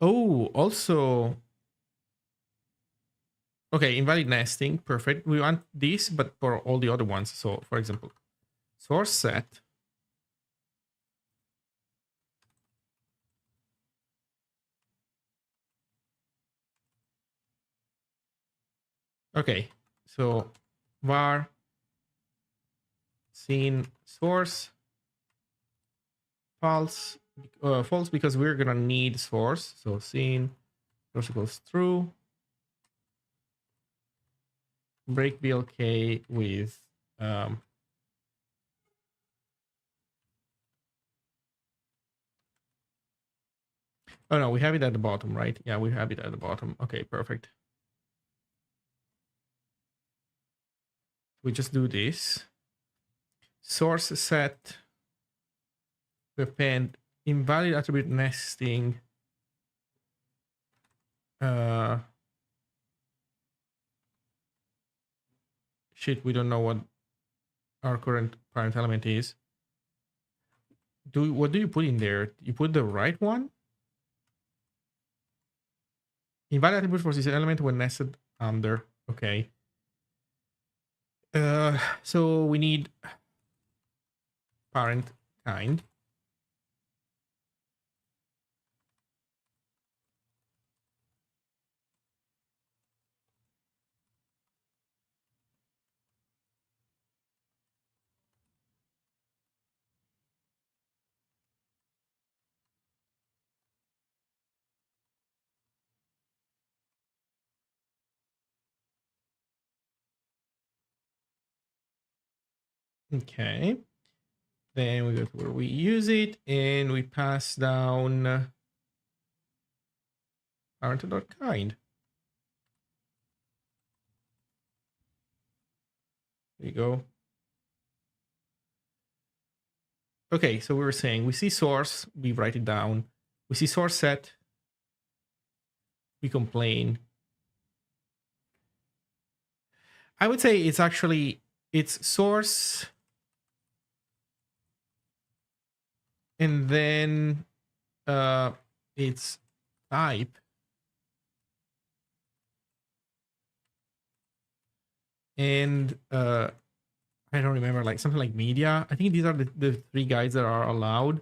Oh, also, okay, invalid nesting, perfect. We want this, but for all the other ones. So, for example, source set. Okay, so var scene source false, false because we're gonna need source. So scene source equals true. Break BLK with oh no, we have it at the bottom, right? Yeah, we have it at the bottom. Okay, perfect. We just do this. Source set append invalid attribute nesting. Shit, we don't know what our current parent element is. What do you put in there? You put the right one? Invalid attribute for this element when nested under. Okay. So we need parent kind. Okay. Then we go to where we use it and we pass down parent.kind. There you go. Okay, so we were saying we see source, we write it down. We see source set, we complain. I would say it's source and then it's type and I don't remember, like something like media. I think these are the three guides that are allowed,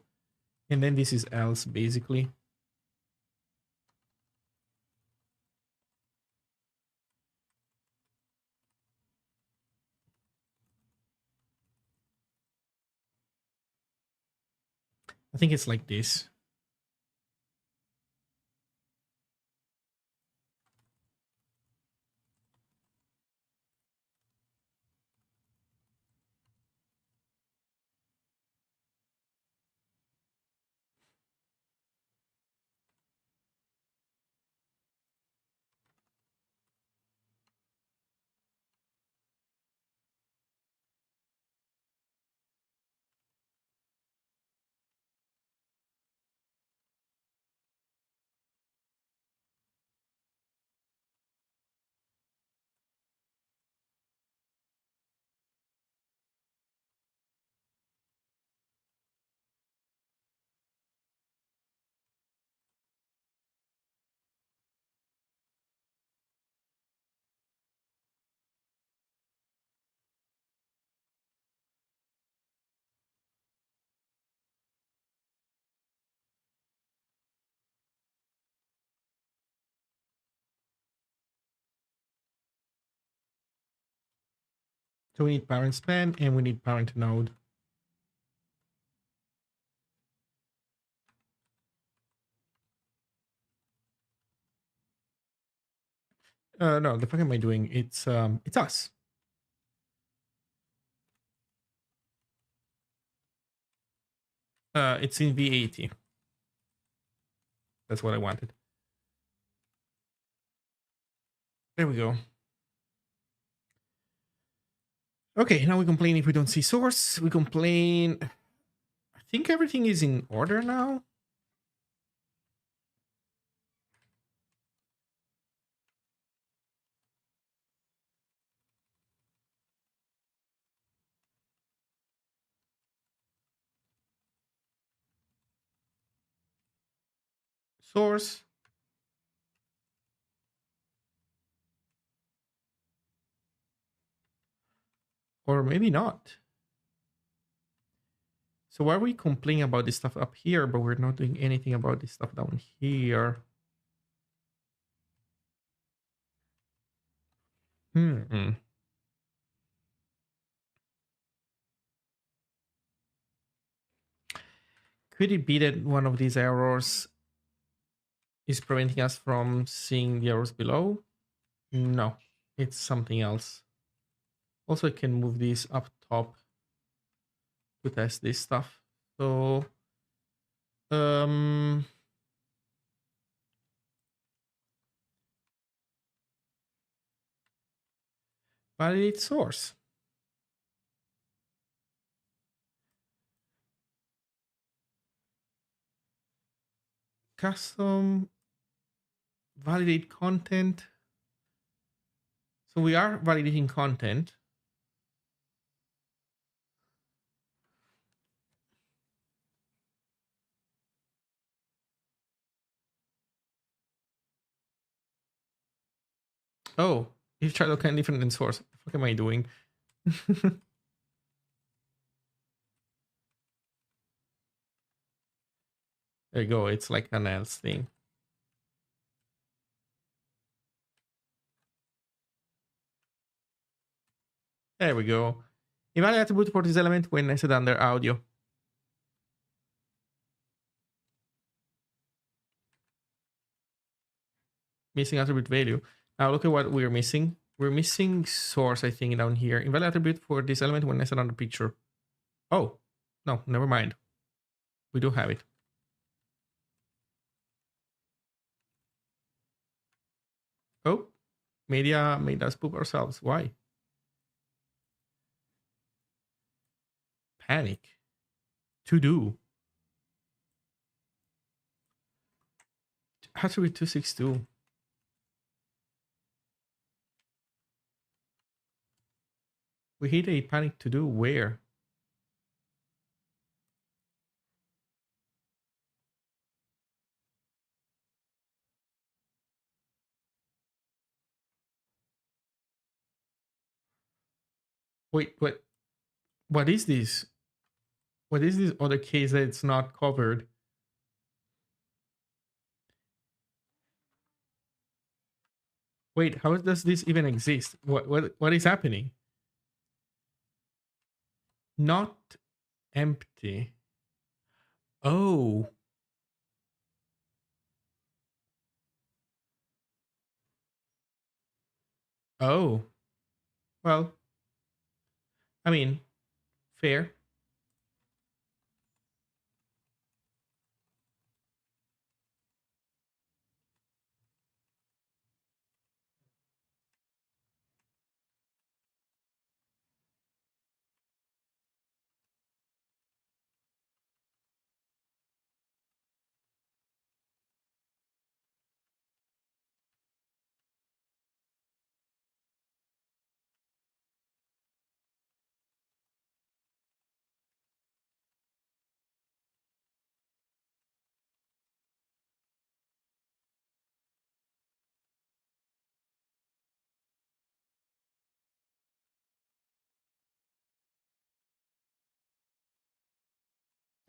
and then this is else basically. I think it's like this. So we need parent span and we need parent node. No, the fuck am I doing? It's us. It's in V80. That's what I wanted. There we go. Okay, now we complain if we don't see source. We complain. I think everything is in order now. Source. Or maybe not. So why are we complaining about this stuff up here, but we're not doing anything about this stuff down here? Hmm. Could it be that one of these errors is preventing us from seeing the errors below? No, it's something else. Also, I can move these up top to test this stuff. So, validate source. Custom validate content. So we are validating content. Oh, if child kind of different than source. What am I doing? There you go. It's like an else thing. There we go. Invalid attribute for this element when nested under audio. Missing attribute value. Now look at what we're missing. We're missing source, I think, down here. Invalid attribute for this element when nested under picture. Oh, no, never mind. We do have it. Oh, media made us poop ourselves. Why? Panic. To do. Attribute 262. We hit a panic to do where? Wait, what is this? What is this other case that it's not covered? Wait, how does this even exist? What is happening? Not empty. Oh. Oh. Well, I mean, fair.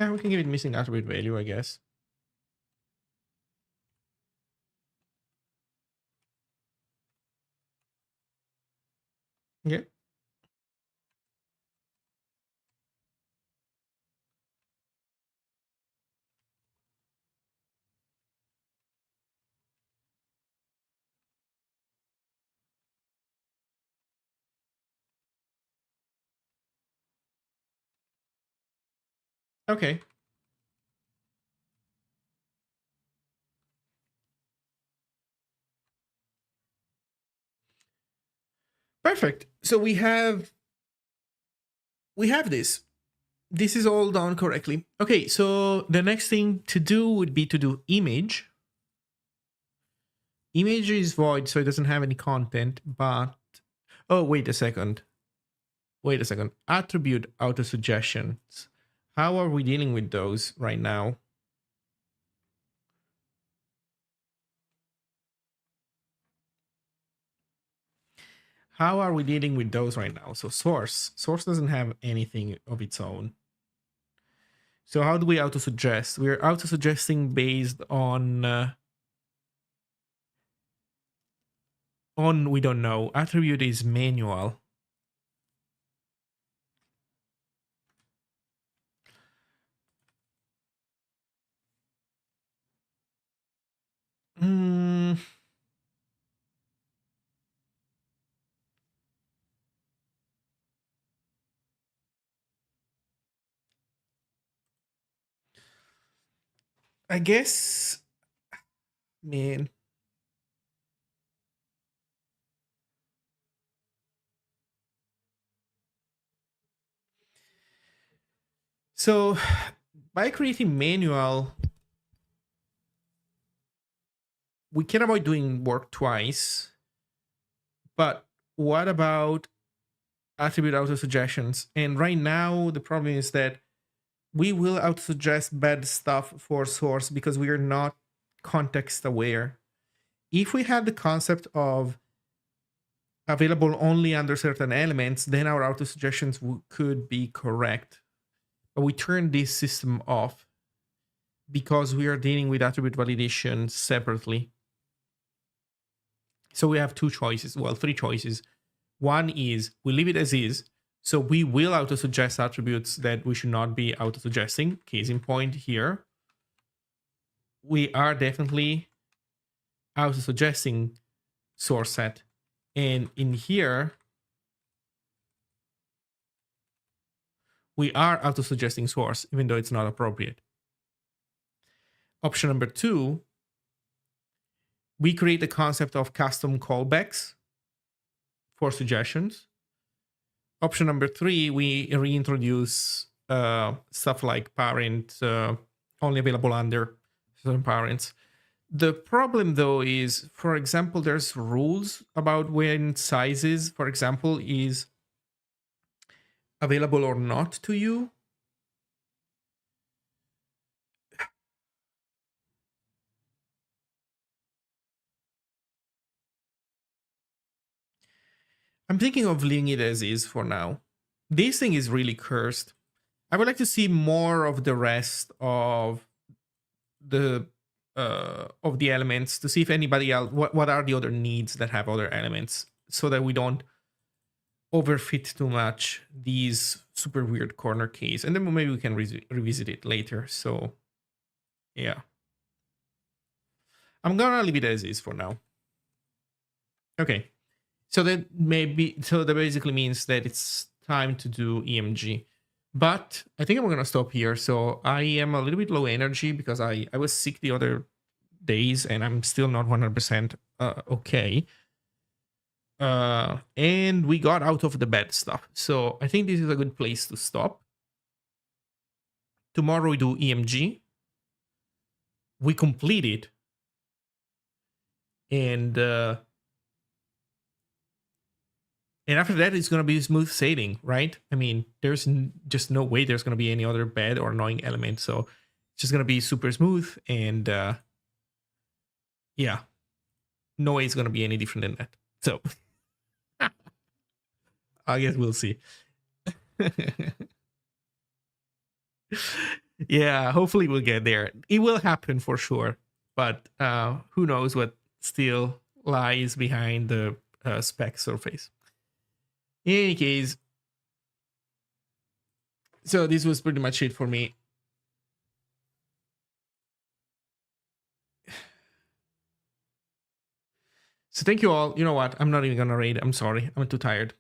Yeah, we can give it missing attribute value, I guess. Yeah. Okay. Perfect. So we have this. This is all done correctly. Okay, so the next thing to do would be to do image. Image is void, so it doesn't have any content, but... Oh, wait a second. Wait a second. Attribute auto-suggestions. How are we dealing with those right now? How are we dealing with those right now? So source. Source doesn't have anything of its own. So how do we auto-suggest? We're auto-suggesting based on we don't know. Attribute is manual. I guess, man. So by creating manual, we can avoid doing work twice. But what about attribute auto suggestions? And right now, the problem is that we will auto suggest bad stuff for source because we are not context aware. If we had the concept of available only under certain elements, then our auto suggestions could be correct. But we turn this system off because we are dealing with attribute validation separately. So we have two choices, well, three choices. One is we leave it as is. So we will auto-suggest attributes that we should not be auto-suggesting. Case in point here. We are definitely auto-suggesting source set. And in here, we are auto-suggesting source, even though it's not appropriate. Option number two, we create the concept of custom callbacks for suggestions. Option number three, we reintroduce stuff like parent only available under certain parents. The problem though is, for example, there's rules about when sizes, for example, is available or not to you. I'm thinking of leaving it as is for now. This thing is really cursed. I would like to see more of the rest of the elements to see if anybody else, what are the other needs that have other elements, so that we don't overfit too much these super weird corner case, and then maybe we can revisit it later. So yeah, I'm gonna leave it as is for now. Okay, so that basically means that it's time to do EMG. But I think I'm going to stop here. So I am a little bit low energy because I was sick the other days and I'm still not 100% okay. And we got out of the bad stuff. So I think this is a good place to stop. Tomorrow we do EMG. We complete it. And after that, it's going to be smooth sailing, right? I mean, there's just no way there's going to be any other bad or annoying element. So it's just going to be super smooth. And yeah, no way it's going to be any different than that. So I guess we'll see. Yeah, hopefully we'll get there. It will happen for sure. But who knows what still lies behind the spec surface. In any case, so this was pretty much it for me. So thank you all. You know what? I'm not even gonna raid. I'm sorry. I'm too tired.